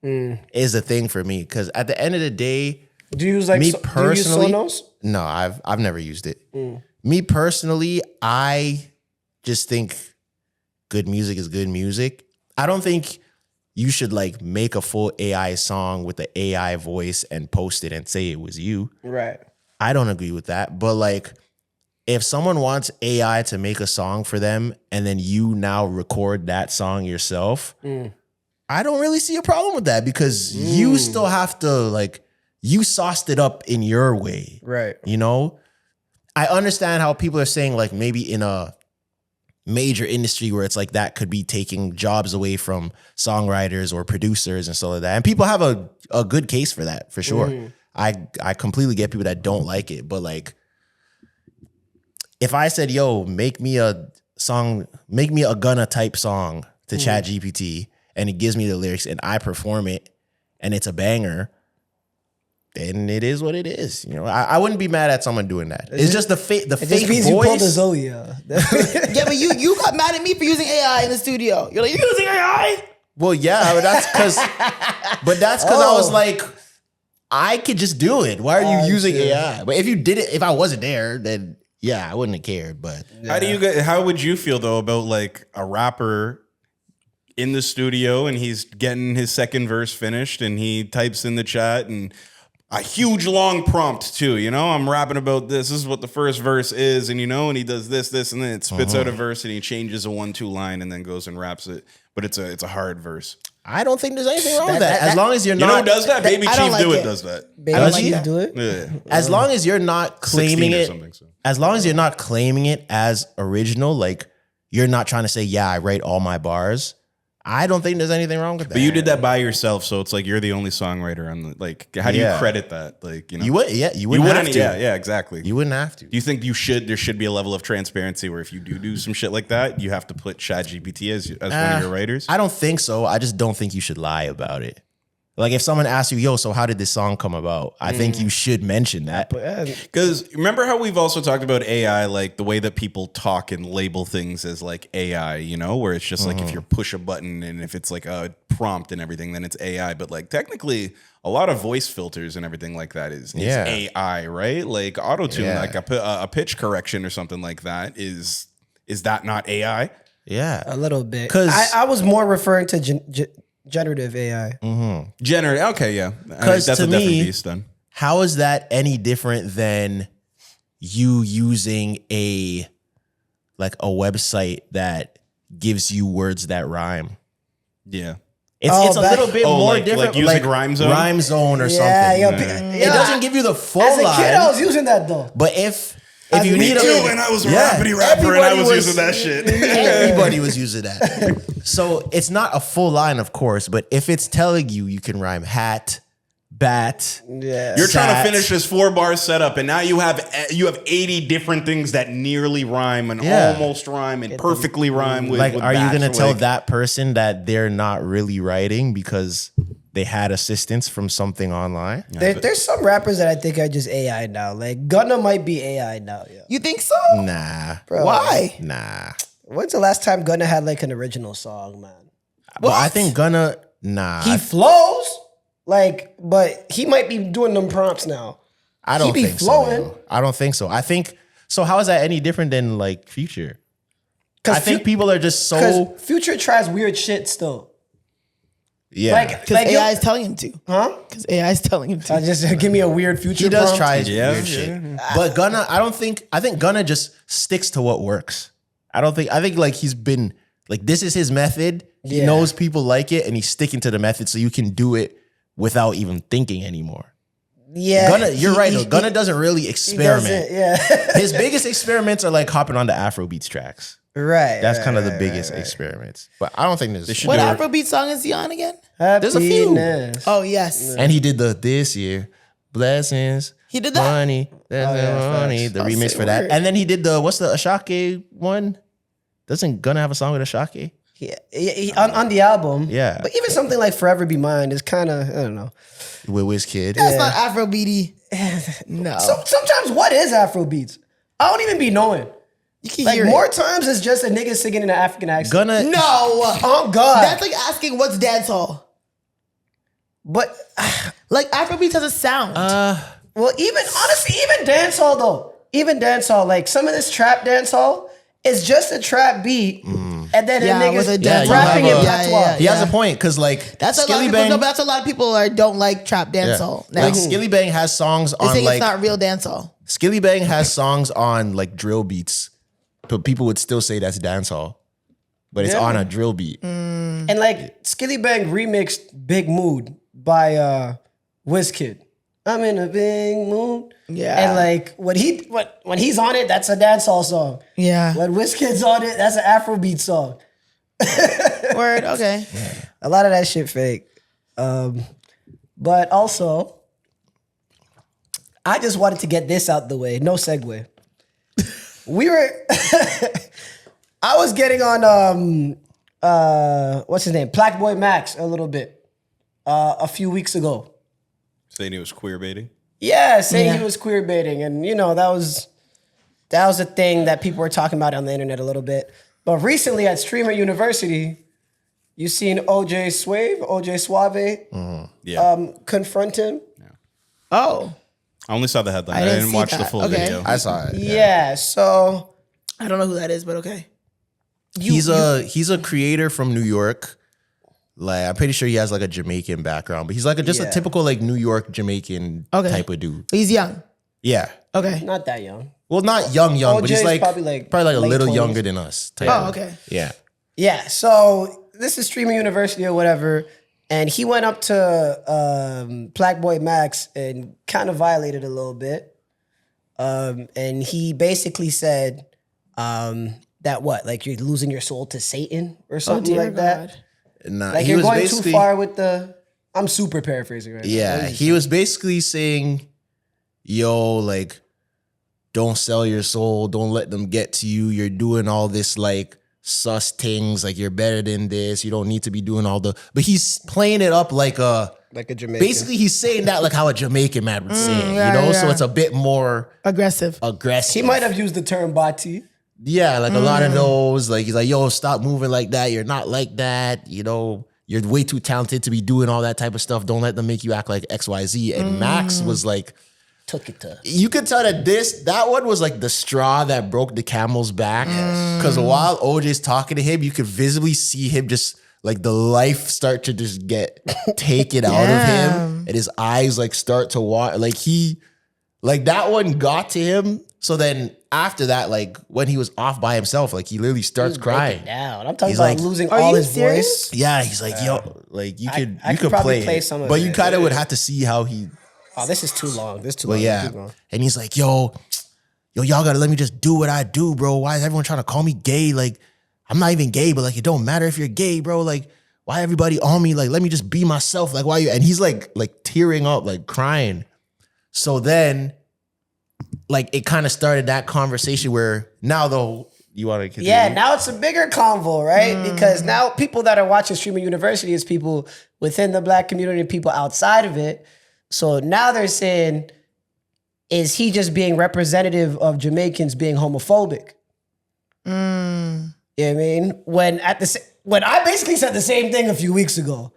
Is the thing for me because at the end of the day, Do you use like me do you use personally, Sonos? no, I've never used it. Me personally, I just think good music is good music. I don't think you should like make a full AI song with the AI voice and post it and say it was you. Right. I don't agree with that. But like, if someone wants AI to make a song for them and then you now record that song yourself, I don't really see a problem with that because you still have to like, you sauced it up in your way. Right. You know? I understand how people are saying like maybe in a major industry where it's like that could be taking jobs away from songwriters or producers and stuff like that. And people have a good case for that, for sure. I completely get people that don't like it. But like, if I said, yo, make me a Gunna type song to Chat GPT and it gives me the lyrics and I perform it and it's a banger, then it is what it is. You know, I wouldn't be mad at someone doing that. It's just the fake It just means voice. you pulled a Zoie. Yeah, but you got mad at me for using AI in the studio. You're like, you're using AI? Well, yeah, but that's because I was like, I could just do it. Why are you using AI? But if you did it, if I wasn't there, then yeah, I wouldn't have cared. But How would you feel though about like a rapper in the studio and he's getting his second verse finished and he types in the chat and a huge long prompt too, you know, I'm rapping about this is what the first verse is, and you know, and he does this, and then it spits out a verse and he changes a 1-2 line and then goes and raps it. But it's a hard verse. I don't think there's anything wrong with that. As long as you're You know not who does that? Baby I don't Chief like Do It it. does that. Baby, Does like he? you do it. Yeah. as long as you're not claiming 16 or it, something, so. as long as you're not claiming it as original, like you're not trying to say, yeah, I write all my bars. I don't think there's anything wrong with that. But you did that by yourself, so it's like you're the only songwriter on the like. How do you Yeah. credit that? Like, you know, You would, yeah, you wouldn't have to. Yeah, exactly. You wouldn't have to. Do you think there should be a level of transparency where if you do some shit like that, you have to put ChatGPT as one of your writers? I don't think so. I just don't think you should lie about it. Like if someone asks you, yo, so how did this song come about? I think you should mention that. Because remember how we've also talked about AI, like the way that people talk and label things as like AI, you know, where it's just like if you push a button and if it's like a prompt and everything, then it's AI. But like technically, a lot of voice filters and everything like that is AI, right? Like auto-tune, like a pitch correction or something like that. Is that not AI? Yeah. A little bit. 'Cause- I was more referring to generative AI. Generative. Okay, yeah. Because that's to a different me, beast then. how is that any different than you using a website that gives you words that rhyme? Yeah. It's a little bit more like, different. like using Rhyme Zone? Rhyme Zone or Yeah, something. It doesn't give you the full As a line. kid, I was using that though. But if you Me need too, a, when I was a yeah, rapidy rapper and I everybody was using that shit. Everybody was using that. So it's not a full line, of course, but if it's telling you can rhyme hat, bat, You're trying to sat, finish this 4-bar setup, and now you have 80 different things that nearly rhyme and almost rhyme and perfectly rhyme with. Like, with are you batch, gonna tell like- that person that they're not really writing because they had assistance from something online? There's some rappers that I think are just AI now. Like Gunna might be AI now. Yeah. You think so? Nah, Bro, Why? nah. When's the last time Gunna had like an original song, man? But I think nah. He flows, like, but he might be doing them prompts now. I don't he be think flowing. so. I don't think so. I think so. How is that any different than like Future? I think people are just so Because Future tries weird shit still. yeah. Because AI is telling him to. Huh? Because AI is telling him to. Just give me a weird Future He does prompt. try his weird shit. But Gunna, I think Gunna just sticks to what works. I think like he's been like, this is his method. He Yeah. knows people like it and he's sticking to the method so you can do it without even thinking anymore. Yeah. Gunna, you're right though. Gunna doesn't really he experiment. doesn't, yeah. His biggest experiments are like hopping on the Afrobeats tracks. Right. That's kind of the biggest experiments. But I don't think there's What Afrobeat song is he on again? There's a few. Happiness. Oh, yes. And he did the this year blessings. He did that? Money, money. The remix for that, and then he did the what's the Ashake one? Doesn't Gunna have a song with Ashake? On the album. Yeah. But even something like Forever Be Mine is kind of, I don't know. With Wizkid. That's not Afrobeat-y. No. Sometimes what is Afrobeats? I don't even be knowing. You can Like hear more it. times it's just a nigga singing in an African accent. Gunna. No. Oh God. That's like asking what's dancehall. But Like Afrobeats has a sound. well, even honestly, even dancehall though. Even dancehall, like some of this trap dancehall is just a trap beat. And then Yeah, the with a niggas dance- rapping you in have a- patois. He has a point because like that's a lot of Skilly people. Bang. No, but that's a lot of people don't like trap dancehall. Now. Like Skilly Bang has songs They on think like it's not real dancehall. Skilly Bang has songs on like drill beats, but people would still say that's dancehall, but it's Yeah. on a drill beat. And like Skilly Bang remixed Big Mood by Wizkid. I'm in a big mood. Yeah. And like when he's on it, that's a dancehall song. Yeah. When Wizkid's on it, that's an Afrobeat song. Word. Okay. A lot of that shit fake. But also, I just wanted to get this out the way. No segue. We were I was getting on what's his name? PlaqueBoy Max a little bit a few weeks ago. Saying he was queer baiting. Yeah, saying Yeah. he was queer baiting. And you know, that was a thing that people were talking about on the internet a little bit. But recently at Streamer University, you seen OJ Suave Yeah. confront him. Oh, I only saw the headline. I I didn't didn't see watch the that. full Okay. video. I saw it. Yeah, so I don't know who that is, but okay. He's a creator from New York. Like I'm pretty sure he has like a Jamaican background, but he's like just Yeah. a typical like New York Jamaican Okay. type of dude. He's young. Yeah. Okay. not that young. Well, not young, but OJ he's is like probably a late little 20s. younger than us. type Oh, of- okay. Yeah. Yeah, so this is Streamer University or whatever, and he went up to PlaqueBoy Max and kind of violated a little bit. And he basically said that what, like you're losing your soul to Satan or something dear like that. God. Nah, Like he you're was going too basically far with the. I'm super paraphrasing right now. Yeah, he was basically saying, "Yo, like, don't sell your soul. Don't let them get to you. You're doing all this like sus things. Like you're better than this. You don't need to be doing all the." But he's playing it up like Like a Jamaican. Basically, he's saying that like how a Jamaican man would say it, you know? So it's a bit more aggressive. He might have used the term bati. Yeah, like a lot of those. Like he's like, yo, stop moving like that. You're not like that. You know, you're way too talented to be doing all that type of stuff. Don't let them make you act like XYZ. And Max was like, took it to. you could tell that that one was like the straw that broke the camel's back. Because while OJ's talking to him, you could visibly see him just like the life start to just get taken out of him. And his eyes like start to water. Like that one got to him. So then after that, like when he was off by himself, like he literally starts crying. Down. I'm talking He's about like, losing all his voice. Yeah, he's like, yo, like you could probably play some of but it. you kind of would have to see how he. Oh, this is too long. This is too But long. yeah, Keep going. and he's like, yo, y'all gotta let me just do what I do, bro. Why is everyone trying to call me gay? Like, I'm not even gay, but like, it don't matter if you're gay, bro. Like, why everybody on me? Like, let me just be myself. Like, why you? And he's like tearing up, like crying. So then, like, it kind of started that conversation where now though you want to continue. Yeah, now it's a bigger convo, right? Because now people that are watching Streamer University is people within the Black community and people outside of it. So now they're saying, is he just being representative of Jamaicans being homophobic? You know what I mean? When I basically said the same thing a few weeks ago.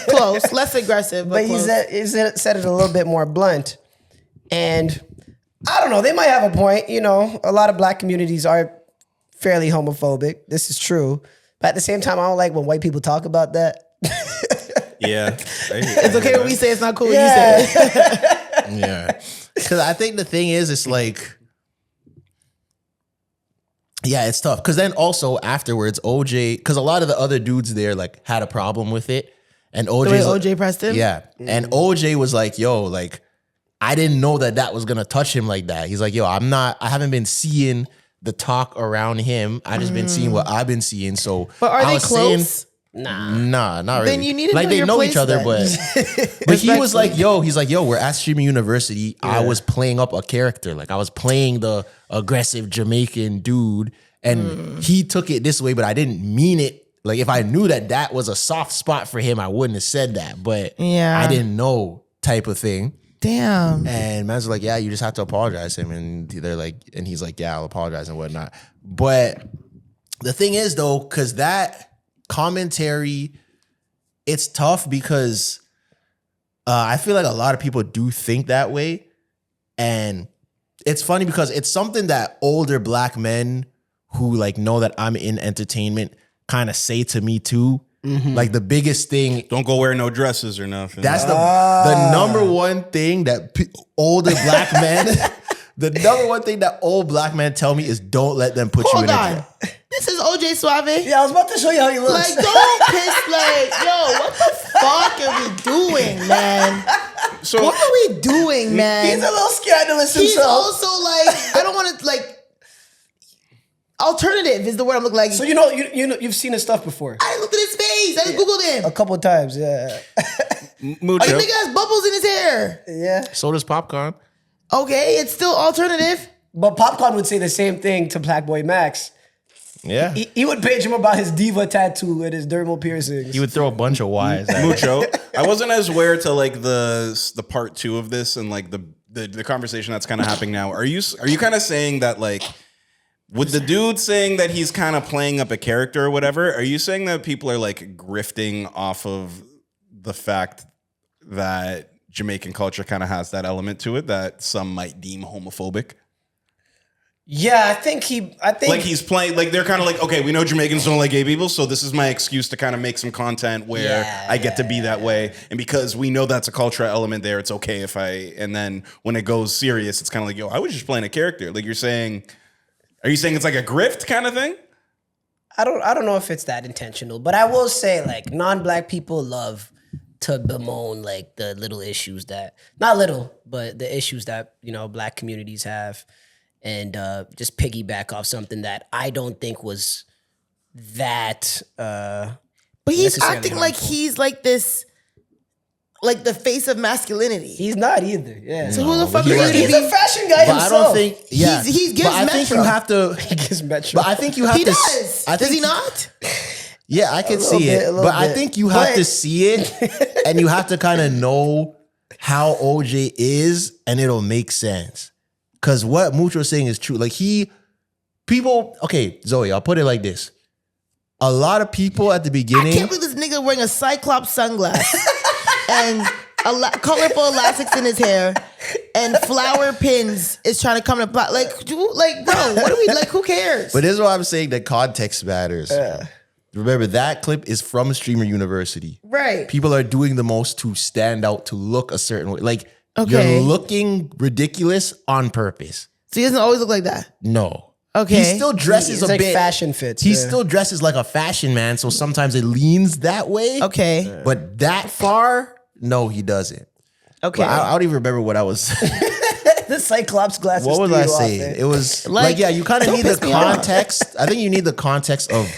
Close, less aggressive, but But close. he said it a little bit more blunt. And I don't know, they might have a point. You know, a lot of Black communities are fairly homophobic. This is true. But at the same time, I don't like when white people talk about that. Yeah. It's okay when we say it's not cool. Yeah. You say it. Yeah. Because I think the thing is, it's like, yeah, it's tough. Because then also afterwards, OJ, because a lot of the other dudes there like had a problem with it. And The way OJ pressed him? Yeah. And OJ was like, yo, like, I didn't know that was going to touch him like that. He's like, yo, I haven't been seeing the talk around him. I just been seeing what I've been seeing. So, But are I they was close? saying, Nah, not really. Then you need to like know they your know place each other, then. but he was like, he's like, we're at Streaming University. I was playing up a character. Like I was playing the aggressive Jamaican dude, and he took it this way, but I didn't mean it. Like if I knew that was a soft spot for him, I wouldn't have said that. But I didn't know type of thing. Damn. And man's like, yeah, you just have to apologize to him. And they're like, and he's like, yeah, I'll apologize and whatnot. But the thing is though, because that commentary, it's tough because I feel like a lot of people do think that way. And it's funny because it's something that older Black men who like know that I'm in entertainment kind of say to me too. Like the biggest thing, Don't go wear no dresses or nothing. that's the number one thing that older Black men, the number one thing that old Black men tell me is don't let them put Hold you in a on. dress. This is OJ Suave. Yeah, I was about to show you how he looks. Like, don't piss, like, yo, what the fuck are we doing, man? So What are we doing, man? He's a little scandalous He's himself. also like, I don't want to, like, alternative is the word I'm looking like. So you know you've seen his stuff before. I looked at his face. I just Googled him. A couple of times, yeah. Mucho. Oh, you think he has bubbles in his hair? Yeah. So does Popcorn. Okay, it's still alternative. But Popcorn would say the same thing to PlaqueBoy Max. Yeah. He would page him about his diva tattoo and his dermal piercings. He would throw a bunch of Y's at Mucho. I wasn't as aware to like the part 2 of this and like the conversation that's kind of happening now. Are you kind of saying that like with the dude saying that he's kind of playing up a character or whatever, are you saying that people are like grifting off of the fact that Jamaican culture kind of has that element to it that some might deem homophobic? Yeah, I think Like he's playing, like they're kind of like, okay, we know Jamaicans don't like gay people, so this is my excuse to kind of make some content where I get to be that way. And because we know that's a cultural element there, it's okay if and then when it goes serious, it's kind of like, yo, I was just playing a character. Like are you saying it's like a grift kind of thing? I don't know if it's that intentional, but I will say like non-Black people love to bemoan like the little issues that, not little, but the issues that, you know, Black communities have. And just piggyback off something that I don't think was that. But he's necessarily acting like harmful. he's like this, like the face of masculinity. He's not either. Yeah. So who the fuck he are you wasn't. to He's be? a fashion guy But I himself. don't think. Yeah, He gives but I think Metro. you have to. He gives Metro. But I think you have He to. does. I Does think he not? Yeah, I can little see bit, a it, little but I bit. think you have But- to see it and you have to kind of know how OJ is, and it'll make sense. Because what Mucho's saying is true. Like okay, Zoe, I'll put it like this. A lot of people at the beginning. I can't believe this nigga wearing a Cyclops sunglass and colorful elastics in his hair and flower pins is trying to come to bro, what do we like? Who cares? But this is why I'm saying that context matters. Remember, that clip is from Streamer University. Right. People are doing the most to stand out, to look a certain way. Like, Okay. you're looking ridiculous on purpose. So he doesn't always look like that. No. Okay. He still dresses It's a like bit. fashion fits. He yeah. still dresses like a fashion man, so sometimes it leans that way. Okay. But that far, no, he doesn't. Okay. But I don't even remember what I was. the Cyclops glasses. What was threw I you off saying? there. It was Like, yeah, you kind of don't need the piss me off. context. I think you need the context of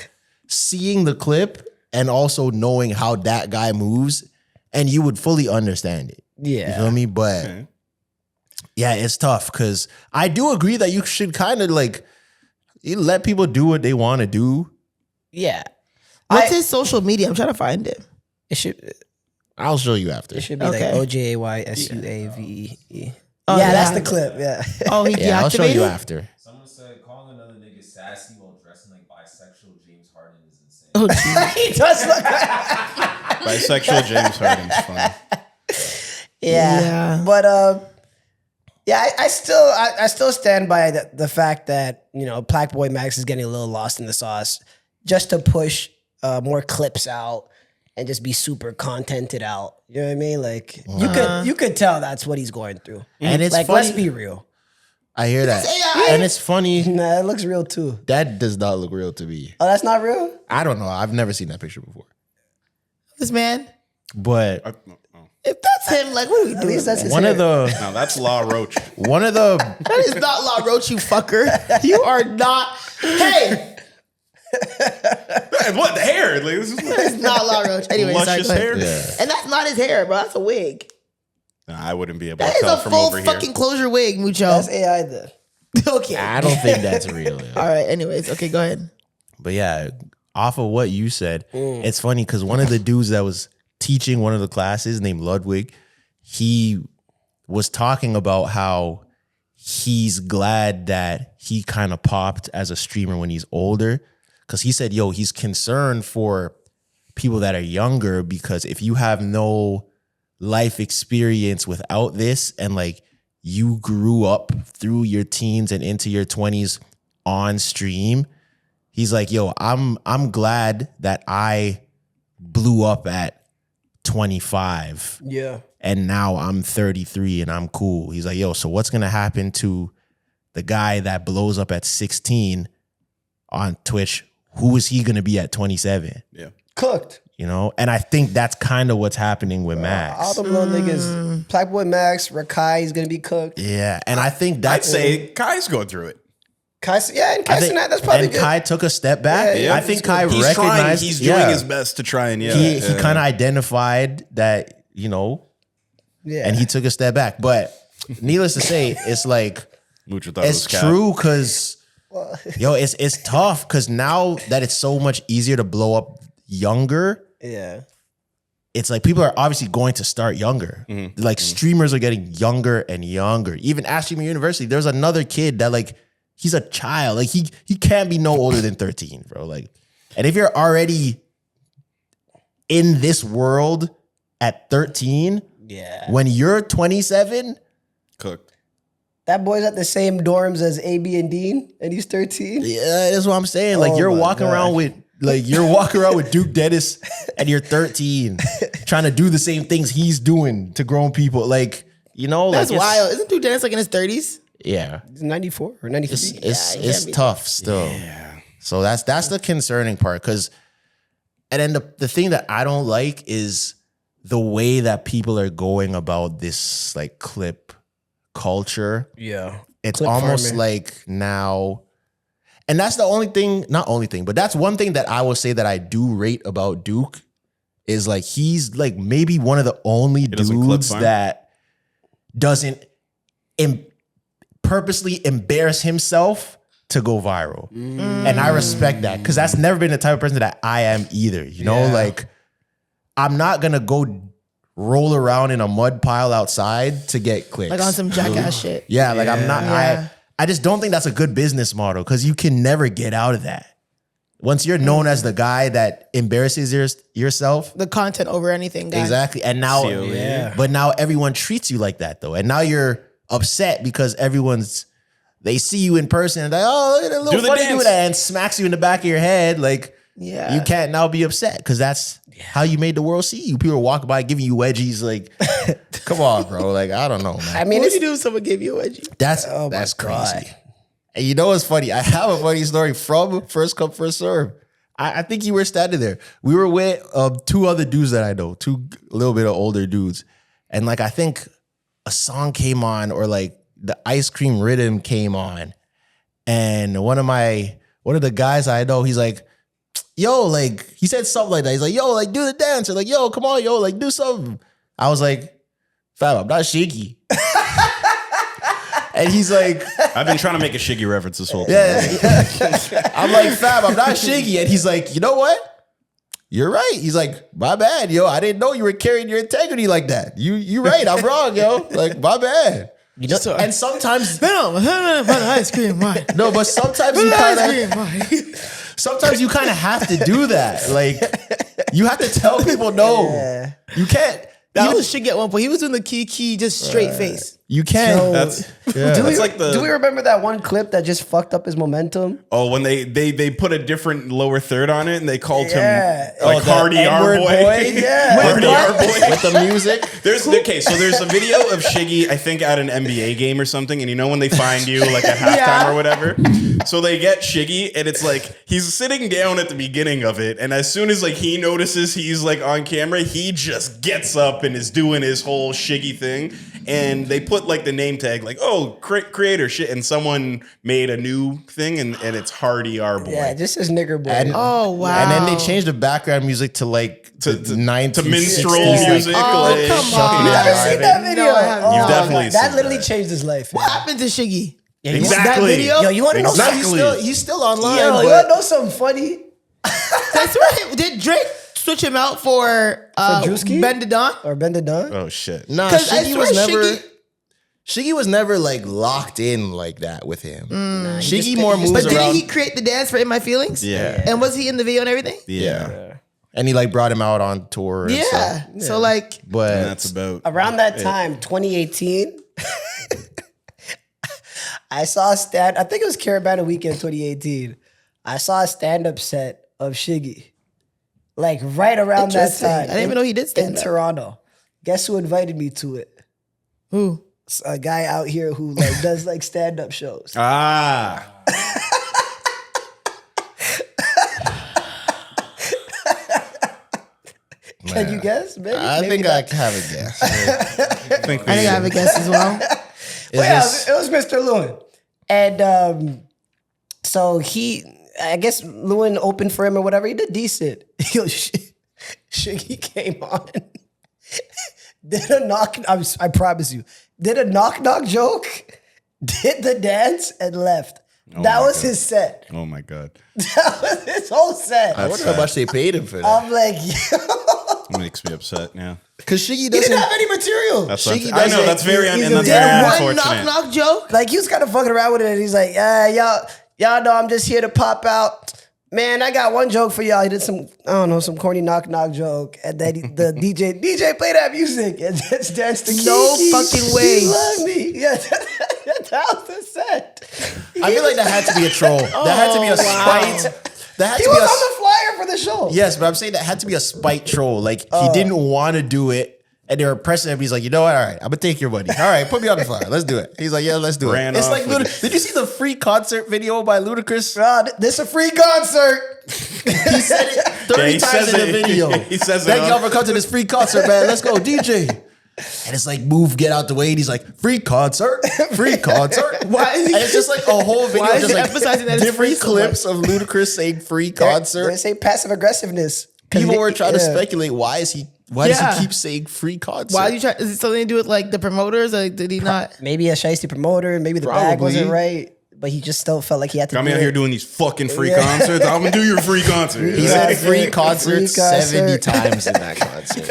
seeing the clip and also knowing how that guy moves, and you would fully understand it. Yeah. You feel me? But yeah, it's tough because I do agree that you should kind of like you let people do what they want to do. Yeah. What's his social media? I'm trying to find it. It should. I'll show you after. It should be Okay. like OJAYSUAVE. Oh, yeah, yeah. that's the clip. Yeah. Oh, he Yeah, I'll show you deactivated? after. Someone said calling another nigga sassy while dressing like bisexual James Harden is insane. Oh, geez. he does look. Bisexual James Harden's fun. Yeah. Yeah. But yeah, I still stand by the fact that, you know, PlaqueBoy Max is getting a little lost in the sauce just to push more clips out and just be super contented out. You know what I mean? Like you could tell that's what he's going through. And it's like, funny. let's be real. I hear that. AI. And it's funny. Nah, it looks real too. That does not look real to me. Oh, that's not real? I don't know. I've never seen that picture before. This man. But If that's him, like, what are we At doing? least that's his one hair. of the No, that's La Roach. That is not La Roche, you fucker. You are not. Hey, What the hair? Like, this is it's not La Roche. Anyway, sorry, luscious go ahead. hair. Yeah. And that's not his hair, bro. That's a wig. Nah, I wouldn't be able That to is tell a from full over fucking here. closure wig, Mucho. That's AI then. Okay. I don't think that's real. Yeah. All right. Anyways, okay, go ahead. But yeah, off of what you said, it's funny because one of the dudes that was teaching one of the classes named Ludwig, he was talking about how he's glad that he kind of popped as a streamer when he's older. Because he said, yo, he's concerned for people that are younger because if you have no life experience without this and like you grew up through your teens and into your 20s on stream, he's like, yo, I'm glad that I blew up at 25 Yeah. and now I'm 33 and I'm cool. He's like, yo, so what's gonna happen to the guy that blows up at 16 on Twitch? Who is he gonna be at 27? Yeah. Cooked. You know? And I think that's kind of what's happening with All Max. them little niggas. PlaqueBoy Max, Rakai is gonna be cooked. Yeah. And I think I'd that's say Kai's going through it. Kai, yeah, and I Kai think, Sinat, that's probably and good. Kai took a step back. Yeah, I think Kai He's recognized trying. He's doing his best to try and He kind of identified that, you know, Yeah. and he took a step back. But needless to say, it's like Mucho thought it it's was cap. true because yo, it's tough because now that it's so much easier to blow up younger, Yeah. it's like people are obviously going to start younger. Like streamers are getting younger and younger. Even at Streamer University, there's another kid that like he's a child. Like he can't be no older than 13, bro. Like, and if you're already in this world at 13, Yeah. when you're 27, Cooked. That boy's at the same dorms as AB and Dean, and he's 13. yeah, that's what I'm saying. Like Oh you're my walking around God. with Duke Dennis and you're 13 trying to do the same things he's doing to grown people. Like, you know, That's like it's- wild. Isn't Dude Dennis like in his 30s? Yeah. He's 94 or 93. It's tough still. Yeah. So that's the concerning part. And then the thing that I don't like is the way that people are going about this like clip culture. Yeah. It's Clip almost farming. like now, and that's the only thing, not only thing, but that's one thing that I will say that I do rate about Duke is like he's like maybe one of the only doesn't clip dudes farm? that doesn't purposely embarrass himself to go viral. And I respect that because that's never been the type of person that I am either. You know, Yeah. like I'm not gonna go roll around in a mud pile outside to get clicks. Like on some jackass shit. Yeah, like I'm not. Yeah. I just don't think that's a good business model because you can never get out of that. Once you're known as the guy that embarrasses yourself, The content over anything, guy. exactly. And now, COE. but now everyone treats you like that though, and now you're upset because they see you in person and like, oh, look at that little Do the funny dance. dude, and smacks you in the back of your head. Like, Yeah. you can't now be upset because that's how you made the world see you. People walk by giving you wedgies. Like, come on, bro. Like, I don't know, man. I mean, What would it's, you do if someone gave you a wedgie? That's my crazy. God. And you know what's funny? I have a funny story from First Come First Serve. I think you were standing there. We were with two other dudes that I know, two a little bit of older dudes, and like I think a song came on or like the Ice Cream Rhythm came on, and one of the guys I know, he's like, "Yo," like he said something like that. He's like, "Yo, like do the dance," or like, "Yo, come on, yo, like do something." I was like, "Fam, I'm not shaky." And he's like, I've been trying to make a Shiggy reference this whole time. yeah. I'm like, "Fam, I'm not shaky." And he's like, "You know what? You're right." He's like, "My bad, yo. I didn't know you were carrying your integrity like that. You right. I'm wrong, yo. Like, my bad." you know, And sometimes Ice cream, why? no, but sometimes you kind of have to do that. Like, you have to tell people no. Yeah. You can't. That was Shiggy at one point. He was doing the key, just straight face. You can't. So- That's do like the. we remember that one clip that just fucked up his momentum? Oh, when they put a different lower third on it and they called Yeah. him like Oh, that Hardy R N-word boy. boy? Yeah. Hardy R boy. With the music. There's a video of Shiggy, I think at an NBA game or something, and you know when they find you like at halftime Yeah. or whatever. So they get Shiggy, and it's like he's sitting down at the beginning of it, and as soon as like he notices he's like on camera, he just gets up and is doing his whole Shiggy thing. And they put like the name tag, like, oh, creator shit, and someone made a new thing, and it's Hardy R boy. Yeah, just his nigger boy. And- Oh, wow. And then they changed the background music to like To- the to 1960s, minstrel like, music. Oh, like, come Chucky on. you Yeah. never seen that video? No, I haven't. You've definitely that seen literally that. changed his life. What happened to Shiggy? Exactly. That video? Yo, you want to know No, something? he's still online. Yo, but you want to know something funny? That's right. Did Drake switch him out for Drewski? Ben the Don? Or Ben the Don? Oh shit. nah, 'Cause I Shiggy was swear never. Shiggy was never like locked in like that with him. Shiggy just- more he just- moves But didn't around. he create the dance for In My Feelings? Yeah. And was he in the video and everything? Yeah. And he like brought him out on tour. And Yeah. stuff. So like, But And that's about Around that time, 2018, I saw a stand. I think it was Caravana Weekend 2018. I saw a stand-up set of Shiggy, like right around that Interesting. time. I didn't even know he did in stand-up. Toronto. Guess who invited me to it? who? It's a guy out here who like does like stand-up shows. Ah. Can you guess? Maybe. I Maybe think not. I can have a guess. I think I think I have a guess as well. Is Well, yeah, this- it was Mr. Lewin. And so I guess Lewin opened for him or whatever. He did decent. Yo, Shiggy came on. Did a knock, I promise you, did a knock joke, did the dance, and left. Oh that my was God. his set. Oh my god. That was his whole set. I wonder how much they paid him for that. I'm like, yo, It makes me upset now. Because Shiggy he doesn't. didn't have any material. That's what Shiggy I know. doesn't- That's very he's and a that's dead very One unfortunate. knock joke? Like he was kind of fucking around with it, and he's like, "Yeah, y'all know I'm just here to pop out. Man, I got one joke for y'all." He did some corny knock joke, and then the DJ play that music and just danced the key. No fucking way. He loved me. Yeah, that was the set. I feel like that had to be a troll. That had to be a spite. That had He to was be a. on the flyer for the show. Yes, but I'm saying that had to be a spite troll. Like he didn't want to do it. And they were pressing him. He's like, you know what? All right, I'm gonna take your money. All right, put me on the flyer. Let's do it. He's like, yeah, let's do Ran it. It's off like, with Luda- did you see the free concert video by Ludacris? Bro, this a free concert. He said it 30 Yeah, he times says in the it. video. He says it, Thank huh? y'all for coming to this free concert, man. Let's go, DJ. And it's like, move, get out the way. And he's like, free concert. Why is he- And it's just like a whole video. Why is just he like emphasizing that it's free different so clips of Ludacris saying free They concert. say passive aggressiveness. People were trying to Yeah. speculate, why does he keep saying free concert? Why are you trying? Is it something to do with like the promoters? Like, did he not? Maybe a shiesty promoter. Maybe the bag Probably. wasn't right. but he just still felt like he had to. Got me do out it. here doing these fucking free concerts. I'm gonna do your free concert. He's had free Free concerts concert. 70 times in that concert.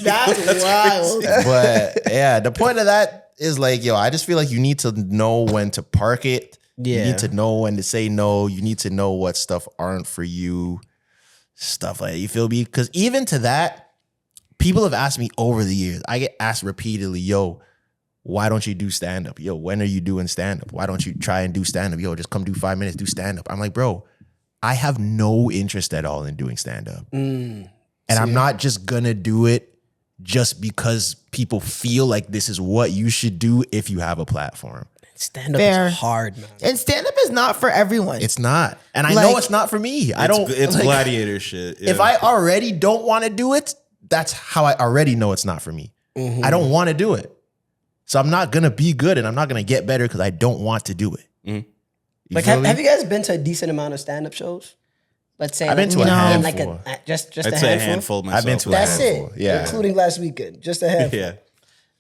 That's wild. But yeah, the point of that is like, yo, I just feel like you need to know when to park it. You Yeah. need to know when to say no. You need to know what stuff aren't for you. Stuff like that. You feel me? Because even to that, people have asked me over the years. I get asked repeatedly, yo, why don't you do stand-up? Yo, when are you doing stand-up? Why don't you try and do stand-up? Yo, just come do 5 minutes, do stand-up. I'm like, bro, I have no interest at all in doing stand-up. And I'm not just gonna do it just because people feel like this is what you should do if you have a platform. Stand up Fair. is hard, man. And stand up is not for everyone. It's not. And I Like- know it's not for me. I don't. It's like, gladiator shit. Yeah. If I already don't want to do it, that's how I already know it's not for me. I don't want to do it. So I'm not going to be good and I'm not going to get better because I don't want to do it. You Like, feel me? have you guys been to a decent amount of stand up shows? Let's say I've been to a like handful. just I'd a say handful. a handful myself. I've been to a That's handful. it. Yeah. Including last weekend, just a handful. Yeah.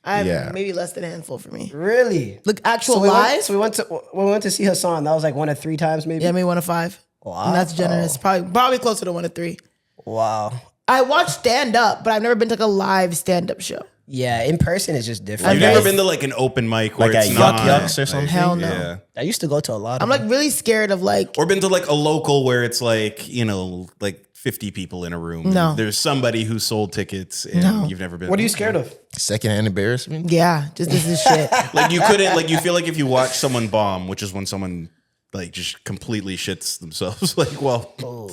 I have Yeah. maybe less than a handful for me. Really? Look, actual we live. went, so we went to see Hassan. That was like 1 of 3 times, maybe. Yeah, maybe 1 of 5. Wow. And that's generous. Probably closer to 1 of 3. Wow. I watch stand up, but I've never been to like a live stand up show. Yeah, in person is just different. You've guys- never been to like an open mic where Like at it's Yuck not Yucks or something? Hell no. Yeah. I used to go to a lot of I'm like really scared of like Or been to like a local where it's like, you know, like 50 people in a room. No. And there's somebody who sold tickets and No. you've never been. What are you scared of? Secondhand embarrassment? yeah, just this is shit. Like you couldn't, like you feel like if you watch someone bomb, which is when someone like just completely shits themselves, like while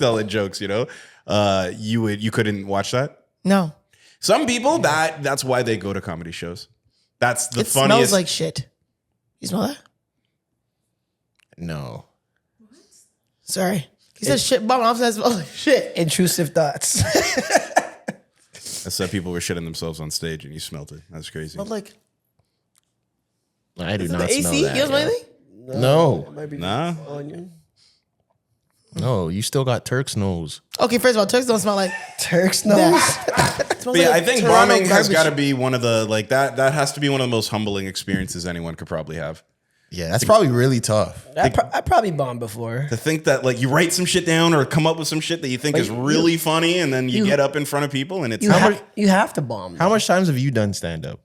telling jokes, you know, you couldn't watch that. No, Some people that's why they go to comedy shows. That's the it funniest. smells like shit. You smell that? No. Sorry. He said shit bomb. I was like shit. Intrusive thoughts. I said people were shitting themselves on stage and you smelled it. That's crazy. Smelled like I do is it not the smell AC. that. You don't smell yo. anything? No. Nah. No, you still got Turks nose. Okay, first of all, Turks don't smell like Turks nose. that. It smells But yeah, like I think Toronto bombing has garbage. got to be one of the like that has to be one of the most humbling experiences anyone could probably have. Yeah, that's probably really tough. I probably bombed before. To think that like you write some shit down or come up with some shit that you think is really funny and then you get up in front of people and it's You have to bomb. How much times have you done stand up?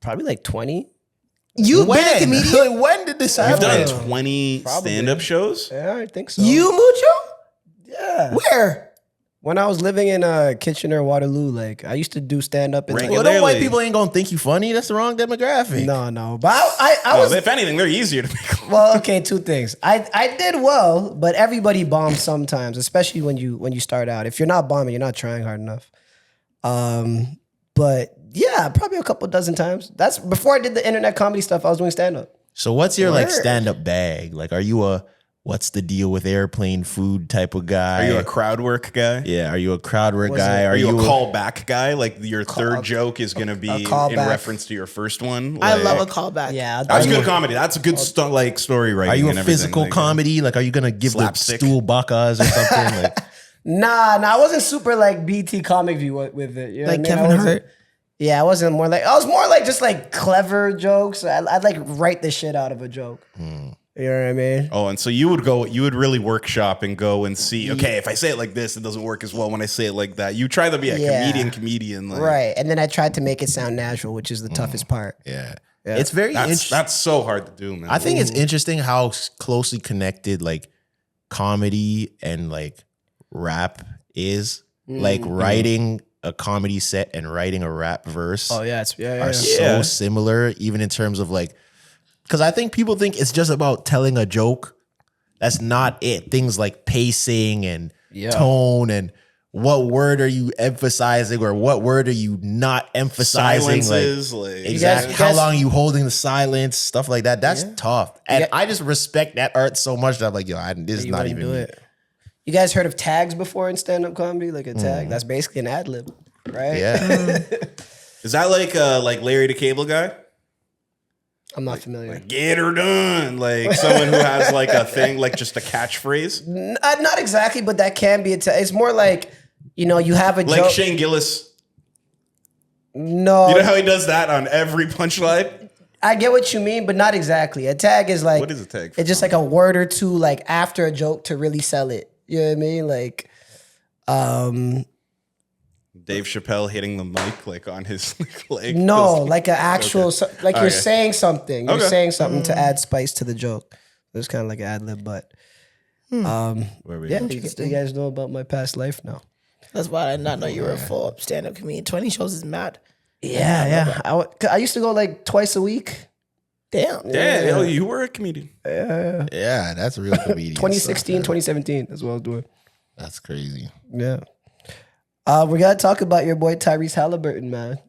Probably like 20. You've been a comedian. Like, when did this You've happen? done 20 stand-up shows? Yeah, I think so. You Mucho? Yeah. Where? When I was living in Kitchener, Waterloo, like I used to do stand up. Well, Regularly. them white people ain't gonna think you funny. That's the wrong demographic. No. But I was If anything, they're easier to make. well. Okay, 2 things. I did well, but everybody bombs sometimes, especially when you start out. If you're not bombing, you're not trying hard enough. But yeah, probably a couple dozen times. That's before I did the internet comedy stuff. I was doing stand up. So what's your like Word. stand up bag? Like, are you a what's the deal with airplane food type of guy? Are you a crowd work guy? yeah? Are you a crowd work guy? Are you a callback guy? Like your third Call- joke is going to be in callback. reference to your first one? I Like, love a callback. Yeah, That's good comedy. That's a good like story writing. Are you and a everything. physical Like, comedy? Like, are you gonna give Slapstick. the stool bakas or something? Like, Nah, I wasn't super like BT comic view with it. You know Like what I mean? Kevin I wasn't- Hart. Yeah, I wasn't more like I was more like just like clever jokes. I'd like write the shit out of a joke. You know what I mean? Oh, and so you would really workshop and go and see, okay, if I say it like this, it doesn't work as well when I say it like that. You try to be a Yeah. comedian. Like, Right. And then I tried to make it sound natural, which is the toughest part. yeah, it's very That's, interesting. that's so hard to do, man. I think it's interesting how closely connected like comedy and like rap is. Like writing a comedy set and writing a rap verse Oh yeah, are so similar, even in terms of like, because I think people think it's just about telling a joke. That's not it. Things like pacing and tone and what word are you emphasizing or what word are you not emphasizing. silences, like Exactly. you How guys- long are you holding the silence? Stuff like that. That's tough. And I just respect that art so much that I'm like, yo, this is You not wouldn't even do me. it. You guys heard of tags before in stand-up comedy? Like a tag. That's basically an ad lib, right? Yeah. is that like Larry the Cable Guy? I'm not familiar. Get her done. Like someone who has like a thing, like just a catchphrase. Not exactly, but that can be a tag. It's more like, you have a Like joke. Shane Gillis. No. You know how he does that on every punchline? I get what you mean, but not exactly. A tag is like, What is a tag? it's just like a word or two like after a joke to really sell it. You know what I mean? Like, Dave Chappelle hitting the mic like on his leg. no, like an actual, like you're Okay. saying something. You're Okay. saying something to add spice to the joke. It's kind of like an ad lib, but Where we yeah, at? you guys know about my past life now. That's why I did not know you were a full stand-up comedian. 20 shows is mad. Yeah. I used to go like twice a week. Damn. Yeah, you were a comedian. Yeah, that's a real comedian. 2016, stuff, 2017. That's what I was doing. That's crazy. Yeah. We gotta talk about your boy Tyrese Haliburton, man.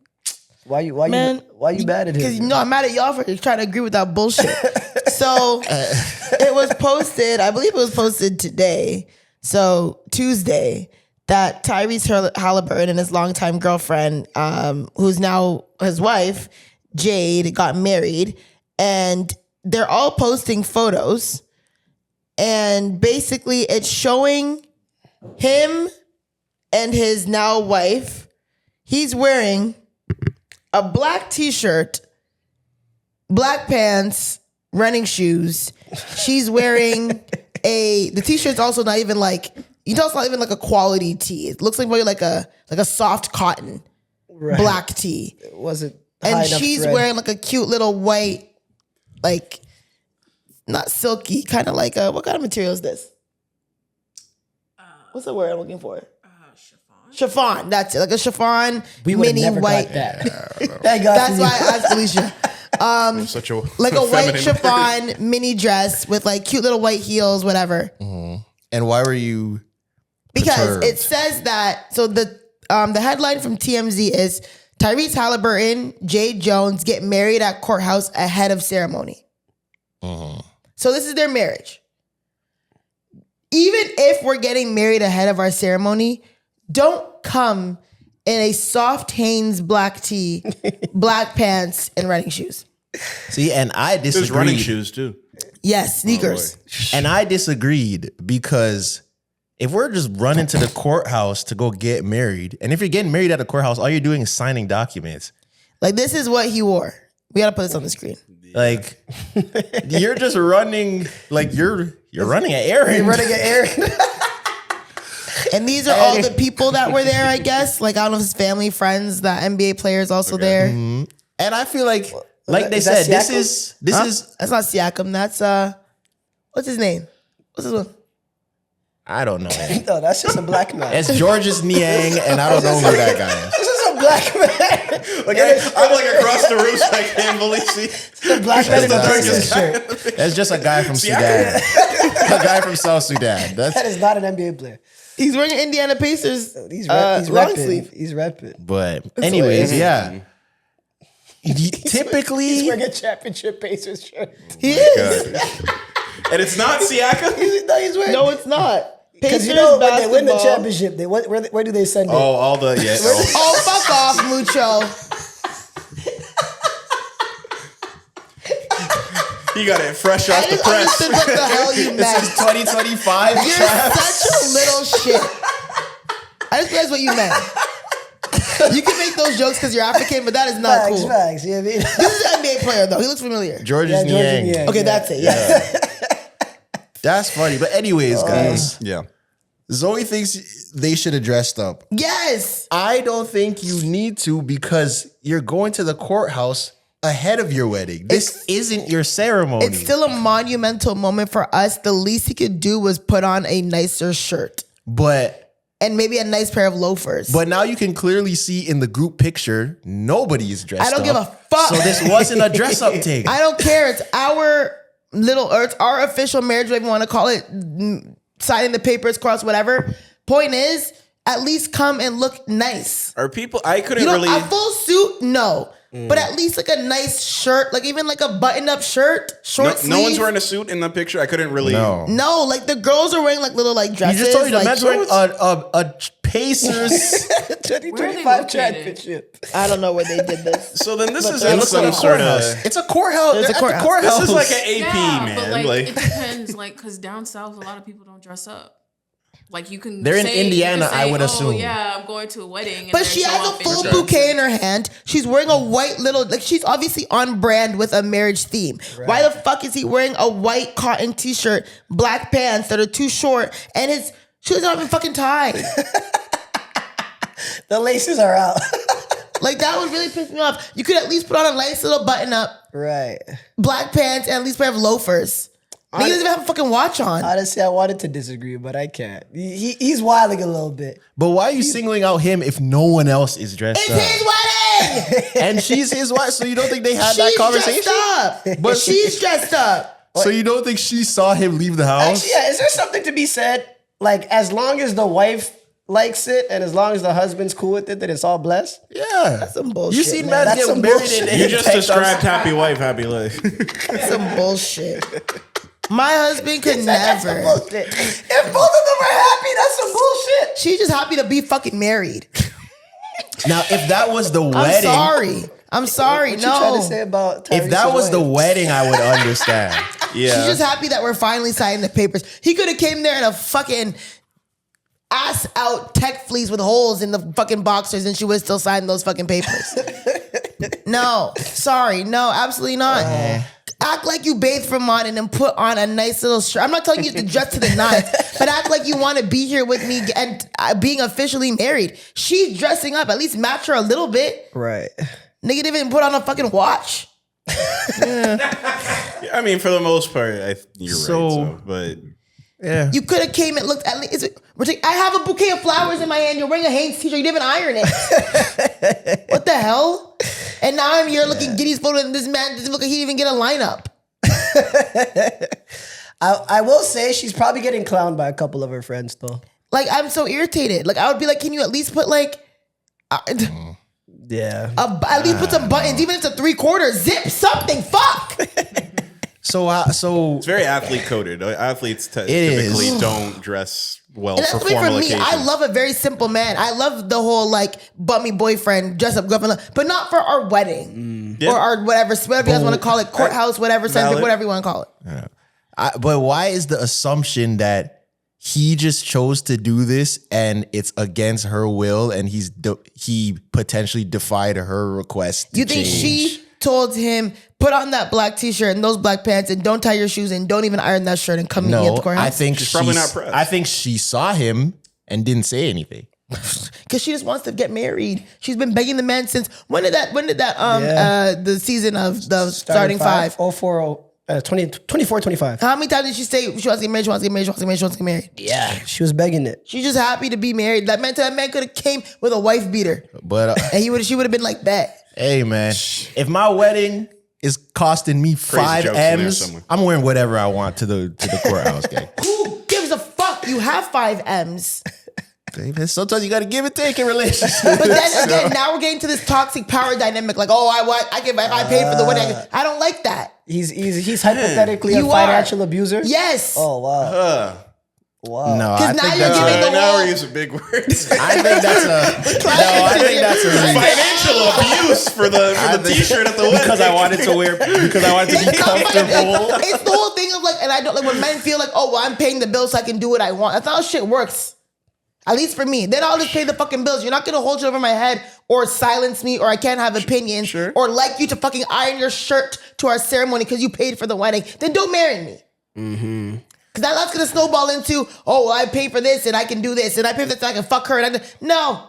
Why you mad at him? Because I'm mad at y'all for trying to agree with that bullshit. So it was posted, I believe it was posted today, so Tuesday, that Tyrese Haliburton and his longtime girlfriend, who's now his wife, Jade, got married, and they're all posting photos, and basically it's showing him and his now wife. He's wearing a black t-shirt, black pants, running shoes. She's wearing the t-shirt's also not even like, you know, it's not even like a quality tee. It looks like more like a soft cotton black tee. It wasn't And high enough she's thread. wearing like a cute little white, like not silky, kind of like what kind of material is this? What's the word I'm looking for? Chiffon. That's it. Like a chiffon We would've mini never white. got that. Thank God That's for why you. I asked Alicia. Such a Like a white feminine- chiffon mini dress with like cute little white heels, whatever. And why were you Because perturbed? it says that. So the headline from TMZ is Tyrese Haliburton, Jade Jones get married at courthouse ahead of ceremony. So this is their marriage. Even if we're getting married ahead of our ceremony, don't come in a soft Hanes black tee, black pants, and running shoes. See, and I There's disagreed. running shoes too. Yes, sneakers. And I disagreed because if we're just running to the courthouse to go get married, and if you're getting married at the courthouse, all you're doing is signing documents. Like this is what he wore. We gotta put this on the screen. Like you're just running, like you're running an errand. You're running an errand. And these are all the people that were there, I guess. Like I don't know if it's family, friends, the NBA players also there. And I feel like they Is that said, this Siakam? is That's not Siakam. That's what's his name? What's his one? I don't know. No, that's just a black man. It's Georges Niang, and I don't know who that guy is. This is a black man. Like I'm like across the room, so I can't believe see. The black man in a That's Pacers shirt. It's just a guy from Sudan. A guy from South Sudan. That That's is not an NBA player. He's wearing an Indiana Pacers He's long repping. sleeve. He's repping. but anyways, yeah. Typically, He's wearing a championship Pacers shirt. He is. And it's not Siakam. No, he's wearing. No, it's not. Because Pacers you know when they win the basketball. championship, they where do they send it? Oh, all the Oh, fuck off, Mucho. he got it fresh I off the just press. understood what the hell you meant. 2025. You're such a little shit. I just realized what you meant. You can make those jokes because you're African, but that is not cool. Facts. You know what I mean? This is an NBA player though. He looks familiar. Georges Yeah, Niang. Niang. Okay, that's it. Yeah. That's funny. But anyways, guys, Yeah. Zoe thinks they should have dressed up. Yes. I don't think you need to because you're going to the courthouse ahead of your wedding. This isn't your ceremony. It's still a monumental moment for us. The least he could do was put on a nicer shirt but and maybe a nice pair of loafers. now you can clearly see in the group picture nobody's dressed up. I don't give a fuck. So this wasn't a dress up thing. I don't care. It's our it's our official marriage, whatever you want to call it, signing the papers, cross, whatever. Point is, at least come and look nice. Are people? I couldn't You know, really. a full suit, no. But at least like a nice shirt, like even like a button-up shirt, short sleeve. No one's wearing a suit in the picture. I couldn't really. No, like the girls are wearing like little like You dresses. just told you the like, man's wearing a Pacers. 2025 located? championship. I don't know where they did this. So then this is It in looks like some a sort courthouse. of. It's a courthouse. It's a They're at the courthouse. This is like an AP Yeah, man. but like, Like it depends. Like, cause down south, a lot of people don't dress up. Like you can. They're in Indiana, say, I would oh, assume. Yeah, I'm going to a wedding. And But she show has up a full in bouquet in her hand. She's wearing a white little, like she's obviously on brand with a marriage theme. Right. Why the fuck is he wearing a white cotton t-shirt, black pants that are too short, and his shoes not even fucking tied? The laces are out. Like that would really piss me off. You could at least put on a nice little button up, Right. black pants, and at least wear loafers. He doesn't even have a fucking watch on. Honestly, I wanted to disagree, but I can't. He's wilding a little bit. But why are you singling out him if no one else is dressed It's up? his wedding! And she's his wife, so you don't think they had that She's conversation? dressed up. But She's dressed up. So you don't think she saw him leave the house? Actually, yeah, is there something to be said? Like, as long as the wife likes it and as long as the husband's cool with it, then it's all blessed? Yeah. That's some bullshit. You seen man. man That's get some married bullshit. in You just described happy wife, happy life. That's some bullshit. My husband could That's some never. bullshit. If both of them are happy, that's some bullshit. She's just happy to be fucking married. Now, if that was the I'm wedding, sorry. I'm sorry. What you trying to No. say about Tyrese's if that was the wife? wedding, I would understand. Yeah. She's just happy that we're finally signing the papers. He could have came there in a fucking ass out tech fleece with holes in the fucking boxers and she would still sign those fucking papers. No. Sorry. No, absolutely not. Act like you bathed for mine and then put on a nice little shirt. I'm not telling you to dress to the nines, but act like you want to be here with me and being officially married. She's dressing up. At least match her a little bit. Right. Nigga didn't even put on a fucking watch. I mean, for the most part, you're right. So, but Yeah. You could have came and looked at least. I have a bouquet of flowers in my hand. You're wearing a Hanes t-shirt. You didn't even iron it. What the hell? And now I'm here looking Giddy's photo, and this man doesn't look like he didn't even get a lineup. I will say she's probably getting clowned by a couple of her friends, though. Like, I'm so irritated. Like, I would be like, can you at least put like, Yeah. at least put some buttons, even if it's a 3/4, zip something. Fuck. So it's very athlete coded. Athletes typically is. don't dress well And for that's the way formal for me. occasions. I love a very simple man. I love the whole like bummy boyfriend, dress up girlfriend, but not for our wedding or our whatever you guys want to call it, courthouse, whatever, Valid. whatever you want to call it. but why is the assumption that he just chose to do this and it's against her will and he potentially defied her request? You think she told him, put on that black t-shirt and those black pants and don't tie your shoes and don't even iron that shirt and come meet me at the courthouse? I think She's probably not pressed. I think she saw him and didn't say anything. Because she just wants to get married. She's been begging the man since when did that the season of the starting five? 24-25. How many times did she say she wants to get married, she wants to get married, she wants to get married, she wants to get married? Yeah, she was begging it. She's just happy to be married. That man could have came with a wife beater. But And she would have been like that. hey man, if my wedding is costing me 5 jokes in there M's, somewhere. I'm wearing whatever I want to the courthouse, gang. Who gives a fuck? You have 5 M's. Sometimes you gotta give and take in relationships. But then again, now we're getting to this toxic power dynamic. Like, I paid for the wedding. I don't like that. He's hypothetically a You are. financial abuser. Yes. Oh wow. Wow. No, I Because now think you're that's giving the now whole- we're using big words. I think that's a Financial abuse for the t-shirt at the wedding. because I wanted to be comfortable. It's the whole thing of like, and I don't like when men feel like, oh, well, I'm paying the bills so I can do what I want. That's not how shit works. At least for me. Then I'll just pay the fucking bills. You're not gonna hold it over my head or silence me or I can't have opinions or like you to fucking iron your shirt to our ceremony because you paid for the wedding. Then don't marry me. Mm-hmm. Because that's gonna snowball into, oh, well, I pay for this and I can do this and I pay for this and I can fuck her. No.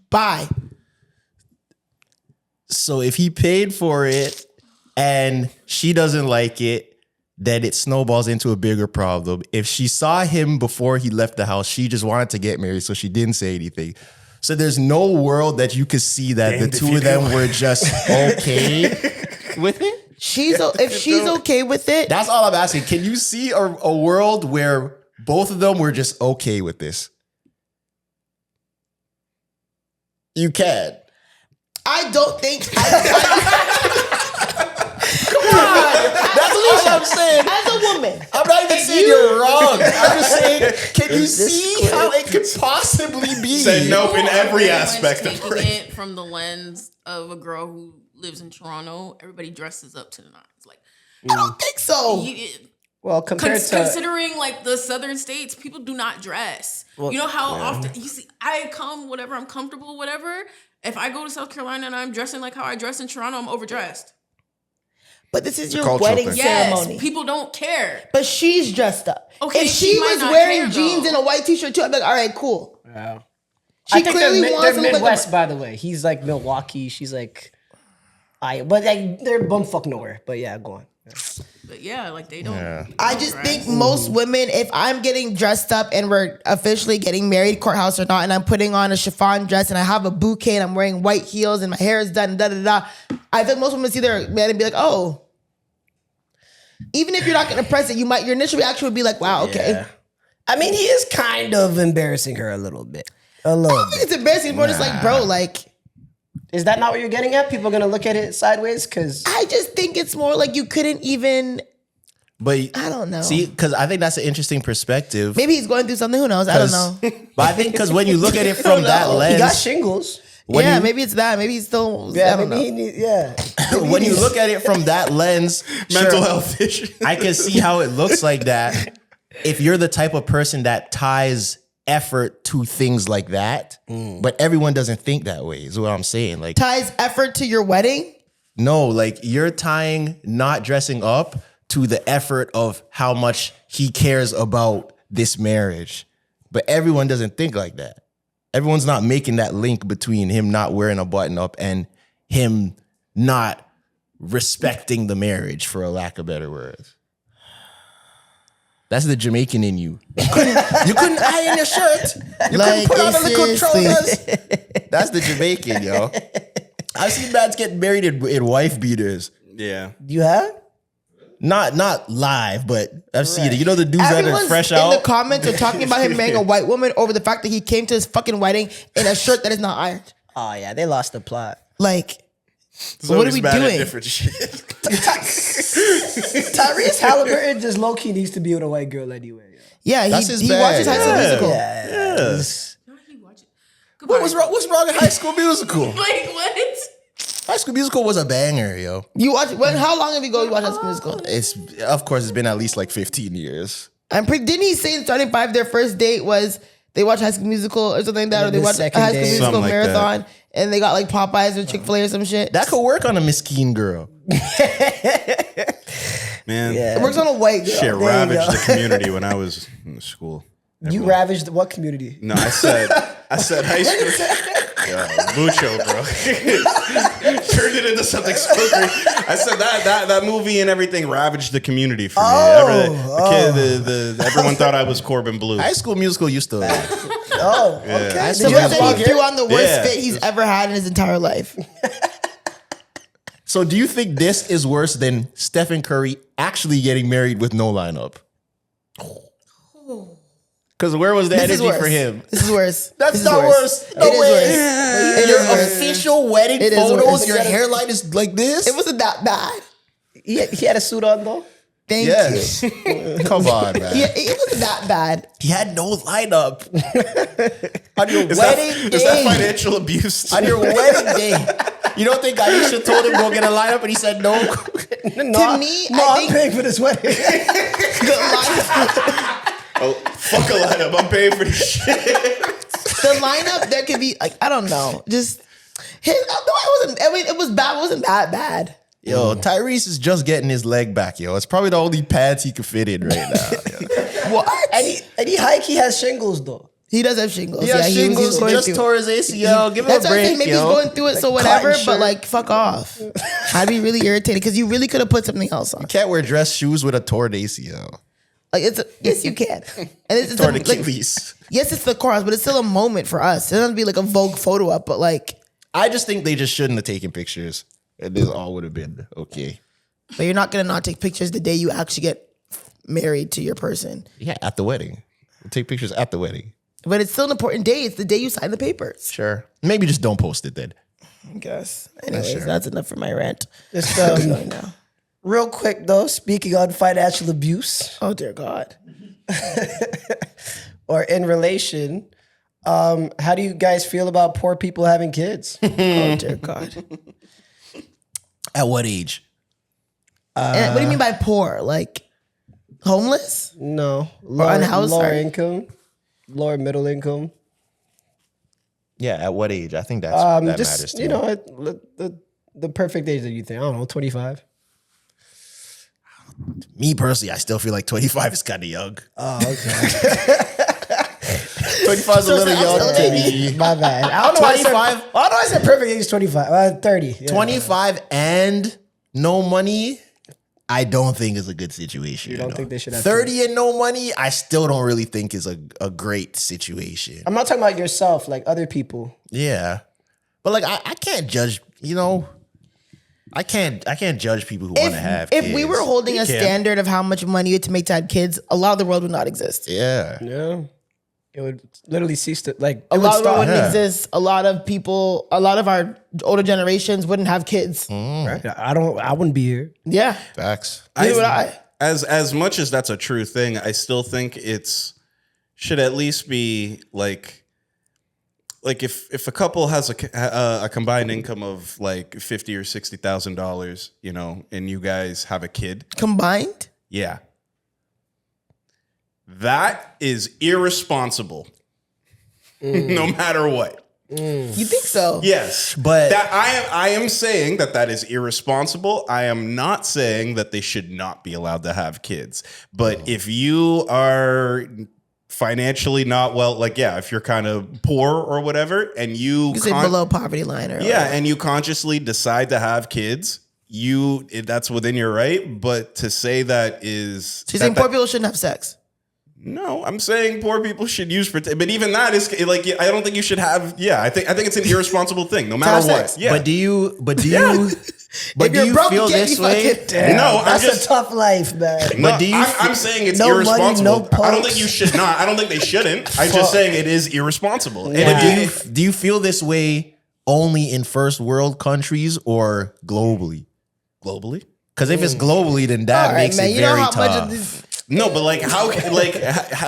Bye. So if he paid for it and she doesn't like it, then it snowballs into a bigger problem. If she saw him before he left the house, she just wanted to get married, so she didn't say anything. So there's no world that you could see that the two of them were just okay with it. If she's okay with it, That's all I'm asking. Can you see a world where both of them were just okay with this? You can. I don't think. That's all I'm saying. As a woman, I'm not even saying you're wrong. I'm just saying, can you see how it could possibly be? Said nope in every Everyone's aspect of taking it. it from the lens of a girl who lives in Toronto. Everybody dresses up to the nines. Like, I don't think so. Well, considering like the southern states, people do not dress. Well, you know how often you see I come, whatever, I'm comfortable, whatever. If I go to South Carolina and I'm dressing like how I dress in Toronto, I'm overdressed. But this is your wedding ceremony. Yes, people don't care. But she's dressed up. Okay, if she was wearing jeans and a white t-shirt too, I'd be like, all right, cool. Yeah. She clearly wants they're Midwest, by the way. He's like Milwaukee. She's like, but like they're bumfuck nowhere. But yeah, go on. Yeah. But yeah, like they don't. Yeah. I just think most women, if I'm getting dressed up and we're officially getting married, courthouse or not, and I'm putting on a chiffon dress and I have a bouquet and I'm wearing white heels and my hair is done, I think most women see their man and be like, oh. Even if you're not going to press it, your initial reaction would be like, wow, okay. Yeah. I mean, he is kind of embarrassing her a little bit. I don't think it's embarrassing. More just like, bro, like. Is that not what you're getting at? People are going to look at it sideways? Because I just think it's more like you couldn't even. But I don't know. See, because I think that's an interesting perspective. Maybe he's going through something. Who knows? I don't know. But I think because when you look at it from that lens. He got shingles. Maybe it's that. Maybe he's still. Yeah, I don't know. When you look at it from that lens, mental health issues. I can see how it looks like that. If you're the type of person that ties effort to things like that, but everyone doesn't think that way, is what I'm saying. Like ties effort to your wedding? No, like you're tying not dressing up to the effort of how much he cares about this marriage. But everyone doesn't think like that. Everyone's not making that link between him not wearing a button up and him not respecting the marriage, for a lack of better words. That's the Jamaican in you. You couldn't iron your shirt. You couldn't put on the little trousers. That's the Jamaican, yo. I've seen mans getting married in wife beaters. Yeah. You have? Not live, but I've seen it. You know the dudes that are fresh out? In the comments are talking about him marrying a white woman over the fact that he came to his fucking wedding in a shirt that is not ironed. Oh yeah, they lost the plot. Like, what are we doing? Different shit. Tyrese Haliburton just low key needs to be with a white girl anyway. Yeah, he watches High School Musical. Yeah. What's wrong with High School Musical? Like what? High School Musical was a banger, yo. You watch how long have you go watch High School Musical? It's been at least like 15 years. Didn't he say in Starting Five their first date was they watched High School Musical or something like that, or they watched a High School Musical marathon and they got like Popeyes or Chick-fil-A or some shit? That could work on a Miskeen girl. Man. It works on a white girl. Shit ravaged the community when I was in school. You ravaged what community? No, I said high school. Mucho, bro. Turned it into something spooky. I said that movie and everything ravaged the community for me. Everyone thought I was Corbin Blue. High School Musical used to. Okay. So he threw on the worst fit he's ever had in his entire life. So do you think this is worse than Stephen Curry actually getting married with no lineup? Because where was the energy for him? This is worse. That's not worse. No way. Your official wedding photos, your hairline is like this? It wasn't that bad. He had a suit on though? Thank you. Come on, man. It wasn't that bad. He had no lineup. On your wedding day. Is that financial abuse? On your wedding day. You don't think Aisha told him go get a lineup and he said no? To me, I'm paying for this wedding. Oh, fuck a lineup. I'm paying for this shit. The lineup, there could be, like, I don't know. Just, it was bad. It wasn't that bad. Yo, Tyrese is just getting his leg back, yo. It's probably the only pants he could fit in right now. What? And he high-key has shingles, though. He does have shingles. He has shingles. He just tore his ACL. Give him a break, saying, maybe he's going through it, so whatever, but like, fuck off. I'd be really irritated because you really could have put something else on. You can't wear dress shoes with a torn ACL. Like yes, you can. And it's torn Achilles. Yes, it's the chorus, but it's still a moment for us. It doesn't be like a Vogue photo up, but like. I just think they just shouldn't have taken pictures. And this all would have been okay. But you're not going to not take pictures the day you actually get married to your person. Yeah, at the wedding. We'll take pictures at the wedding. But it's still an important day. It's the day you sign the papers. Sure. Maybe just don't post it then. I guess. Anyways, that's enough for my rant. Just now. Real quick though, speaking on financial abuse. Oh dear God. Or in relation, how do you guys feel about poor people having kids? Oh dear God. At what age? And what do you mean by poor? Like Homeless? No, unhoused, lower sorry. income, lower middle income. Yeah, at what age? I think that Just matters too. you know, the perfect age that you think. I don't know, 25. Me personally, I still feel like 25 is kind of young. Oh, okay. 25 is a little young to me. My bad. I don't know why I said 25? I said perfect age is 25. 30. Yeah. 25 and no money, I don't think is a good situation. You don't think they should have 30 and no money, I still don't really think is a great situation. I'm not talking about yourself, like other people. Yeah. But like I can't judge, you know. I can't judge people who want to have kids. If we were holding a standard of how much money you had to make to have kids, a lot of the world would not exist. Yeah. Yeah. It would literally cease to like A lot of it stop. wouldn't exist. A lot of people, a lot of our older generations wouldn't have kids. Right? I wouldn't be here. Yeah. Facts. Neither would I. As much as that's a true thing, I still think should at least be like if a couple has a combined income of like $50,000 or $60,000, you know, and you guys have a kid, Combined? yeah, that is irresponsible, no matter what. You think so? Yes, But- that I am saying that is irresponsible. I am not saying that they should not be allowed to have kids. But if you are financially not well, like if you're kind of poor or whatever, and you say below poverty line or and you consciously decide to have kids, that's within your right. But to say that is, So you're saying poor people shouldn't have sex? no, I'm saying poor people should use protection, but even that is like I don't think you should have. Yeah, I think it's an irresponsible thing, no matter have what. sex. Yeah, But do you If you're broke, feel you can't this be way? fucking dead. no, I'm That's just. a tough life, man. No, do you I'm saying it's no money, irresponsible. no I don't pokes. think you should not. I don't think they shouldn't. I'm just saying it is irresponsible. And Yeah. if Do you feel this way only in first world countries or globally? globally, Because if it's globally, then that All right, makes man. it You know very how much tough. of this. no, but like how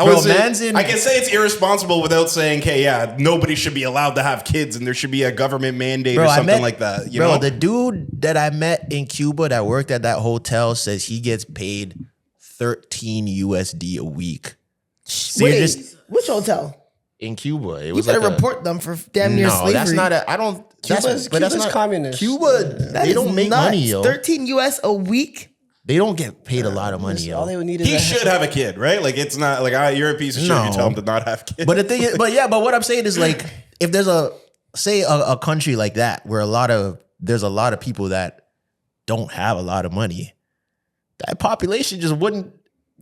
Bro, is man's it? in- I can say it's irresponsible without saying, "Hey, yeah, nobody should be allowed to have kids, and there should be a government mandate or something like that." You know, the dude that I met in Cuba that worked at that hotel says he gets paid 13 USD a week. So you're Wait, just which hotel? in Cuba. It You was better like a- report them for damn near No, slavery. that's not a. I don't. Cuba's communist. Cuba. That They is don't make nuts. money, yo. 13 US a week? They don't get paid a lot of money, All they yo. would need is he should have a kid, right? Like it's not like you're a piece of shit. No. You tell him to not have kids. But the thing is, but what I'm saying is like, if there's a country like that where there's a lot of people that don't have a lot of money, that population just wouldn't.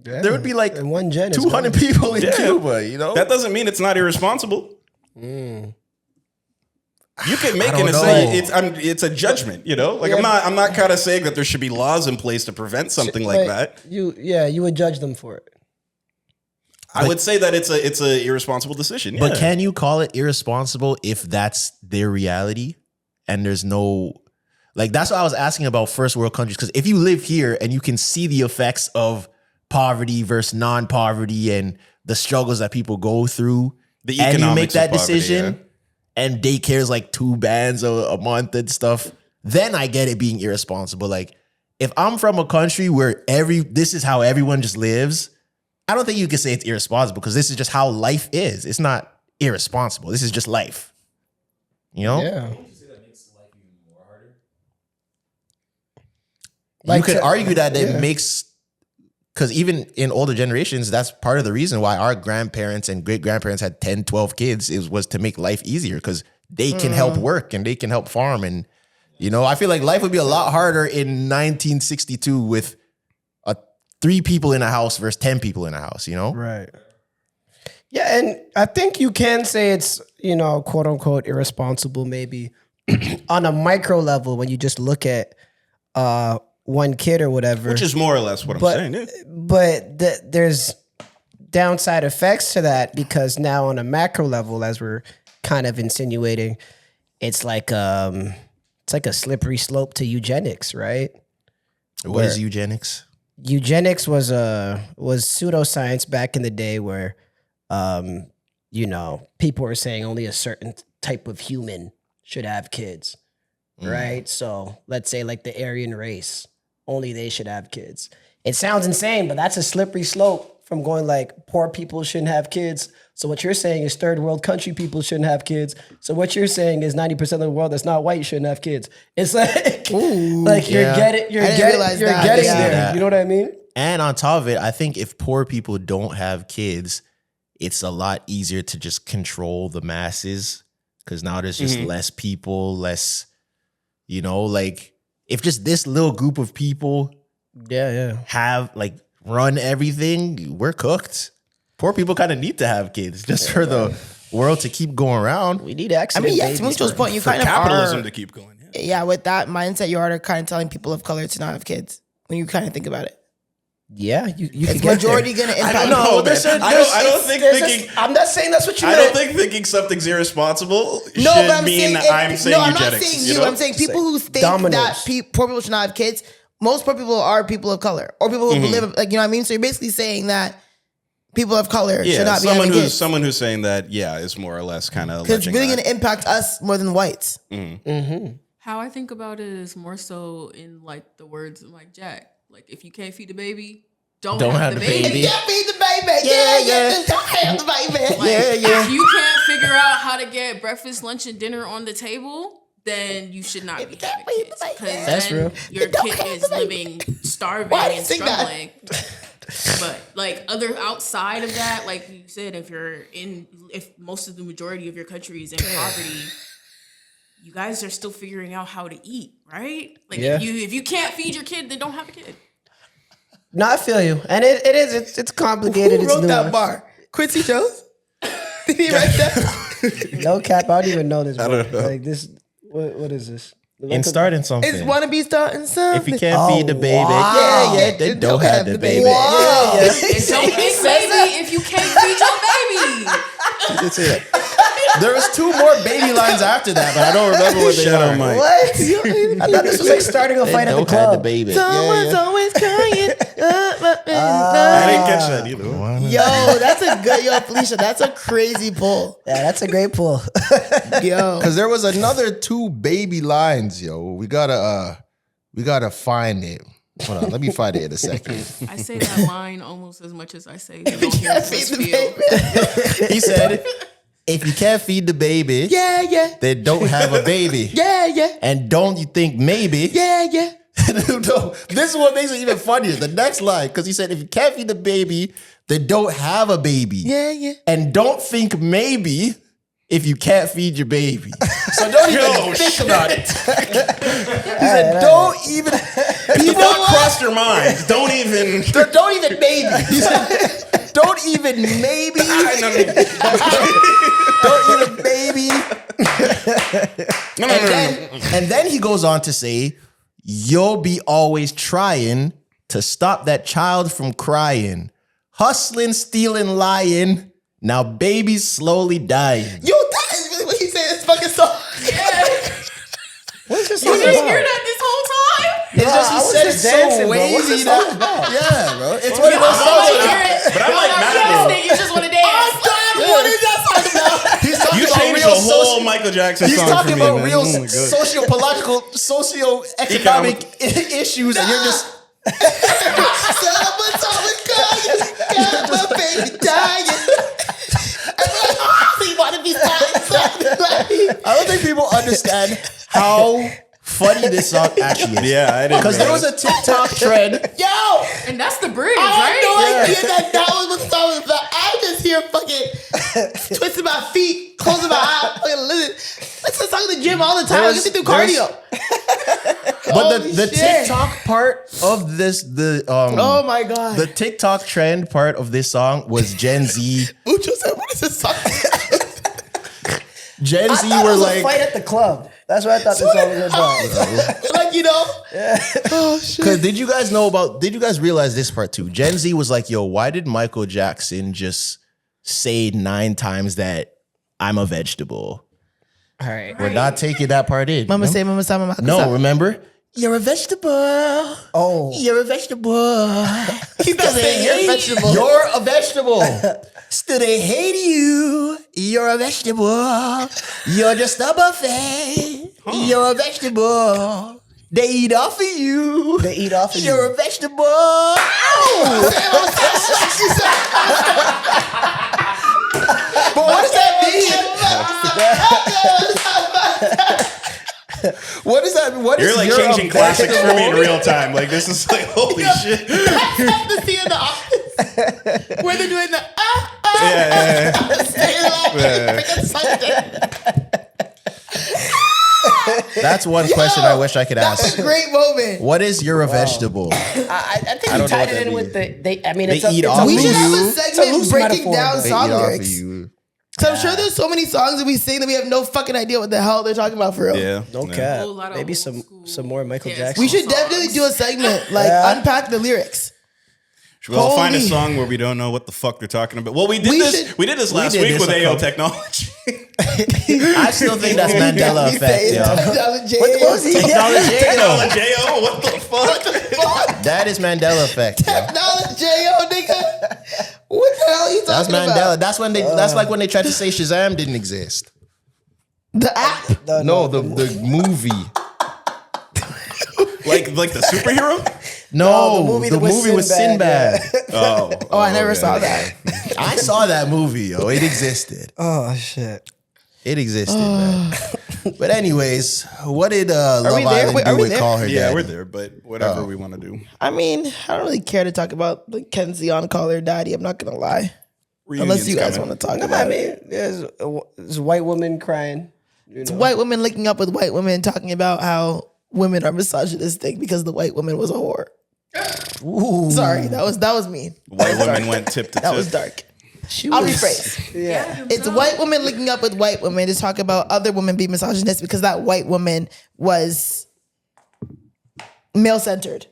There would be like in one gen. it's 200 gone. people in Cuba, you know? that doesn't mean it's not irresponsible. You can make I it don't and know. say it's a judgment, you know. Like I'm not kind of saying that there should be laws in place to prevent something like that. You would judge them for it. I would say that it's a irresponsible decision. But yeah. can you call it irresponsible if that's their reality and there's no, like, that's what I was asking about first world countries. Because if you live here and you can see the effects of poverty versus non-poverty and the struggles that people go through, The and you make economics that of poverty, decision, and daycare is like 2 bands a month and stuff, then I get it being irresponsible. Like, if I'm from a country where this is how everyone just lives, I don't think you can say it's irresponsible because this is just how life is. It's not irresponsible. This is just life. You know? Yeah. Would you say that makes life even more harder? You could argue that it makes, because even in older generations, that's part of the reason why our grandparents and great grandparents had 10, 12 kids was to make life easier because they can help work and they can help farm. And, you know, I feel like life would be a lot harder in 1962 with 3 people in a house versus 10 people in a house, you know? Right. Yeah, and I think you can say it's, you know, quote unquote irresponsible maybe on a micro level when you just look at one kid or whatever. which is more or less what I'm saying. Yeah. But there's downside effects to that because now on a macro level, as we're kind of insinuating, it's like a slippery slope to eugenics, right? What is eugenics? Eugenics was pseudoscience back in the day where, you know, people were saying only a certain type of human should have kids, right? So let's say like the Aryan race, only they should have kids. it sounds insane, but that's a slippery slope from going like poor people shouldn't have kids. So what you're saying is third world country people shouldn't have kids. So what you're saying is 90% of the world that's not white shouldn't have kids. It's like, you're getting there. You know what I mean? And on top of it, I think if poor people don't have kids, it's a lot easier to just control the masses because now there's just less people, less, like if just this little group of people have like run everything, we're cooked. Poor people kind of need to have kids just for the world to keep going around. We need accident. I mean, yes, to Mucho's point, you For kind of capitalism are, to keep going. yeah, with that mindset, you are kind of telling people of color to not have kids when you kind of think about it. Yeah, you It's majority going to impact. I don't know, man. I don't think thinking. I'm not saying that's what you I meant. don't think thinking something's irresponsible No, but I'm mean saying I'm saying I'm eugenics. not saying you you. know? I'm saying people who think Dominoes. that poor people should not have kids. Most poor people are people of color or people who live, like, you know what I mean? So you're basically saying that people of color should not be having kids. Someone who's saying that, is more or less kind of Because it's really going to impact us more than whites. How I think about it is more so in like the words of Mike Jack. Like if you can't feed the baby, don't have the baby. You can't feed the baby. Yeah. Don't have the baby. Like, if you can't figure out how to get breakfast, lunch, and dinner on the table, then you should not be having kids. Because That's then real. your kid is living starving Why do you and think that? struggling. But like other outside of that, like you said, if most of the majority of your country is in poverty, you guys are still figuring out how to eat, right? Like if you can't feed your kid, then don't have a kid. No, I feel you. And it's complicated. Who It's wrote that nuanced. bar? Quincy Jones? Did he write that? No cap. I don't even know this. I don't know. Like this. What is this? And starting something. It's wanna be starting something. If you can't feed the baby, then don't have the baby. Wow. And don't think maybe if you can't feed your baby. Did say that. There was 2 more baby lines after that, but I don't remember what they Shout out, were. Mike. What? I thought this was like starting a fight at the Don't have the club. baby. Someone's always crying. I didn't catch that either. Yo, that's a good, Felicia, that's a crazy pull. Yeah, that's a great pull. Yo. Because there was another 2 baby lines, yo. We gotta find it. Hold on, let me find it in a second. I say that line almost as much as I say don't hear Feed the this feel. He said, if you can't feed the baby, then don't have a baby. And don't you think maybe? No, this is what makes it even funnier. The next line, because he said, if you can't feed the baby, then don't have a baby. And don't think maybe if you can't feed your baby. So don't even think about it. He said, don't even. The thought crossed your mind. Don't even maybe. He said, don't even maybe. Don't even maybe. And then he goes on to say, you'll be always trying to stop that child from crying. Hustling, stealing, lying. Now baby's slowly dying. Yo, that is really what he said in this fucking song. What is this You song didn't about? hear that this whole time? It's just he I was said just it dancing, so bro. What's lazy this song that, about? yeah, bro. It's one of those I songs. want to hear it. But I'm like You're Matt, listening, you just want to dance. What is that song about? He's talking You about changed real the whole Michael Jackson He's song talking for me, about man. real Oh my God. socio-political, socio-economic issues, and you're just. Someone's always crying. Got my baby dying. He want to be dying. I don't think people understand how funny this song actually is. Yeah, I didn't. Because there was a TikTok trend. Yo, And that's the bridge, I right? had no idea that was what the song was about. I just hear fucking twisting my feet, closing my eyes, fucking listen to song in the gym all the time. I get to do cardio. But Holy the shit. TikTok part of this, Oh my god. the TikTok trend part of this song was Gen Z. Mucho said, what is this song? Gen I Z thought it were was a like, fight at the club. That's what I thought this song was about. Like, you know? Oh shit. because did you guys realize this part too? Gen Z was like, yo, why did Michael Jackson just say 9 times that I'm a vegetable? All right. We're not taking that part in. Mama say, mama say, mama No, remember? You're a vegetable. Oh. You're a vegetable. He's not saying you're a vegetable. You're a vegetable. Still they hate you. You're a vegetable. You're just a buffet. You're a vegetable. They eat off of you. They eat off of You're you. a vegetable. Ow! But what does that mean? What is that? What You're is like your changing classics for me in vegetable? real time. Like this is like holy shit. That's the scene in the office where they're doing the That's one question I wish I could That's ask. a great moment. What is you're a vegetable? I think I you don't know tied what it that in means. with the. They. I mean, They it's a, eat it's off a of We loose- should have you? a It's a segment loose breaking metaphor, down but- They song eat off of lyrics. you. Because I'm sure there's so many songs that we sing that we have no fucking idea what the hell they're talking about for real. Yeah. No yeah. cap. whole lot of Maybe old some school more Michael dance Jackson. We should songs. definitely do a segment, like unpack the lyrics. Should we all find a Holy- song where we don't know what the fuck they're talking about? Well, we did We this. should- We did this last did week this with a AO couple- technology. I still think that's Mandela We effect, say yo. technology. What was he? Technology, Technology, AO, what the fuck? That is Mandela effect. Yo. Technology, yo, nigga. What the hell are you That's talking Mandela. about? That's when they. That's like when they tried to say Shazam didn't exist. The app. No, the movie. like the superhero? No, the movie the with movie with Sinbad, Sinbad. Oh, I never yeah. saw that. I saw that movie, yo. It existed. Oh shit. It existed, man. But anyways, what did Love we there? Island Wait, are do we with there? Call Her Yeah, Daddy? we're there, but whatever we want to do. I mean, I don't really care to talk about like Kenzie on Call Her Daddy. I'm not gonna lie. Unless you guys want to talk I about it. mean, there's a white woman crying. You know? White women linking up with white women talking about how women are misogynistic because the white woman was a whore. Ooh. Sorry, that was mean. White women went tip to tip. That was dark. I'll rephrase. Yeah. It's white women linking up with white women to talk about other women being misogynist because that white woman was male centered.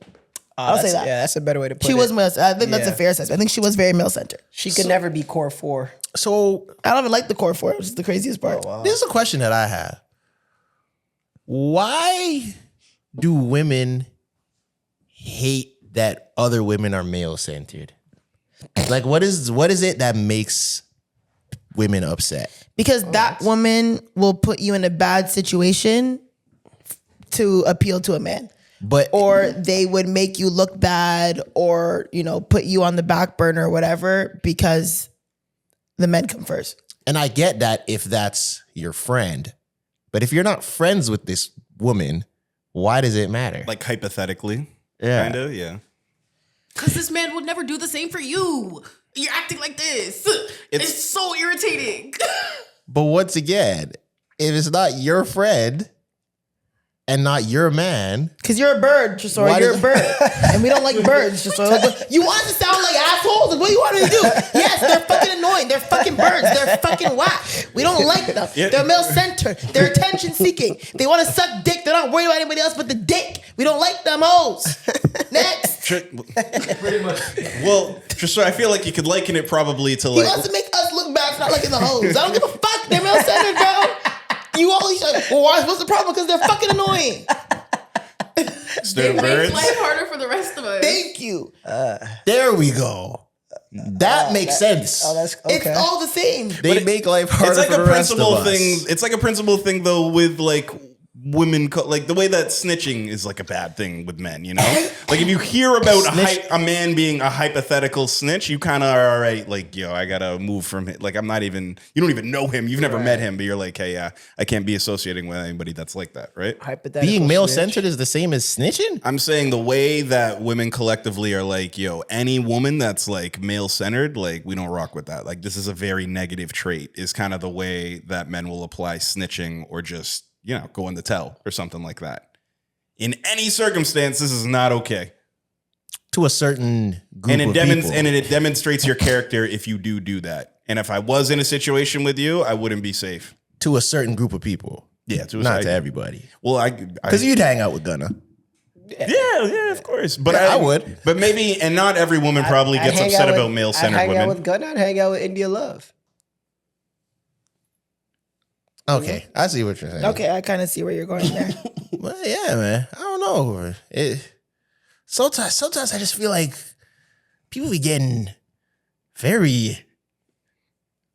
I'll say that. Yeah, that's a better way to put it. She was male. I think that's a Yeah. fair assessment. I think she was very male centered. She could never be core 4. So I don't even like the core for it, which is the craziest part. this is a question that I have. Why do women hate that other women are male centered? Like, what is it that makes women upset? Because that woman will put you in a bad situation to appeal to a man. But Or they would make you look bad or, put you on the back burner or whatever because the men come first. and I get that if that's your friend, but if you're not friends with this woman, why does it matter? Like hypothetically. Yeah. Kind of, yeah. Because this man would never do the same for you. You're acting like this. It's so irritating. But once again, if it's not your friend and not your man, Because you're a bird, Tresor. Why You're does- a bird. And we don't like birds, Tresor. You want to sound like assholes? What do you want me to do? Yes, they're fucking annoying. They're fucking birds. They're fucking whack. We don't like them. Yeah. They're male-centered. They're attention-seeking. They want to suck dick. They're not worried about anybody else but the dick. We don't like them hoes. Next. Pretty much. Well, Tresor, I feel like you could liken it probably to He like wants to make us look bad for not liking the hoes. I don't give a fuck. They're male-centered, bro. You always like, well, what's the problem? Because they're fucking annoying. Stupid It makes birds. life harder for the rest of us. Thank you. there we go. That makes sense. Oh, that's okay. It's all the same. They make life harder It's like for a the rest of principle us. thing. It's like a principle thing though with like women, like the way that snitching is like a bad thing with men. You know, like if you hear about a man being a hypothetical snitch, you kind of are all right. Like, yo, I gotta move from it. Like, I'm not even. You don't even know him. You've never met him, but you're like, hey, I can't be associating with anybody that's like that, right? Hypothetical Being male snitch. centered is the same as snitching? I'm saying the way that women collectively are like, yo, any woman that's like male centered, like we don't rock with that. Like this is a very negative trait is kind of the way that men will apply snitching or just, going to tell or something like that. In any circumstance, this is not okay. To a certain group And of people. it demonstrates your character if you do that. And if I was in a situation with you, I wouldn't be safe. To a certain group of people. Yeah, Not to everybody. Well, Because you'd hang out with Gunna. yeah, of course. But Yeah, I would. But maybe, and not every woman probably I'd gets hang upset out about with- male-centered I'd hang out women. with Gunna. I'd hang out with India Love. Okay, I see what you're saying. Okay, I kind of see where you're going there. Well, yeah, man. I don't know. Sometimes I just feel like people be getting very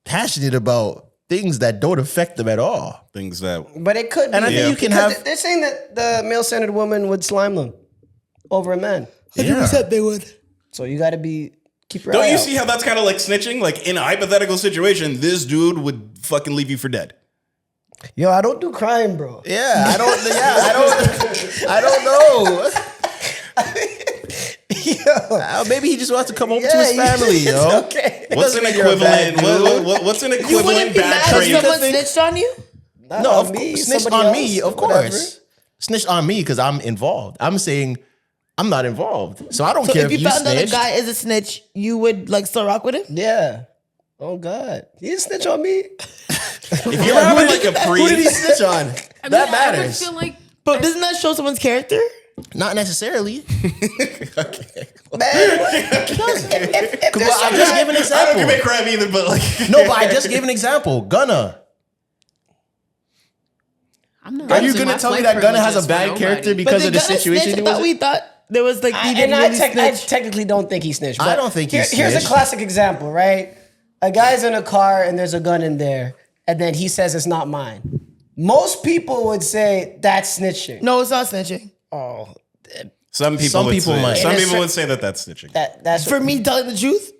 passionate about things that don't affect them at all. Things that. But it could be. And I think you can Because have. They're saying that the male-centered woman would slime them over a man. 100% they would. So you got to keep your Don't eye you out. see how that's kind of like snitching? Like in a hypothetical situation, this dude would fucking leave you for dead. Yo, I don't do crime, bro. Yeah, I don't know. Maybe he just wants to come home to his family, yo. Okay. What's an mean you're a bad equivalent? What's an You wouldn't equivalent be bad mad if trait? someone snitched on you? Not No, on of me, course. Snitch somebody on me, else, of whatever. course. Snitch on me because I'm involved. I'm saying I'm not involved. So I don't So care if you found out a snitched. guy is a snitch, you would like still rock with him? Yeah. Oh, God. He didn't snitch on me. If you're having like a Who did he pre, snitch on? I mean, That I would matters. feel like But doesn't that show someone's character? Not necessarily. Man, Well, I just gave an I don't example. commit crime either, but like No, but I just gave an example. Gunna. I'm not. Are you using going to my tell me flight that Gunna has a privileges for bad nobody. character But because did of the Gunna situation snitch? he I thought was we in? thought there was like he I didn't really I snitch. technically don't think he snitched. I but don't think he here's a snitched. classic example, right? A guy's in a car and there's a gun in there, and then he says it's not mine. Most people would say that's snitching. No, it's not snitching. Oh, some people Some would people say, might. Some In a people cer- would say that that's snitching. that's For me telling the truth?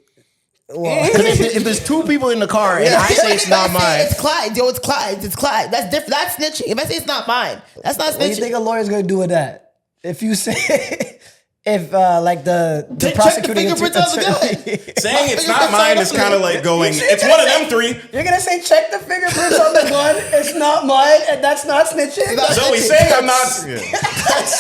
If there's two people in the car and I say it's not If I say mine, It's Clyde. Yo, it's Clyde. It's Clyde. That's different. That's snitching. If I say it's not mine, that's not What do you snitching. think a lawyer's gonna do with that? If you say, if like the Check the prosecuting fingerprints on the gun. Saying it's fingers not are mine signed is up kind of for like going, You it's should one of say- them three. you're gonna say check the fingerprints on the gun. It's not mine, and that's not snitching. So he's saying I'm not.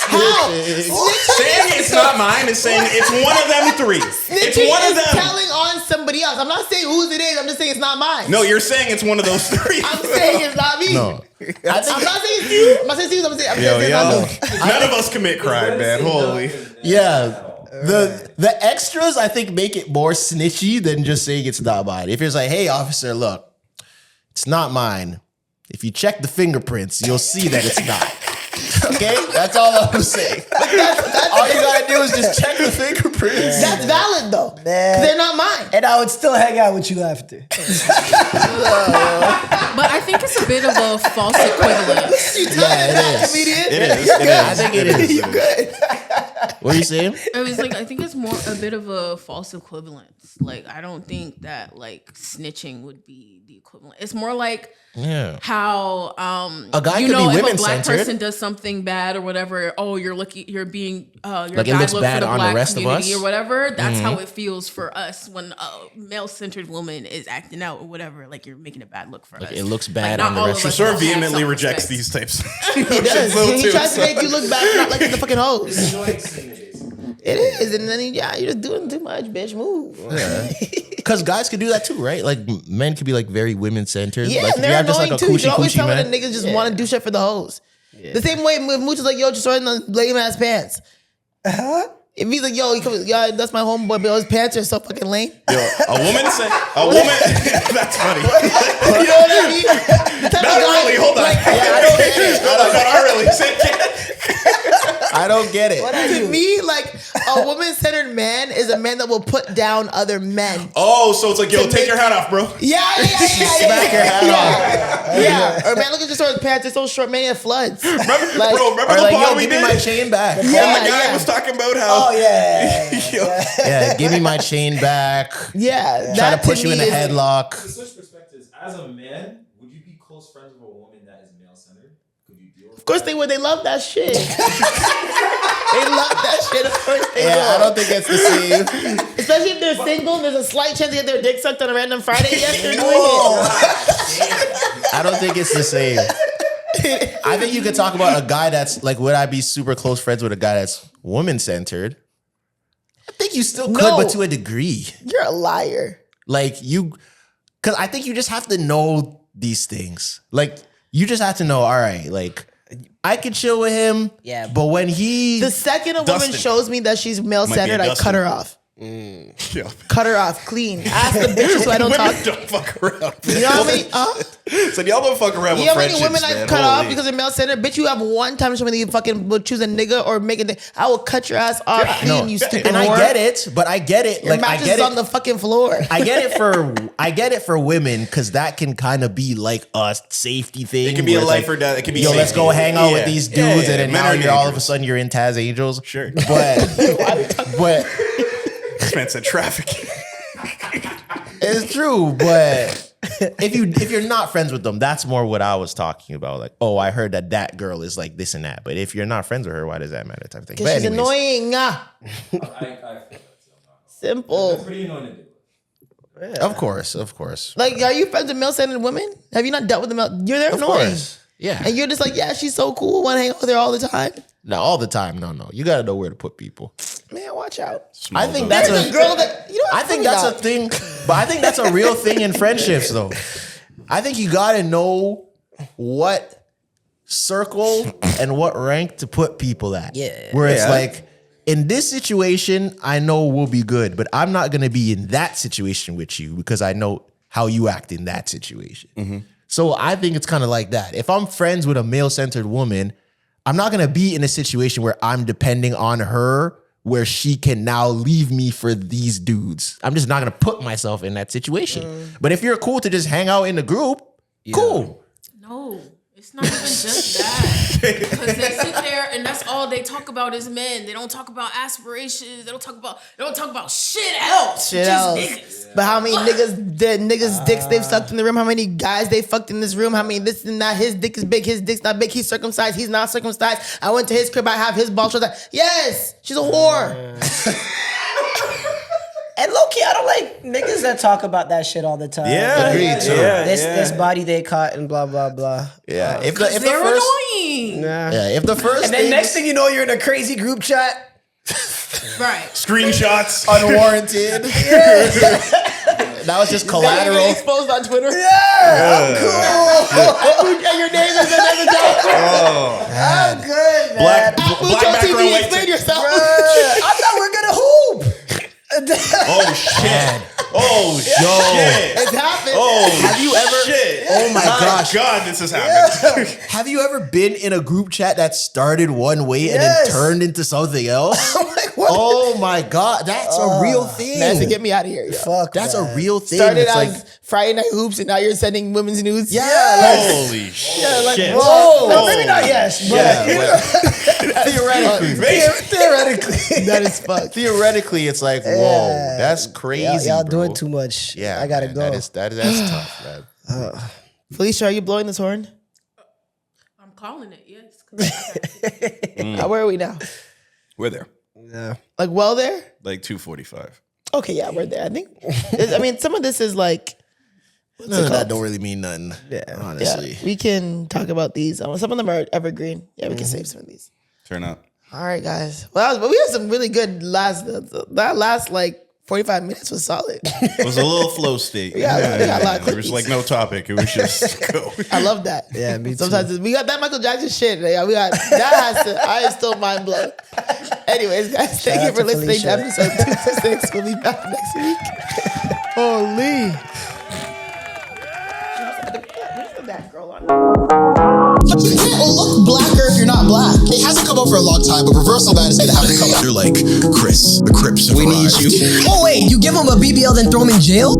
How? Saying it's not mine is saying it's one of them three. It's Snitching one of is them. telling on somebody else. I'm not saying whose it is. I'm just saying it's not mine. No, you're saying it's one of those three. I'm saying it's not me. no. I'm not saying it's you. I'm not saying it's you. I'm saying it's not me. None of us commit crime, man. Holy. Yeah. The extras I think make it more snitchy than just saying it's not mine. If it's like, hey officer, look, it's not mine. If you check the fingerprints, you'll see that it's not. Okay? That's all I'm saying. All you gotta do is just check the fingerprints. That's valid though. 'Cause Man. they're not mine. And I would still hang out with you after. But I think it's a bit of a false equivalent. Yeah, it is. Comedian. It is. It I is. think it is. What are you saying? I was like, I think it's more a bit of a false equivalence. Like, I don't think that like snitching would be the equivalent. It's more like Yeah. how A guy you could know, be if a black women-centered. person does something bad or whatever, oh, you're being your Like, it bad looks look bad for the on the black rest of community us? or whatever. That's how it feels for us when a male-centered woman is acting out or whatever. Like you're making a bad look for us. It looks bad not on the all rest of of us Tresor have vehemently self-respect. rejects these types. He does. He tries to make you look back, not like the fucking hoes. It is, and then you're just doing too much, bitch. Move. Because guys could do that too, right? Like men could be like very women centered. Yeah, like and they're just annoying like a too. You should coochie always coochie tell when the man. niggas just want to do shit for the hoes. The same way Mucho's like, yo, just throwing the lame ass pants. If he's like, yo, he comes, yeah, that's my homeboy, but his pants are so fucking lame. Yo, a woman say a woman. That's funny. You know what I mean? The type Not of guy- really. Hold on. like, I don't get it. Not really. I don't get it. To me, like a woman-centered man is a man that will put down other men. Oh, so it's like, yo, take your hat off, bro. Yeah. Smack your hat off. Yeah. Or man, look at just his pants; they're so short, man, he had floods. Remember Or the like, pod yo, we give me did? my chain back. And the guy was talking about how. Oh yeah. Yeah, give me my chain back. Yeah, Try to that push you me in a is- headlock. To switch perspectives, as a man, would you be close friends with a woman that is male centered? Could you deal with Of course they would. They love that shit. They love that shit. Of course they Yeah, I do. don't think that's the same. Especially if they're single and there's a slight chance to get their dick sucked on a random Friday. Yes, they're doing it. I don't think it's the same. I think you could talk about a guy that's like, would I be super close friends with a guy that's woman centered? I think you still could, No. but to a degree. You're a liar. Like because I think you just have to know these things. Like you just have to know, all right, like I could chill with him. Yeah. But when he The second a woman Dustin. shows me that she's male Might centered, be a I cut her off. Yeah. Cut her off clean. Ask the bitch so I don't talk. Don't fuck around. You know how many? So y'all don't fuck around You with know how many friendships, women man. I cut off Holy. because of male center? Bitch, you have one time somebody fucking will choose a nigga or make it. I will cut your ass off clean, you stupid And whore. I get it, but I get it. Your Like I mattress get is it on the fucking floor. I get it for women because that can kind of be like a safety thing. It can be a where it's life like, or death. It can be yo, let's safety. go hang out with Yeah. these dudes, Yeah, and then men now are you're all of a dangerous. sudden you're in Taz Angels. Sure. But This man said trafficking. it's true. But if you're not friends with them, that's more what I was talking about. Like, oh, I heard that girl is like this and that. But if you're not friends with her, why does that matter? Type of thing. Because But she's anyways, annoying. I feel that too. Simple. It's pretty annoying to do. Of course. Like, are you friends with male-centered women? Have you not dealt with them? You're there Of annoying. course. Yeah. And you're just like, yeah, she's so cool. Want to hang out with her all the time? No, all the time. No. You gotta know where to put people. Man, watch out. I think that's There's a girl that, you know, I think that's a thing, but I think that's a real thing in friendships, though. I think you gotta know what circle and what rank to put people at. Yeah. Where it's Yeah. like, in this situation, I know we'll be good, but I'm not gonna be in that situation with you because I know how you act in that situation. So I think it's kind of like that. If I'm friends with a male-centered woman, I'm not gonna be in a situation where I'm depending on her where she can now leave me for these dudes. I'm just not gonna put myself in that situation. But if you're cool to just hang out in the group, cool. No, it's not even just that. Because they sit there and that's all they talk about is men. They don't talk about aspirations. They don't talk about shit else. Shit Just else. niggas. But how many niggas dicks they've sucked in the room? How many guys they fucked in this room? How many this and that? His dick is big. His dick's not big. He's circumcised. He's not circumcised. I went to his crib. I have his ball shoulder. Yes, she's a whore. And low-key, I don't like niggas that talk about that shit all the time. Yeah. Agreed, too. This body they caught and blah, blah, blah. Yeah. If the They're first, annoying. Nah. yeah, if the first And then thing next thing you know, you're in a crazy group chat. Right. Screenshots. unwarranted, that was just collateral. Exposed on Twitter. And your name is another time. I'm good, man. Black MuchoTV, background, white explain text. yourself. I thought we were gonna hoop. Oh shit! Oh shit! It's happened. Oh, Have you ever? shit! Oh my gosh! God, this has happened. Have you ever been in a group chat that started one way and then Yes. turned into something else? I'm like, what? Oh my god, that's a real thing. Man, to get me out of here. Yo. Fuck That's that. a real thing. Started It's as like, Friday Night Hoops, and now you're sending women's news. Holy shit! Whoa. No, maybe not yes, but theoretically, theoretically. That is fucked. theoretically, it's like, whoa, that's crazy. Y'all bro. doing too much. Yeah, I gotta man, go. that's tough, man. Felicia, are you blowing this horn? I'm calling it, yes. Where are we now? We're there. Yeah. Like, well, there? Like 2:45. Okay, yeah, we're there. I think. I mean, some of this is like. What's None it of that called? don't really mean nothing. Yeah. Honestly. Yeah, we can talk about these. Some of them are evergreen. Yeah, we can save some of these. Turn up. All right, guys. Well, we had some really good that last like 45 minutes was solid. It was a little flow state. we got a lot of There was quickies. like no topic. It was just go. I love that. Yeah, me too. Sometimes we got that Michael Jackson shit. Yeah, we got that has to. I am still mind blown. Anyways, guys, thank you out for to listening to Felicia. episode 226. We'll be back next week. Holy. That girl on. You can't look blacker if you're not black. It hasn't come out for a long time, but Reversal Band is gonna have to come out. They're like, Chris, the Crips. We need you. Oh wait, you give him a BBL then throw him in jail?